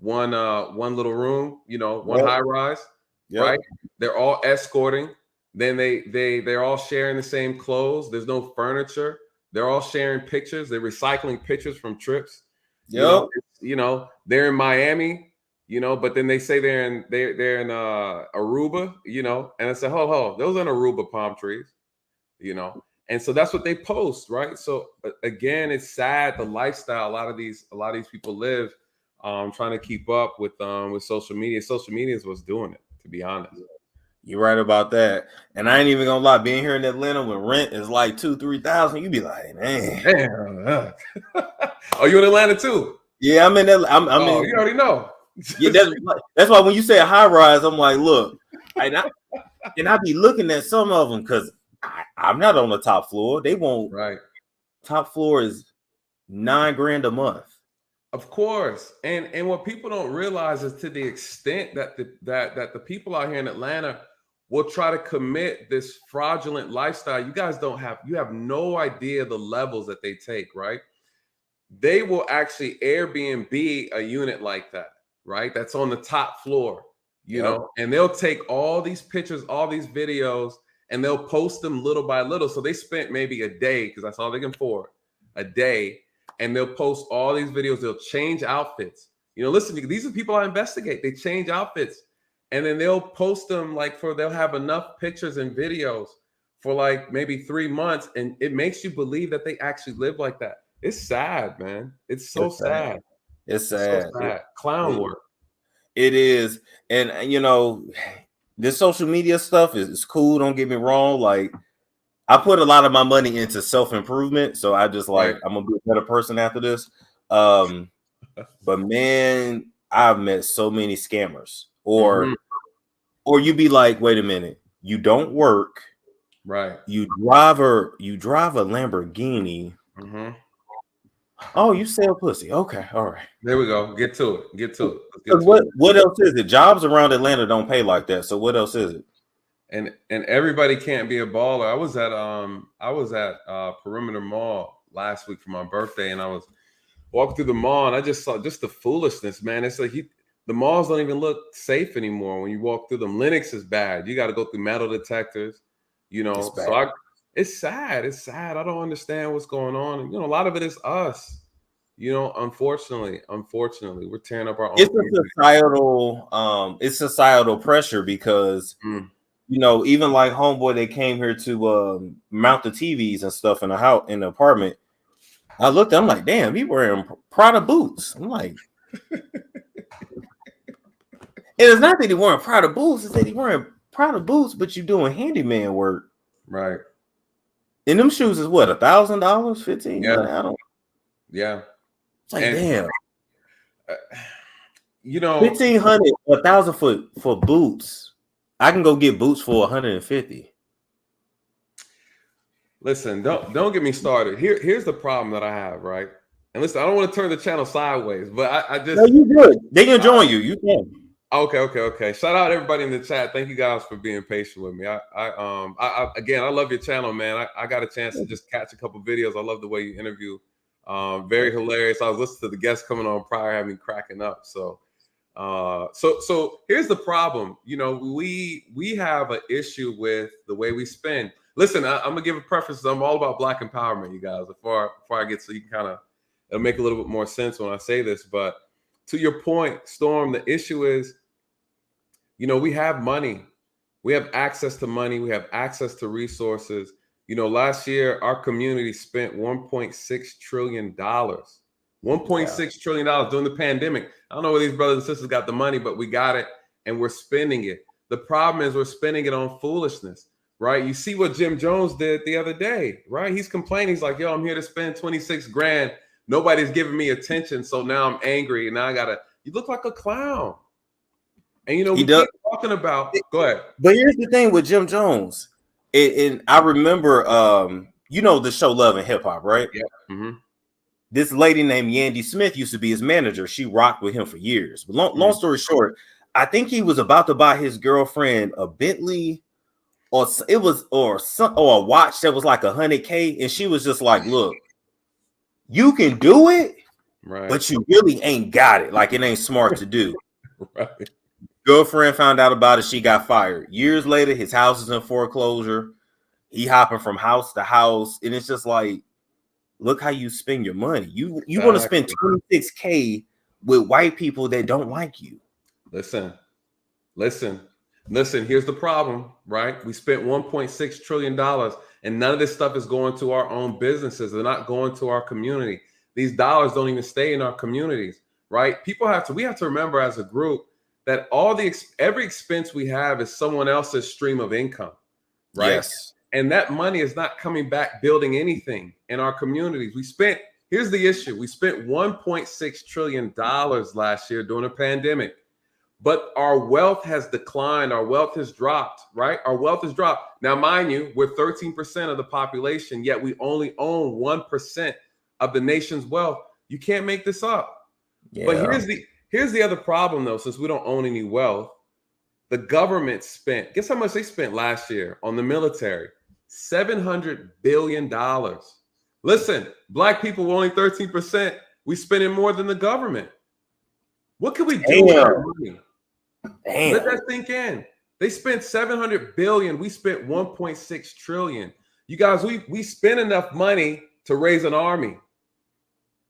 little room, you know, one high rise, right? They're all escorting. Then they're all sharing the same clothes. There's no furniture. They're all sharing pictures. They're recycling pictures from trips. You know, they're in Miami, you know, but then they say they're in Aruba, you know, and I say, ho, those aren't Aruba palm trees, you know. And so that's what they post, right? So again, it's sad the lifestyle a lot of these people live, trying to keep up with social media. Social media is what's doing it, to be honest. You're right about that. And I ain't even gonna lie, being here in Atlanta when rent is like $2,000-$3,000, you be like, man. Damn. Oh, you in Atlanta too? Yeah, I'm in Atlanta. I'm in. You already know. Yeah, that's why when you say a high rise, I'm like, look, and I be looking at some of them because I'm not on the top floor. They won't. Right. Top floor is $9,000 a month. Of course, and what people don't realize is to the extent that the people out here in Atlanta will try to commit this fraudulent lifestyle. You have no idea the levels that they take, right? they will actually Airbnb a unit like that, right? That's on the top floor, you know, and they'll take all these pictures, all these videos, and they'll post them little by little. So they spent maybe a day, because that's all they can afford, a day, and they'll post all these videos. They'll change outfits. You know, listen, these are people I investigate. They change outfits, and then they'll post them they'll have enough pictures and videos for like maybe 3 months, and it makes you believe that they actually live like that. It's sad, man. It's so sad. It's sad. So sad. Clown work. It is. And you know, this social media stuff is cool. Don't get me wrong. Like, I put a lot of my money into self-improvement. So I just like, I'm gonna be a better person after this. But man, I've met so many scammers. Or you be like, wait a minute, you don't work. Right. You drive a Lamborghini. Oh, you sell pussy. Okay, all right. There we go. Get to it. Get to it. What else is it? Jobs around Atlanta don't pay like that. So what else is it? And everybody can't be a baller. I was at Perimeter Mall last week for my birthday, and I was walking through the mall, and I just saw just the foolishness, man. It's like the malls don't even look safe anymore when you walk through them. Linux is bad. You got to go through metal detectors, you know. So it's sad. It's sad. I don't understand what's going on. And, you know, a lot of it is us. You know, unfortunately, we're tearing up our own. It's societal pressure because you know, even like homeboy, they came here to mount the TVs and stuff in the house, in the apartment. I looked, I'm like, damn, he wearing Prada boots. I'm like, it's not that he wearing Prada boots, it's that he wearing Prada boots, but you doing handyman work. Right. And them shoes is what, $1,000, $1,500? Yeah. Yeah. It's like, damn. You know, $1,500, $1,000 for boots. I can go get boots for $150. Listen, don't get me started. Here's the problem that I have, right? And listen, I don't want to turn the channel sideways, but I just. No, you good. They can join you. You can. Okay. Shout out everybody in the chat. Thank you guys for being patient with me. Again, I love your channel, man. I got a chance to just catch a couple videos. I love the way you interview. Very hilarious. I was listening to the guests coming on prior, having me cracking up. So here's the problem. You know, we have an issue with the way we spend. Listen, I'm gonna give a preference. I'm all about Black empowerment, you guys. Before I get, so you can kind of, it'll make a little bit more sense when I say this. But to your point, Storm, the issue is, you know, we have money, we have access to money, we have access to resources. You know, last year our community spent $1.6 trillion. $1.6 trillion during the pandemic. I don't know where these brothers and sisters got the money, but we got it and we're spending it. The problem is we're spending it on foolishness, right? You see what Jim Jones did the other day, right? He's complaining. He's like, yo, I'm here to spend 26 grand. Nobody's giving me attention. So now I'm angry and now you look like a clown. And, you know, we keep talking about, go ahead. But here's the thing with Jim Jones. And I remember, you know, the show Love and Hip Hop, right? Yeah. This lady named Yandy Smith used to be his manager. She rocked with him for years. But long story short, I think he was about to buy his girlfriend a Bentley or a watch that was like $100K. And she was just like, look, you can do it, but you really ain't got it. Like, it ain't smart to do. Right. Girlfriend found out about it. She got fired. Years later, his house is in foreclosure. He hopping from house to house. And it's just like, look how you spend your money. You want to spend $26K with white people that don't like you. Listen. Here's the problem, right? We spent $1.6 trillion and none of this stuff is going to our own businesses. They're not going to our community. These dollars don't even stay in our communities, right? We have to remember as a group that every expense we have is someone else's stream of income, right? Yes. And that money is not coming back building anything in our communities. Here's the issue. We spent $1.6 trillion last year during a pandemic, but our wealth has declined. Our wealth has dropped, right? Our wealth has dropped. Now, mind you, we're 13% of the population, yet we only own 1% of the nation's wealth. You can't make this up. Yeah. But here's the other problem, though, since we don't own any wealth. The government guess how much they spent last year on the military? $700 billion. Listen, black people were only 13%. We spending more than the government. What can we do with our money? Let that sink in. They spent 700 billion. We spent 1.6 trillion. You guys, we spend enough money to raise an army,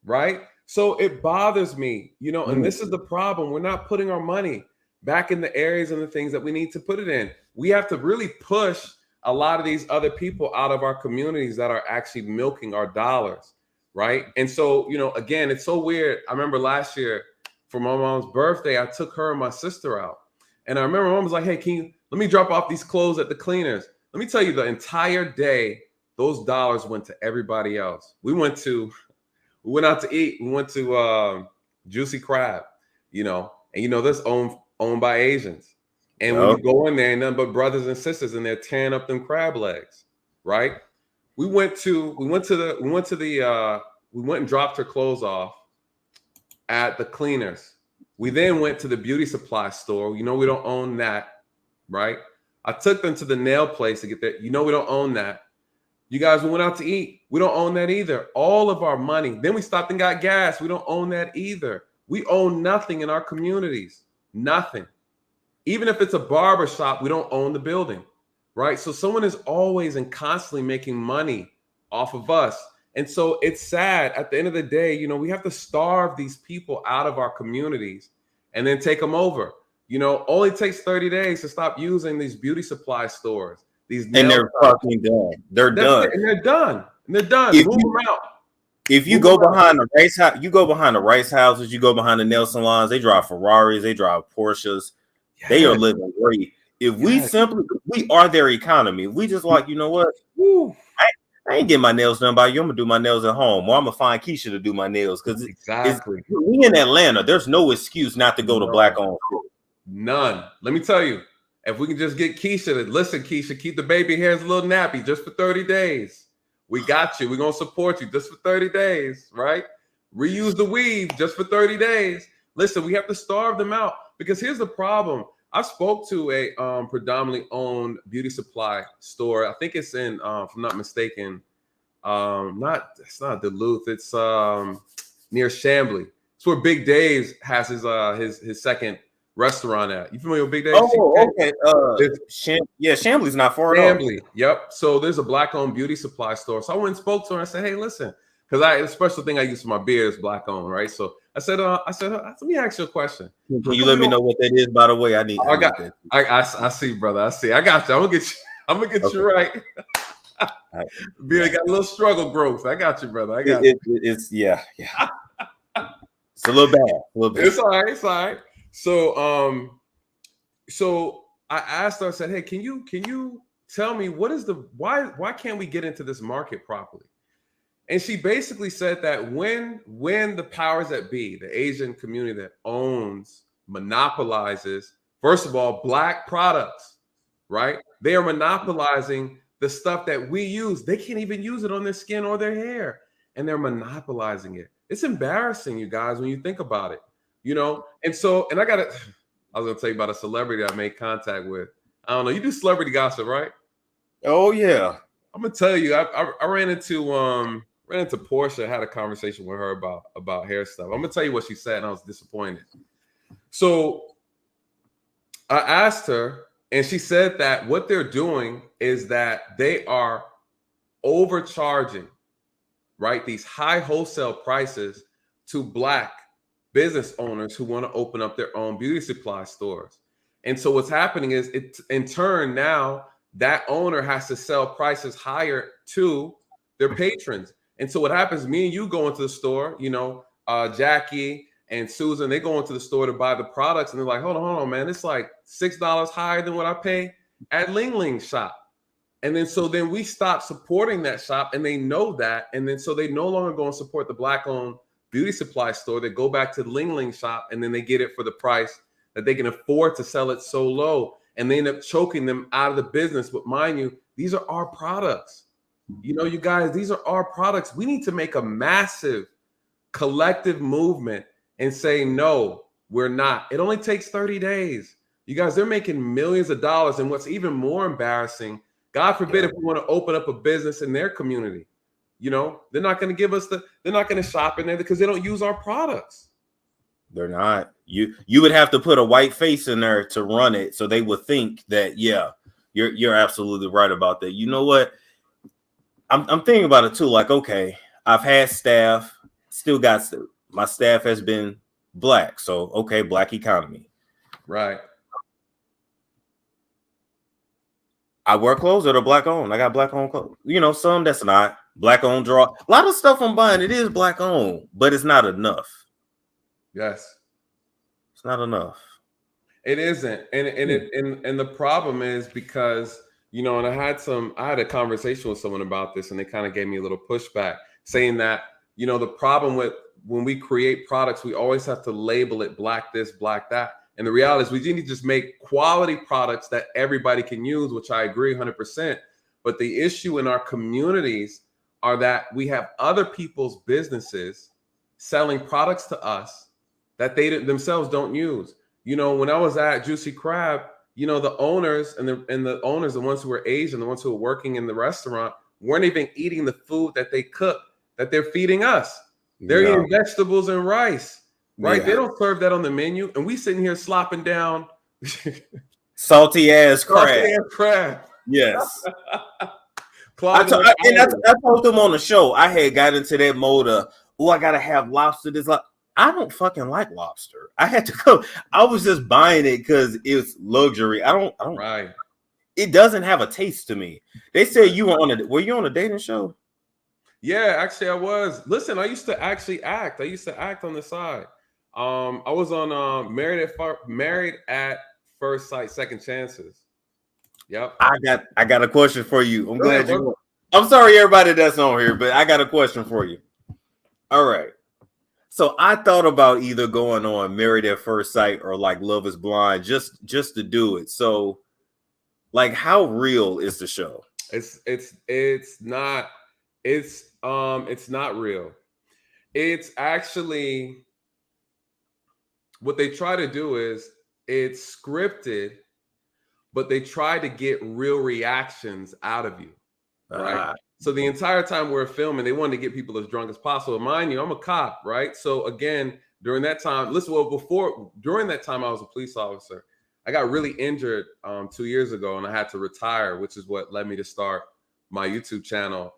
right? So it bothers me, you know, and this is the problem. We're not putting our money back in the areas and the things that we need to put it in. We have to really push a lot of these other people out of our communities that are actually milking our dollars, right? And so, you know, again, it's so weird. I remember last year for my mom's birthday, I took her and my sister out. And I remember mom was like, hey, let me drop off these clothes at the cleaners. Let me tell you, the entire day, those dollars went to everybody else. We went out to eat. We went to Juicy Crab, you know, and you know, that's owned by Asians. And when you go in there, ain't nothing but brothers and sisters, and they're tearing up them crab legs, right? We went and dropped her clothes off at the cleaners. We then went to the beauty supply store. You know, we don't own that, right? I took them to the nail place to get that. You know, we don't own that. You guys, we went out to eat. We don't own that either. All of our money. Then we stopped and got gas. We don't own that either. We own nothing in our communities. Nothing. Even if it's a barber shop, we don't own the building, right? So someone is always and constantly making money off of us. And so it's sad. At the end of the day, you know, we have to starve these people out of our communities and then take them over. You know, only takes 30 days to stop using these beauty supply stores. And they're fucking done. They're done. And they're done. And they're done. Move them out. If you go behind the race house, you go behind the rice houses, you go behind the nail salons, they drive Ferraris, they drive Porsches. Yes. They are living great. If we we are their economy. We just like, you know what? I ain't getting my nails done by you. I'm gonna do my nails at home, or I'm gonna find Keisha to do my nails because we in Atlanta. There's no excuse not to go to black-owned. None. Let me tell you, if we can just get Keisha to listen, Keisha, keep the baby hairs a little nappy just for 30 days. We got you. We're gonna support you just for 30 days, right? Reuse the weave just for 30 days. Listen, we have to starve them out because here's the problem. I spoke to a predominantly owned beauty supply store. I think it's in, if I'm not mistaken, it's not Duluth. It's near Chambly. It's where Big Dave's has his second restaurant at. You familiar with Big Dave? Oh, okay. Chambly's not far at all. Chambly, yep. So there's a black-owned beauty supply store. So I went and spoke to her and I said, hey, listen, because the special thing I use for my beard is black-owned, right? So I said, let me ask you a question. Can you let me know what that is, by the way? I see, brother. I see. I got you. I'm gonna get you right. Beard got a little struggle growth. I got you, brother. I got you. It's yeah. It's a little bad. It's all right. It's all right. So I asked her, I said, hey, can you tell me why can't we get into this market properly? And she basically said that when the powers that be, the Asian community that monopolizes, first of all, black products, right? They are monopolizing the stuff that we use. They can't even use it on their skin or their hair, and they're monopolizing it. It's embarrassing, you guys, when you think about it, you know? And I was gonna tell you about a celebrity I made contact with. I don't know. You do celebrity gossip, right? Oh yeah. I'm gonna tell you, I ran into Portia, had a conversation with her about hair stuff. I'm gonna tell you what she said, and I was disappointed. So I asked her, and she said that what they're doing is that they are overcharging, right, these high wholesale prices to black business owners who want to open up their own beauty supply stores. And so what's happening is, in turn, now that owner has to sell prices higher to their patrons. And so what happens, me and you go into the store, you know, Jackie and Susan, they go into the store to buy the products, and they're like, hold on, man, it's like $6 higher than what I pay at Ling Ling shop. And then we stop supporting that shop, and they know that. And then so they no longer go and support the black-owned beauty supply store. They go back to the Ling Ling shop, and then they get it for the price that they can afford to sell it so low. And they end up choking them out of the business. But mind you, these are our products. You know, you guys, these are our products. We need to make a massive collective movement and say, no, we're not. It only takes 30 days. You guys, they're making millions of dollars. And what's even more embarrassing, God forbid if we want to open up a business in their community, You know, they're not going to give us they're not going to shop in there because they don't use our products. They're not. You would have to put a white face in there to run it, so they would think that, yeah, you're absolutely right about that. You know what? I'm thinking about it too. Like, okay, I've had staff, still got my staff has been black, so okay, black economy. Right. I wear clothes that are black owned. I got black owned clothes. You know, some that's not black owned. Draw a lot of stuff I'm buying. It is black owned, but it's not enough. Yes, it's not enough. It isn't, and the problem is because, you know, and I had a conversation with someone about this, and they kind of gave me a little pushback, saying that, you know, the problem with when we create products, we always have to label it black this, black that. And the reality is we need to just make quality products that everybody can use, which I agree 100%. But the issue in our communities are that we have other people's businesses selling products to us that they themselves don't use. You know, when I was at Juicy Crab, you know, the owners and the owners, the ones who were Asian, the ones who were working in the restaurant, weren't even eating the food that they cook, that they're feeding us. They're eating vegetables and rice. Right, they don't serve that on the menu, and we sitting here slopping down salty ass crab. Yes, I told them on the show. I had got into that mode of, oh, I gotta have lobster. I don't fucking like lobster. I had to go. I was just buying it because it's luxury. I don't. Right. It doesn't have a taste to me. They said you were you on a dating show? Yeah, actually, I was. Listen, I used to actually act. I used to act on the side. I was on Married at First Sight, Second Chances. Yep. I got a question for you. I'm sorry, everybody that's on here, but I got a question for you. All right. So I thought about either going on Married at First Sight or like Love is Blind just to do it. So, like, how real is the show? It's not real. It's actually, what they try to do is, it's scripted, but they try to get real reactions out of you, right? So the entire time we're filming, they wanted to get people as drunk as possible. Mind you, I'm a cop, right? So again, during that time, during that time I was a police officer. I got really injured 2 years ago, and I had to retire, which is what led me to start my YouTube channel.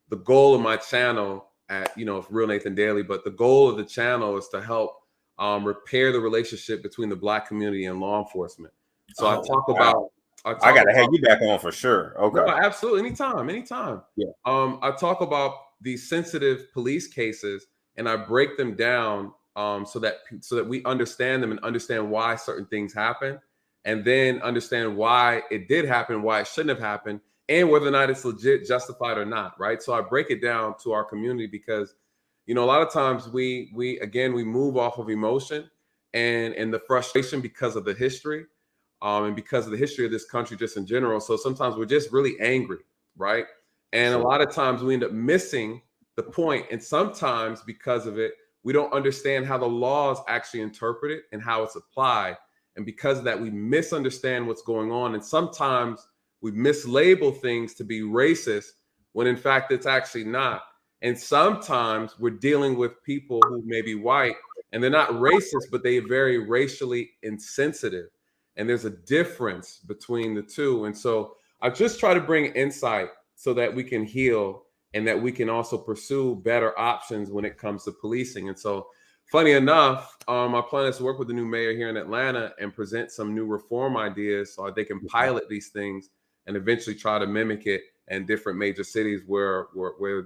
The goal of my channel it's Real Nathan Daily, but the goal of the channel is to help repair the relationship between the Black community and law enforcement. So I gotta have you back on for sure. Okay. No, absolutely. Anytime. Yeah. I talk about these sensitive police cases, and I break them down so that we understand them and understand why certain things happen, and then understand why it did happen, why it shouldn't have happened, and whether or not it's legit, justified or not, right? So I break it down to our community because, you know, a lot of times we move off of emotion and the frustration because of the history, and because of the history of this country just in general. So sometimes we're just really angry, right? And a lot of times we end up missing the point. And sometimes because of it, we don't understand how the law is actually interpreted and how it's applied. And because of that, we misunderstand what's going on. And sometimes we mislabel things to be racist when in fact it's actually not. And sometimes we're dealing with people who may be white and they're not racist, but they're very racially insensitive. And there's a difference between the two. And so I just try to bring insight so that we can heal and that we can also pursue better options when it comes to policing. And so, funny enough, my plan is to work with the new mayor here in Atlanta and present some new reform ideas so they can pilot these things and eventually try to mimic it in different major cities where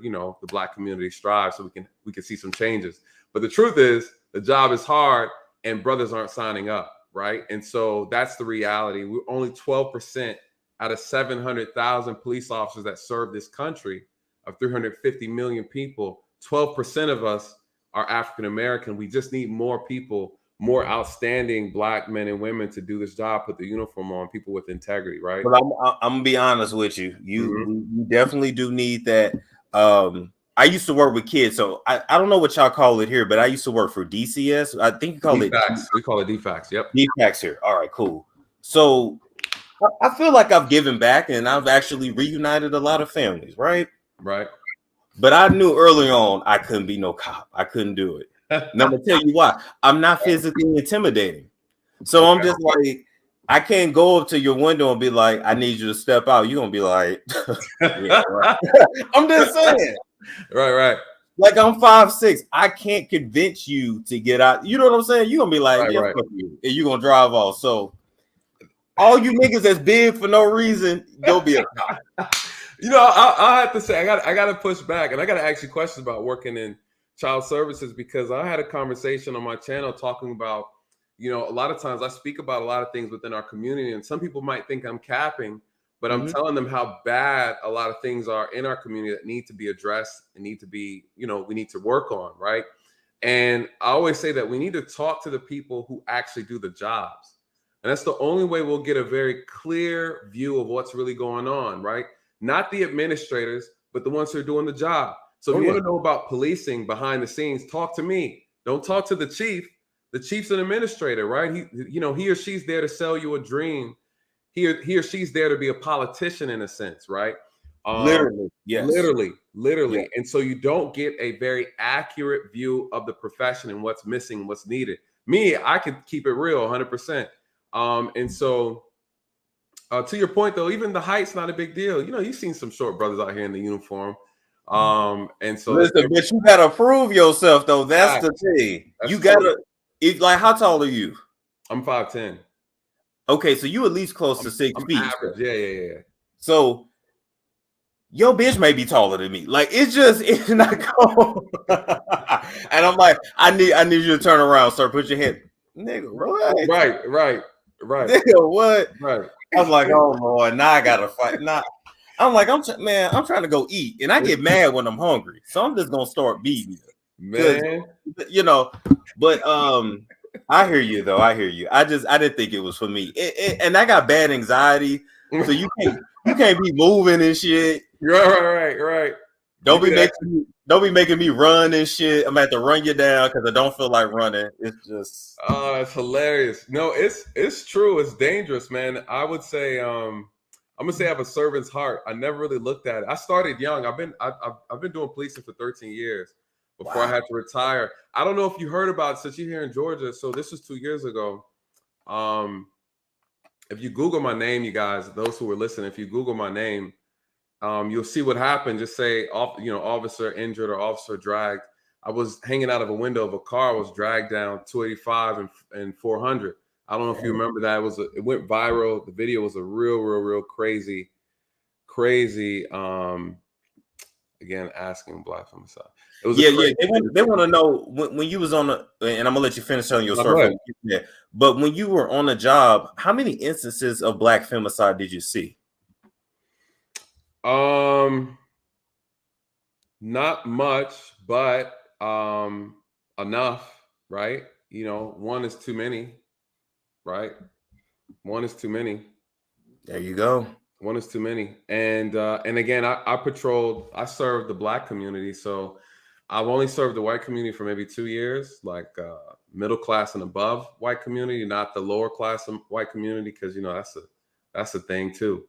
you know the Black community strives, so we can see some changes. But the truth is, the job is hard and brothers aren't signing up, right? And so that's the reality. We're only 12% out of 700,000 police officers that serve this country of 350 million people. 12% of us are African American. We just need more people, more outstanding Black men and women to do this job, put the uniform on, people with integrity, right? But I'm gonna be honest with you. You definitely do need that. I used to work with kids, so I don't know what y'all call it here, but I used to work for DCS. I think you call it DFACS. We call it DFACS. Yep. DFACS here. All right, cool. So I feel like I've given back and I've actually reunited a lot of families, right? Right. But I knew early on I couldn't be no cop. I couldn't do it. And I'm gonna tell you why. I'm not physically intimidating. So I'm just like, I can't go up to your window and be like, I need you to step out. You're gonna be like, yeah, right. I'm just saying. Right. Like I'm 5'6". I can't convince you to get out. You know what I'm saying? You're gonna be like, yeah, fuck you. And you're gonna drive off. So all you niggas that's big for no reason, don't be a cop. You know, I have to say, I got to push back, and I got to ask you questions about working in child services, because I had a conversation on my channel talking about, you know, a lot of times I speak about a lot of things within our community, and some people might think I'm capping, but I'm telling them how bad a lot of things are in our community that need to be addressed and need to be, you know, we need to work on, right? And I always say that we need to talk to the people who actually do the jobs. And that's the only way we'll get a very clear view of what's really going on, right? Not the administrators, but the ones who are doing the job. So if you want to know about policing behind the scenes, talk to me. Don't talk to the chief. The chief's an administrator, right? He or she's there to sell you a dream. He or she's there to be a politician in a sense, right? Literally, yes. Literally. Yeah. And so you don't get a very accurate view of the profession and what's missing, what's needed. Me, I could keep it real 100%. And so to your point, though, even the height's not a big deal. You know, you've seen some short brothers out here in the uniform. And so listen, but you gotta prove yourself, though. That's the thing. You gotta, like, how tall are you? I'm 5'10". Okay, so you at least close to 6 feet. Average. Yeah. So your bitch may be taller than me. Like, it's not cool. And I'm like, I need you to turn around, sir. Put your head, nigga. Right. Nigga, what? Right. I was like, oh Lord, now I gotta fight. Now I'm like, I'm trying to go eat, and I get mad when I'm hungry, so I'm just gonna start beating you, man. You know, but I hear you though. I hear you. I didn't think it was for me, and I got bad anxiety, so you can't be moving and shit. Right. Don't be making me run and shit. I'm gonna have to run you down because I don't feel like running. It's just it's hilarious. No, it's true. It's dangerous, man. I would say I'm gonna say I have a servant's heart. I never really looked at it. I started young. I've been doing policing for 13 years before I had to retire. I don't know if you heard about it since you're here in Georgia. So this was 2 years ago. If you Google my name, you guys, those who are listening, if you Google my name, you'll see what happened. Just say, officer injured or officer dragged. I was hanging out of a window of a car. I was dragged down 285 and 400. I don't know if you remember that. It went viral. The video was a real crazy. Again, asking Black homicide. It was They want to know when you was on the, and I'm gonna let you finish telling your story. But when you were on the job, how many instances of Black femicide did you see? Not much, but enough, right? You know, one is too many, right? One is too many. There you go. One is too many. And again, I served the Black community, so I've only served the white community for maybe 2 years, like middle class and above white community, not the lower class white community, because you know that's a thing too.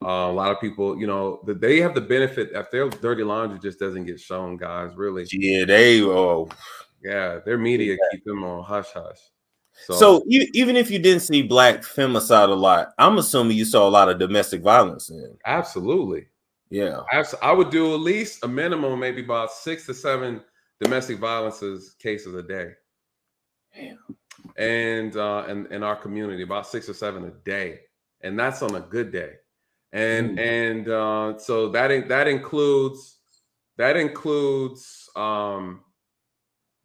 A lot of people, you know, they have the benefit if their dirty laundry just doesn't get shown, guys. Really, yeah, their media keep them on hush hush. So even if you didn't see Black femicide a lot, I'm assuming you saw a lot of domestic violence in. Absolutely. Yeah. I would do at least a minimum, maybe about 6 to 7 domestic violence cases a day. Damn. And in our community, about 6 or 7 a day. And that's on a good day. And so that includes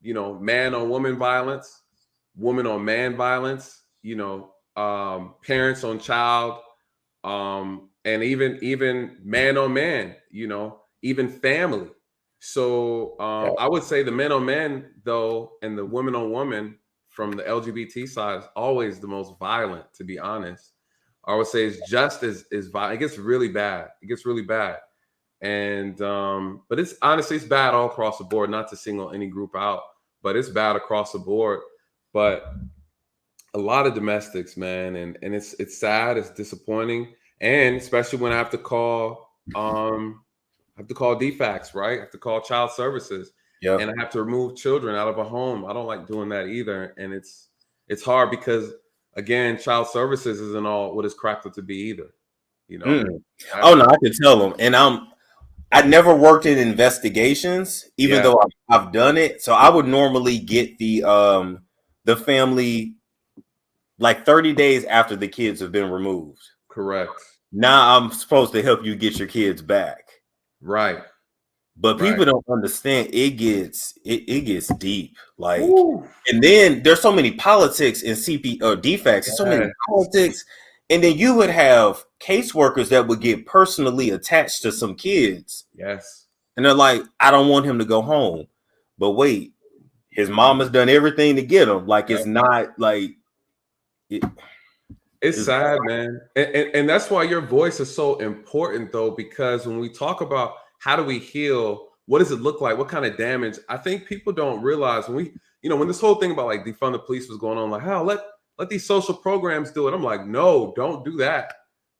you know, man on woman violence, woman on man violence, you know, parents on child, and even man on man, you know, even family. So I would say the men on men though, and the women on woman from the LGBT side is always the most violent, to be honest. I would say it's just as violent. It gets really bad. And but it's honestly, it's bad all across the board, not to single any group out, but it's bad across the board. But a lot of domestics, man, and it's sad, it's disappointing, and especially when I have to call have to call DFACS, right? I have to call child services. Yeah. And I have to remove children out of a home. I don't like doing that either. And it's hard because, again, child services isn't all what it's cracked up to be either. You know? Oh no, I can tell them. And I never worked in investigations, even though I've done it. So I would normally get the family like 30 days after the kids have been removed. Correct. Now I'm supposed to help you get your kids back. Right. But people don't understand it gets deep. Like, and then there's so many politics in CP or DFACS, so many politics. And then you would have caseworkers that would get personally attached to some kids. Yes. And they're like, I don't want him to go home. But wait, his mom has done everything to get him. Like, it's not like it's sad, man. And that's why your voice is so important, though, because when we talk about how do we heal, what does it look like? What kind of damage? I think people don't realize when when this whole thing about like defund the police was going on, like, how let these social programs do it. I'm like, no, don't do that.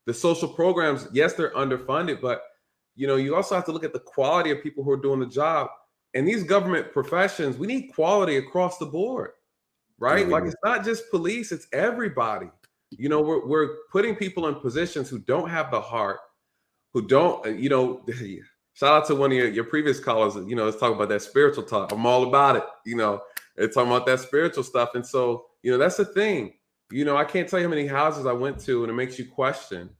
The social programs, yes, they're underfunded, but you also have to look at the quality of people who are doing the job. And these government professions, we need quality across the board, right? Like, it's not just police, it's everybody. We're putting people in positions who don't have the heart, who don't, shout out to one of your previous callers, let's talk about that spiritual talk. I'm all about it. They're talking about that spiritual stuff. And so, that's the thing. I can't tell you how many houses I went to, and it makes you question,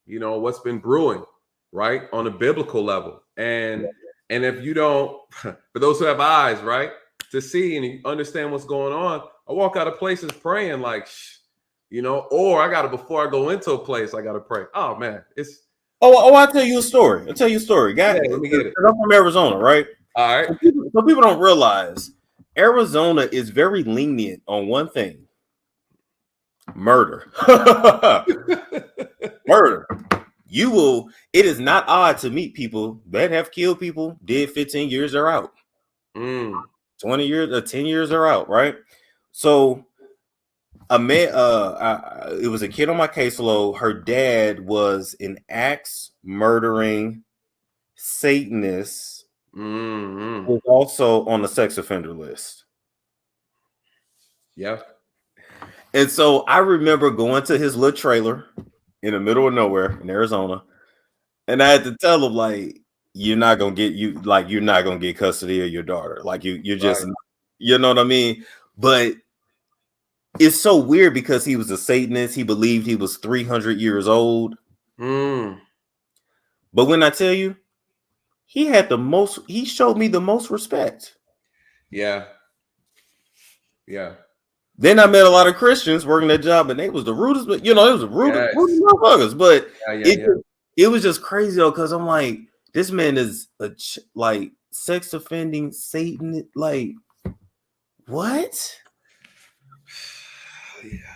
what's been brewing, right, on a biblical level. And if you don't, for those who have eyes, right, to see and you understand what's going on, I walk out of places praying like, or I got to, before I go into a place, I got to pray. Oh, man, it's. Oh, I'll tell you a story. Guys, let me get it. I'm from Arizona, right? All right. So people don't realize Arizona is very lenient on one thing. Murder. Murder. It is not odd to meet people that have killed people, did 15 years, they're out. 20 years or 10 years, they're out, right? So a man, it was a kid on my caseload. Her dad was an axe murdering Satanist who was also on the sex offender list. Yeah. And so I remember going to his little trailer in the middle of nowhere in Arizona, and I had to tell him, like, you're not gonna get custody of your daughter. Like, you're just, you know what I mean? But it's so weird because he was a Satanist. He believed he was 300 years old. But when I tell you, he showed me the most respect. Yeah. Yeah. Then I met a lot of Christians working that job, and they was the rudest, but it was the rudest motherfuckers. But it was just crazy though, because I'm like, this man is like sex offending Satan. Like, what?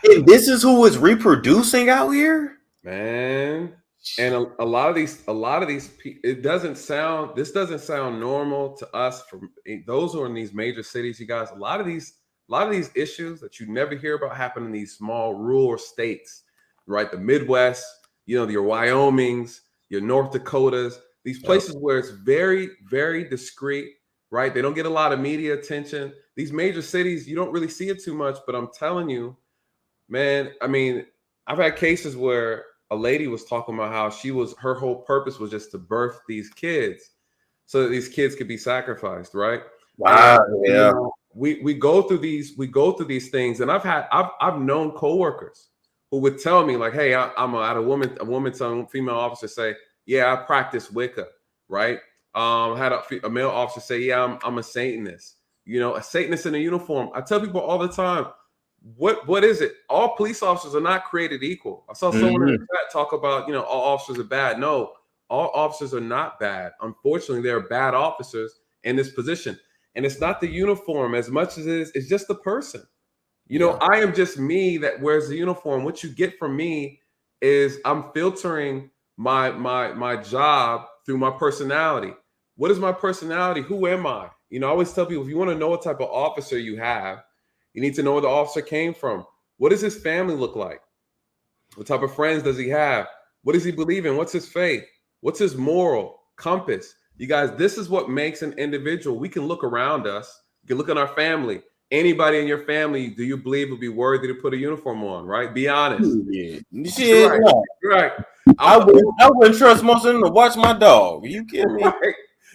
And this is who is reproducing out here, man. And a lot of these this doesn't sound normal to us. From those who are in these major cities, you guys, a lot of these issues that you never hear about happen in these small rural states, right? The Midwest, your Wyomings, your North Dakotas, these places where it's very, very discreet, right? They don't get a lot of media attention. These major cities, you don't really see it too much, but I'm telling you, man, I mean, I've had cases where a lady was talking about how her whole purpose was just to birth these kids so that these kids could be sacrificed, right? Wow. Yeah. We go through these things, and I've known coworkers who would tell me, like, hey, some female officer say, yeah, I practice Wicca, right? I had a male officer say, yeah, I'm a Satanist, a Satanist in a uniform. I tell people all the time, what is it? All police officers are not created equal. I saw someone in the chat talk about, all officers are bad. No, all officers are not bad. Unfortunately, there are bad officers in this position. And it's not the uniform as much as it's just the person. I am just me that wears the uniform. What you get from me is I'm filtering my job through my personality. What is my personality? Who am I? I always tell people, if you want to know what type of officer you have, you need to know where the officer came from. What does his family look like? What type of friends does he have? What does he believe in? What's his faith? What's his moral compass? You guys, this is what makes an individual. We can look around us. You can look at our family. Anybody in your family, do you believe would be worthy to put a uniform on, right? Be honest. Shit, right. no. Right. I wouldn't trust most of them to watch my dog. Are you kidding me? Right.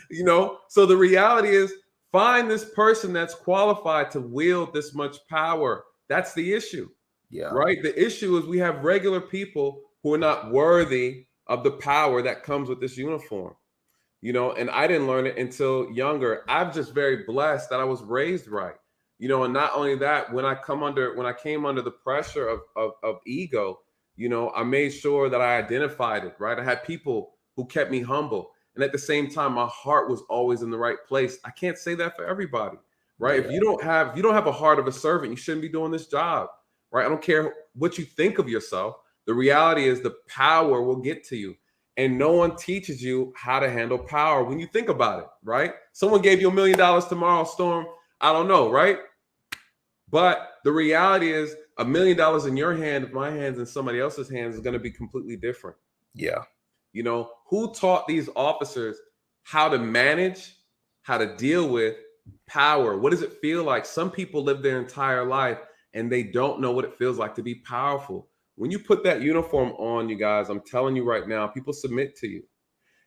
You know, so the reality is find this person that's qualified to wield this much power. That's the issue. Yeah. Right. The issue is we have regular people who are not worthy of the power that comes with this uniform. You know, and I didn't learn it until younger. I'm just very blessed that I was raised right. You know, and not only that, when I came under the pressure of ego, you know, I made sure that I identified it, right? I had people who kept me humble. And at the same time, my heart was always in the right place. I can't say that for everybody, right? Yeah. If you don't have a heart of a servant, you shouldn't be doing this job, right? I don't care what you think of yourself. The reality is the power will get to you. And no one teaches you how to handle power when you think about it, right? Someone gave you $1 million tomorrow, Storm. I don't know, right? But the reality is $1 million in your hand, my hands, and somebody else's hands is going to be completely different. Yeah. You know, who taught these officers how to manage, how to deal with power? What does it feel like? Some people live their entire life and they don't know what it feels like to be powerful. When you put that uniform on, you guys, I'm telling you right now, people submit to you.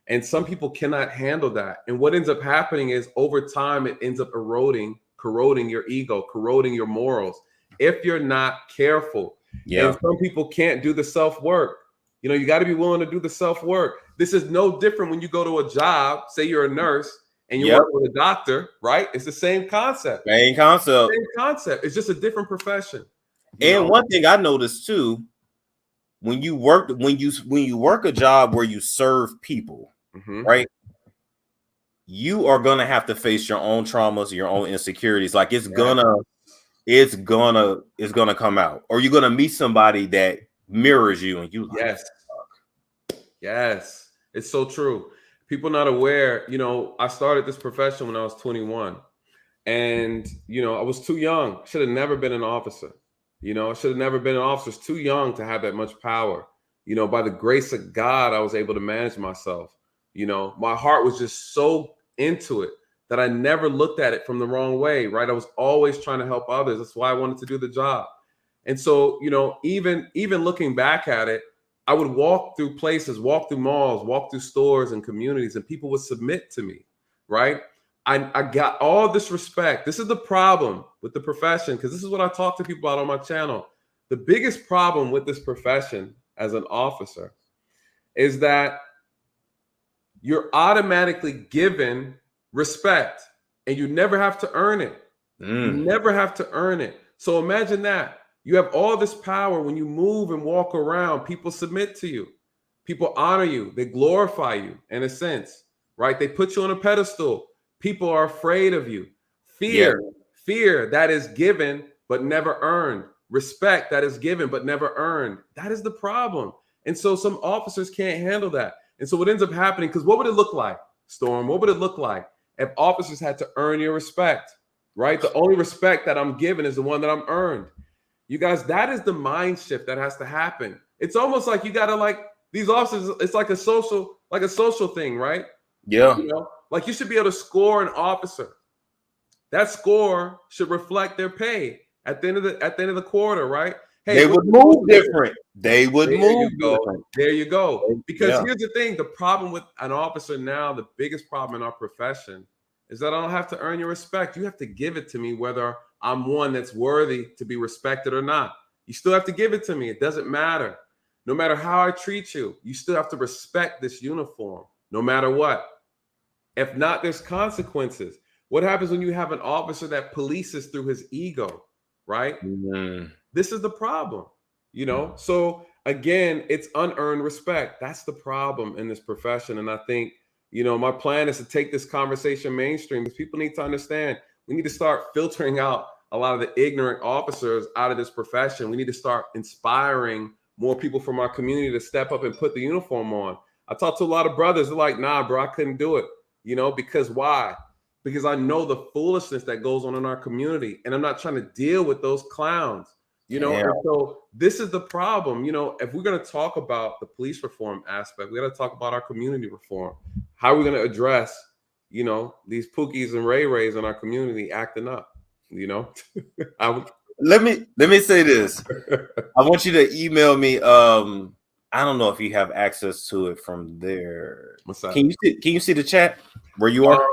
And some people cannot handle that. And what ends up happening is over time, it ends up corroding your ego, corroding your morals if you're not careful. Yeah. And some people can't do the self-work. You know, you got to be willing to do the self-work. This is no different when you go to a job, say you're a nurse and you work with a doctor, right? It's the same concept. Same concept. Same concept. It's just a different profession. And one thing I noticed too, when you work a job where you serve people, right? You are gonna have to face your own traumas, your own insecurities. Like it's gonna come out, or you're gonna meet somebody that mirrors you, and you like, yes, it's so true. People not aware. You know, I started this profession when I was 21, and you know, I was too young. Should have never been an officer. You know, I should have never been an officer. It's too young to have that much power. You know, by the grace of God, I was able to manage myself. You know, my heart was just so into it that I never looked at it from the wrong way, right? I was always trying to help others. That's why I wanted to do the job. And so, you know, even looking back at it, I would walk through places, walk through malls, walk through stores and communities, and people would submit to me, right? I got all this respect. This is the problem with the profession, because this is what I talk to people about on my channel. The biggest problem with this profession as an officer is that you're automatically given respect and you never have to earn it. You never have to earn it. So imagine that. You have all this power. When you move and walk around, people submit to you. People honor you. They glorify you in a sense, right? They put you on a pedestal. People are afraid of you. Fear that is given but never earned. Respect that is given but never earned. That is the problem. And so some officers can't handle that. And so what ends up happening, because what would it look like, Storm? What would it look like if officers had to earn your respect, right? The only respect that I'm given is the one that I'm earned. You guys, that is the mind shift that has to happen. It's almost like you got to, like, these officers, it's like a social thing, right? Yeah. You know, like you should be able to score an officer. That score should reflect their pay at the end of the quarter, right? Hey, they would move different. They would move different. There you go. Because here's the thing: the problem with an officer now, the biggest problem in our profession, is that I don't have to earn your respect. You have to give it to me, whether I'm one that's worthy to be respected or not. You still have to give it to me. It doesn't matter. No matter how I treat you, you still have to respect this uniform, no matter what. If not, there's consequences. What happens when you have an officer that polices through his ego, right? This is the problem, you know? So again, it's unearned respect. That's the problem in this profession. And I think, you know, my plan is to take this conversation mainstream, because people need to understand we need to start filtering out a lot of the ignorant officers out of this profession. We need to start inspiring more people from our community to step up and put the uniform on. I talk to a lot of brothers. They're like, nah, bro, I couldn't do it. You know, because why? Because I know the foolishness that goes on in our community, and I'm not trying to deal with those clowns. You know, and so this is the problem. You know, if we're going to talk about the police reform aspect, we got to talk about our community reform. how are we going to address, you know, these Pookies and Ray Rays in our community acting up, you know? Let me say this. I want you to email me. I don't know if you have access to it from there. What's that? Can you see the chat where you are?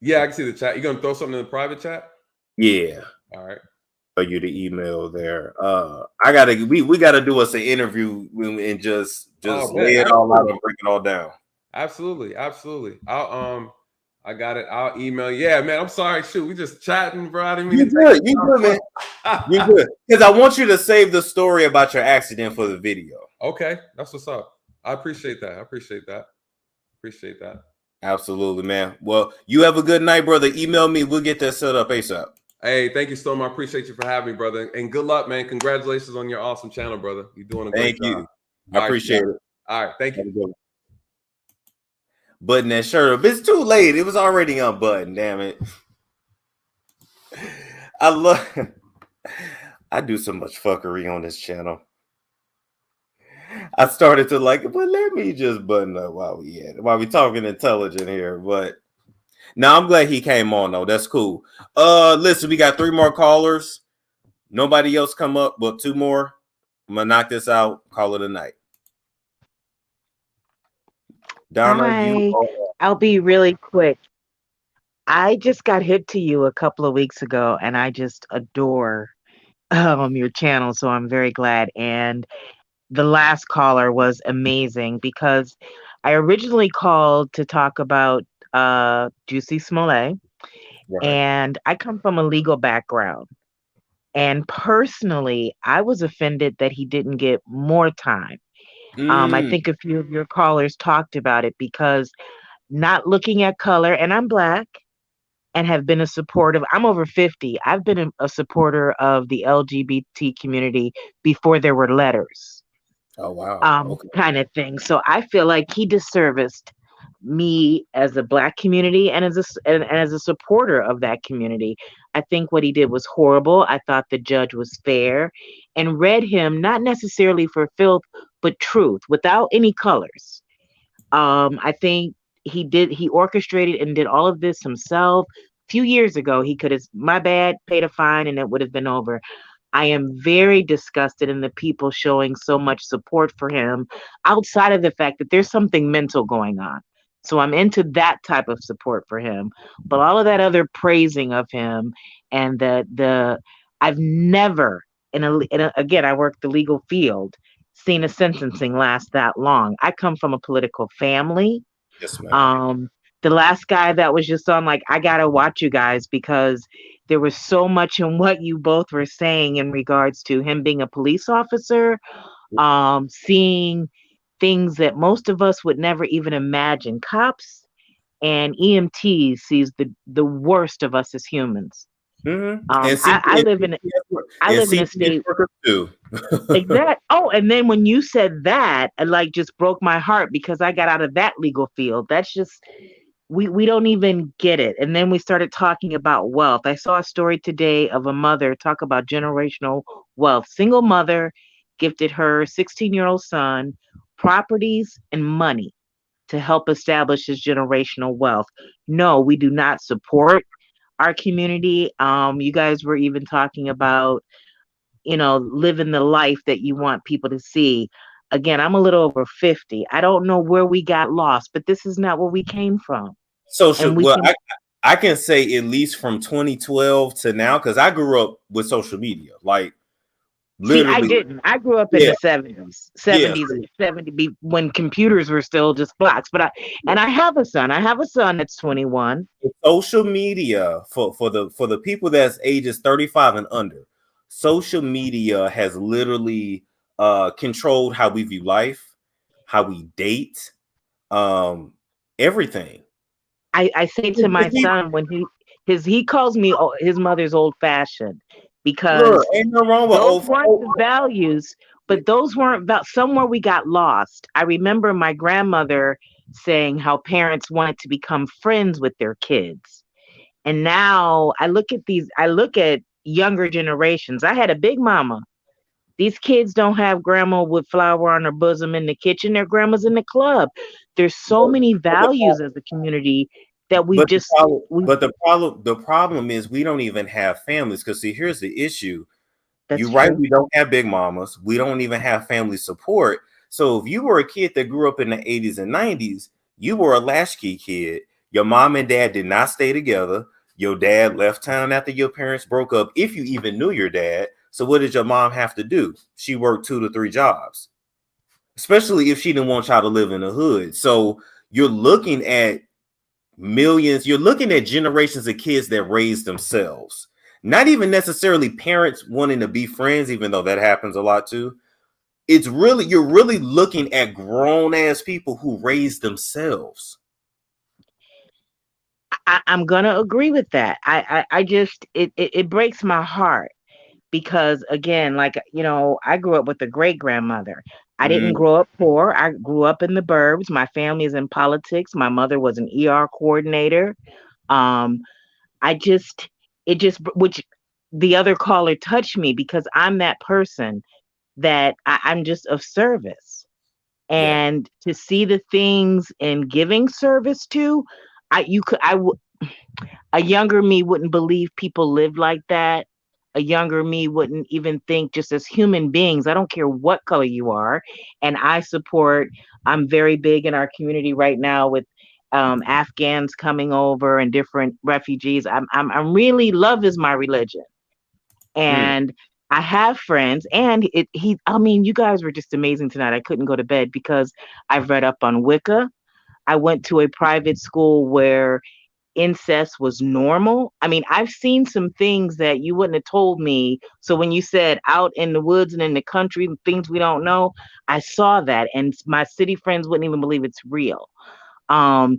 Yeah, I can see the chat. You gonna throw something in the private chat? Yeah. All right. For you to email there. We gotta do us an interview and just lay it all out and break it all down. Absolutely. I got it. I'll email. Yeah, man. I'm sorry. Shoot, we just chatting, bro. I didn't mean You good, man. You good. Because I want you to save the story about your accident for the video. Okay, that's what's up. I appreciate that. Absolutely, man. Well, you have a good night, brother. Email me. We'll get that set up ASAP. Hey, thank you, Storm. I appreciate you for having me, brother. And good luck, man. Congratulations on your awesome channel, brother. You're doing a great job. I appreciate it. All right, thank you. Button that shirt up. It's too late. It was already unbuttoned. Damn it. I do so much fuckery on this channel. I started to like it, but let me just button up while we talking intelligent here. But now I'm glad he came on though. That's cool. Listen, we got 3 more callers. Nobody else come up, but 2 more. I'm gonna knock this out. Call it a night. Donna, Hi. I'll be really quick. I just got hip to you a couple of weeks ago, and I just adore your channel, so I'm very glad. And the last caller was amazing because I originally called to talk about Jussie Smollett, and I come from a legal background. And personally, I was offended that he didn't get more time. I think a few of your callers talked about it because not looking at color, and I'm Black and have been a supportive, I'm over 50. I've been a supporter of the LGBT community before there were letters. Oh, wow. Kind of thing. So I feel like he disserviced me as a Black community and as a supporter of that community. I think what he did was horrible. I thought the judge was fair and read him not necessarily for filth, but truth without any colors. I think he orchestrated and did all of this himself. A few years ago, he could have, my bad, paid a fine and it would have been over. I am very disgusted in the people showing so much support for him outside of the fact that there's something mental going on. So I'm into that type of support for him. But all of that other praising of him and I've never, again, I work the legal field, seen a sentencing last that long. I come from a political family. Yes, ma'am. The last guy that was just on, like, I gotta watch you guys because there was so much in what you both were saying in regards to him being a police officer, seeing things that most of us would never even imagine. Cops and EMTs sees the worst of us as humans. I live in a state too. Exactly. Oh, and then when you said that, it like just broke my heart because I got out of that legal field. That's just we don't even get it. And then we started talking about wealth. I saw a story today of a mother talk about generational wealth. Single mother gifted her 16-year-old son properties and money to help establish his generational wealth. No, we do not support our community. You guys were even talking about, living the life that you want people to see. Again, I'm a little over 50. I don't know where we got lost, but this is not where we came from. I can say at least from 2012 to now, because I grew up with social media. Like, literally. See, I didn't. I grew up in the 70s, when computers were still just blocks. But I have a son. I have a son that's 21. Social media for the people that's ages 35 and under. Social media has literally controlled how we view life, how we date, everything. I say to my son when he calls me his mother's old fashioned because ain't no wrong with those weren't the values, but those weren't about somewhere we got lost. I remember my grandmother saying how parents wanted to become friends with their kids. And now I look at younger generations. I had a big mama These kids don't have grandma with flour on her bosom in the kitchen. Their grandma's in the club. There's so many But the values as a community that we But the just problem, we the problem is we don't even have families. Because see, here's the issue. that's You're right. true. We don't have big mamas. We don't even have family support. So if you were a kid that grew up in the 80s and 90s, you were a latchkey kid. Your mom and dad did not stay together. Your dad left town after your parents broke up, if you even knew your dad. So what did your mom have to do? She worked 2 to 3 jobs, especially if she didn't want y'all to live in the hood. So you're looking at millions, you're looking at generations of kids that raise themselves, not even necessarily parents wanting to be friends, even though that happens a lot too. It's really, you're really looking at grown ass people who raise themselves. I'm gonna agree with that. I just it breaks my heart because again, like I grew up with a great grandmother. I didn't Mm, grow up poor. I grew up in the burbs. My family is in politics. My mother was an ER coordinator. Um, I just it just which the other caller touched me because I'm that person that I'm just of service. yeah. And to see the things in giving service to, a younger me wouldn't believe people lived like that. A younger me wouldn't even think just as human beings. I don't care what color you are. And I'm very big in our community right now with Afghans coming over and different refugees. I'm really, love is my religion. Mm, And I have friends and I mean, you guys were just amazing tonight. I couldn't go to bed because I've read up on Wicca. I went to a private school where incest was normal. I mean, I've seen some things that you wouldn't have told me. So when you said out in the woods and in the country, things we don't know, I saw that, and my city friends wouldn't even believe it's real. Um,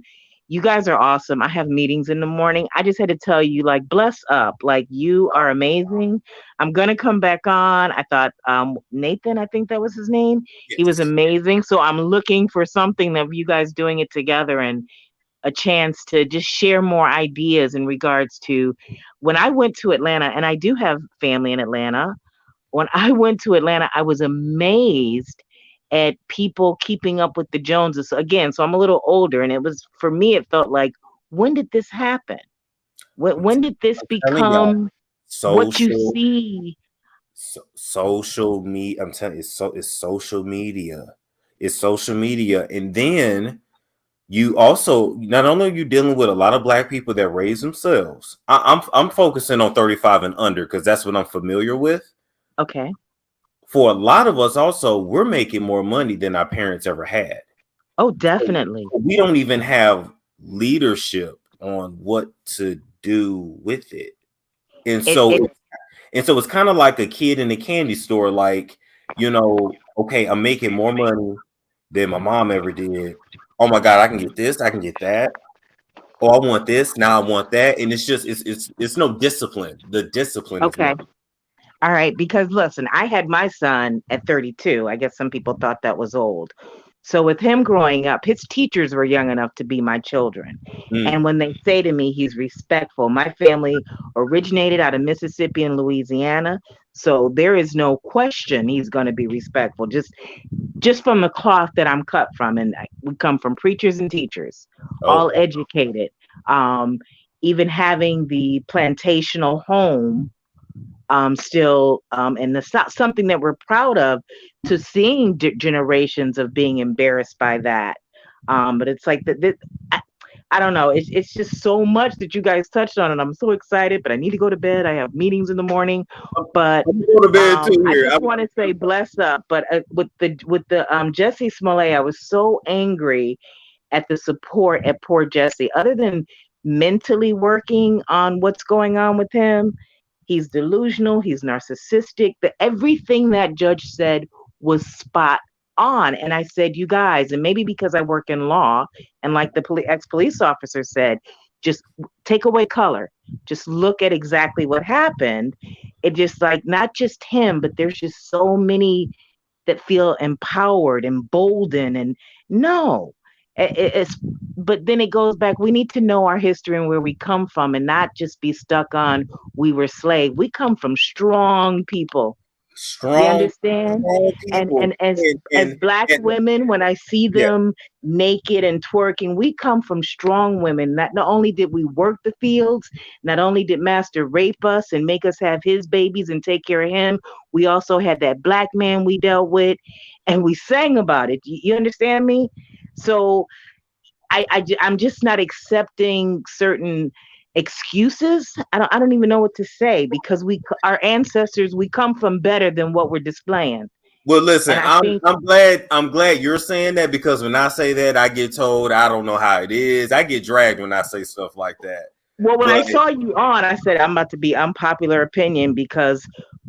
you guys are awesome. I have meetings in the morning. I just had to tell you, like, bless up. Like, you are amazing. I'm gonna come back on. I thought Nathan, I think that was his name. He was yes. amazing. So I'm looking for something of you guys doing it together and a chance to just share more ideas in regards to when I went to Atlanta, and I do have family in Atlanta. When I went to Atlanta, I was amazed at people keeping up with the Joneses. Again, so I'm a little older, and it was for me, it felt like, when did this happen? When did this I'm telling y'all, become what you social see? social media. I'm telling you, it's social media. It's social media. And then you also, not only are you dealing with a lot of black people that raise themselves. I'm focusing on 35 and under because that's what I'm familiar with. Okay. For a lot of us, also, we're making more money than our parents ever had. Oh, definitely. We don't even have leadership on what to do with it. And It so it it's kind of like a kid in a candy store, like, okay, I'm making more money than my mom ever did. Oh my God, I can get this, I can get that. Oh, I want this, now I want that. And it's just it's no discipline. The discipline is okay. no. All right, because listen, I had my son at 32. I guess some people thought that was old. So with him growing up, his teachers were young enough to be my children. Mm, And when they say to me, he's respectful. My family originated out of Mississippi and Louisiana. So there is no question he's going to be respectful. Just from the cloth that I'm cut from. And we come from preachers and teachers, all oh, educated. Um, Even having the plantational home still in the South, something that we're proud of, to seeing generations of being embarrassed by that. But it's like I don't know. It's just so much that you guys touched on, and I'm so excited. But I need to go to bed. I have meetings in the morning. But I'm going to bed too I here. just want to say bless up. But with the Jussie Smollett, I was so angry at the support at poor Jussie. Other than mentally working on what's going on with him, he's delusional, he's narcissistic. Everything that judge said was spot on. And I said, you guys, and maybe because I work in law, and like the ex-police officer said, just take away color. Just look at exactly what happened. It just, like, not just him, but there's just so many that feel empowered, emboldened, and no. It's But then it goes back. We need to know our history and where we come from, and not just be stuck on we were slave. We come from strong people. You Strong, understand? strong And people. as black And women, when I see yeah. them naked and twerking, we come from strong women. Not only did we work the fields, not only did master rape us and make us have his babies and take care of him, we also had that black man we dealt with, and we sang about it. You understand me? So I'm just not accepting certain excuses. I don't even know what to say, because our ancestors, we come from better than what we're displaying. Well, listen, And I think, I'm glad you're saying that, because when I say that, I get told I don't know how it is. I get dragged when I say stuff like that. well, when I But saw you on, I said I'm about to be unpopular opinion, because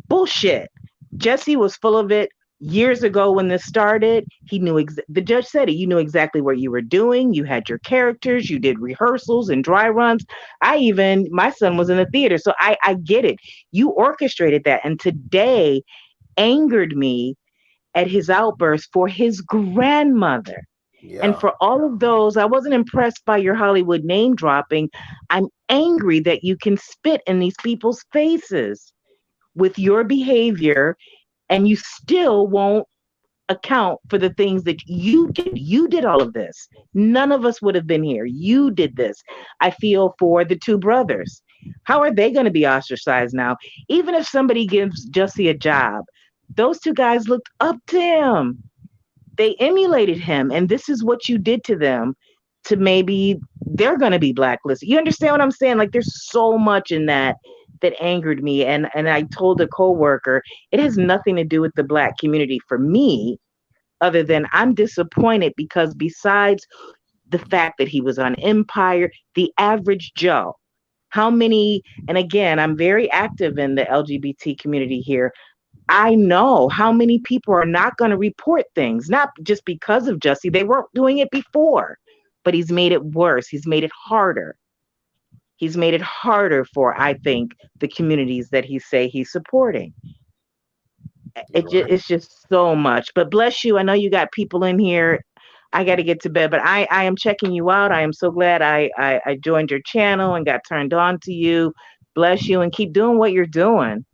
bullshit. Jussie was full of it years ago when this started. He knew the judge said it. You knew exactly what you were doing. You had your characters. You did rehearsals and dry runs. My son was in the theater, so I get it. You orchestrated that, and today angered me at his outburst for his grandmother. yeah. And for all of those, I wasn't impressed by your Hollywood name dropping. I'm angry that you can spit in these people's faces with your behavior, and you still won't account for the things that you did. You did all of this. None of us would have been here. You did this. I feel for the two brothers. How are they going to be ostracized now? Even if somebody gives Jussie a job, those two guys looked up to him. They emulated him, and this is what you did to them. To maybe they're going to be blacklisted. You understand what I'm saying? Like, there's so much in that angered me, and I told a coworker it has nothing to do with the black community for me, other than I'm disappointed because besides the fact that he was on Empire, the average Joe, how many, and again, I'm very active in the LGBT community here. I know how many people are not going to report things, not just because of Jussie. They weren't doing it before, but he's made it worse. He's made it harder. He's made it harder for, I think, the communities that he say he's supporting. It's just so much. But bless you. I know you got people in here. I got to get to bed, but I am checking you out. I am so glad I joined your channel and got turned on to you. Bless you, and keep doing what you're doing.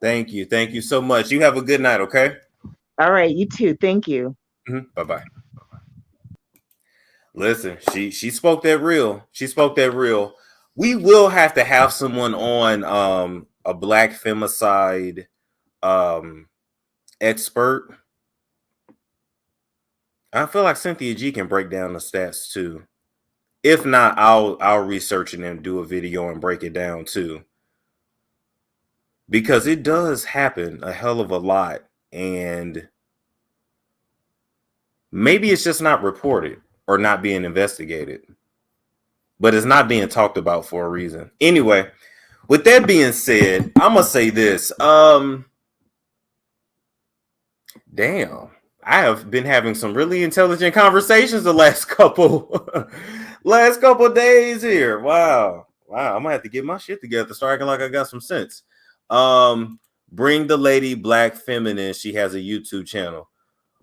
Thank you. Thank you so much. You have a good night, okay? All right, you too. Thank you. Bye-bye. Listen, she spoke that real. She spoke that real. We will have to have someone on a black femicide expert. I feel like Cynthia G can break down the stats too. If not, I'll research it and do a video and break it down too. Because it does happen a hell of a lot, and maybe it's just not reported or not being investigated, but it's not being talked about for a reason. Anyway, with that being said, I'm gonna say this. Damn, I have been having some really intelligent conversations the last couple days here. Wow. I'm gonna have to get my shit together, start acting like I got some sense. Bring the lady Black Feminine. She has a YouTube channel.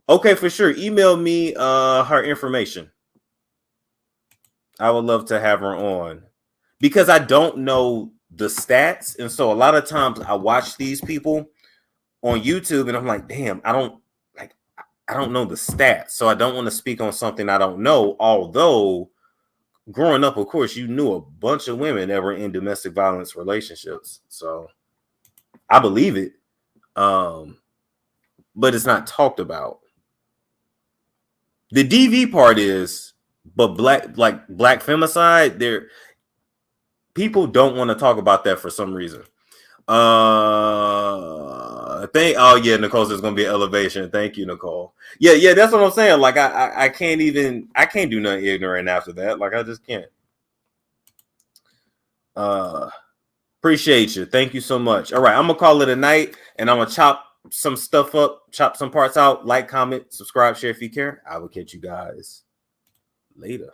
Okay, for sure. Email me her information. I would love to have her on, because I don't know the stats, and so a lot of times I watch these people on YouTube and I'm like, damn, I don't know the stats, so I don't want to speak on something I don't know. Although growing up, of course, you knew a bunch of women that were in domestic violence relationships, so I believe it, but it's not talked about. The DV part is, but black femicide, there, people don't want to talk about that for some reason. Oh yeah, Nicole says it's gonna be an elevation. Thank you, Nicole. Yeah, that's what I'm saying. Like I can't do nothing ignorant after that. Like I just can't. Appreciate you. Thank you so much. All right, I'm gonna call it a night, and I'm gonna chop some stuff up, chop some parts out. Like, comment, subscribe, share if you care. I will catch you guys later.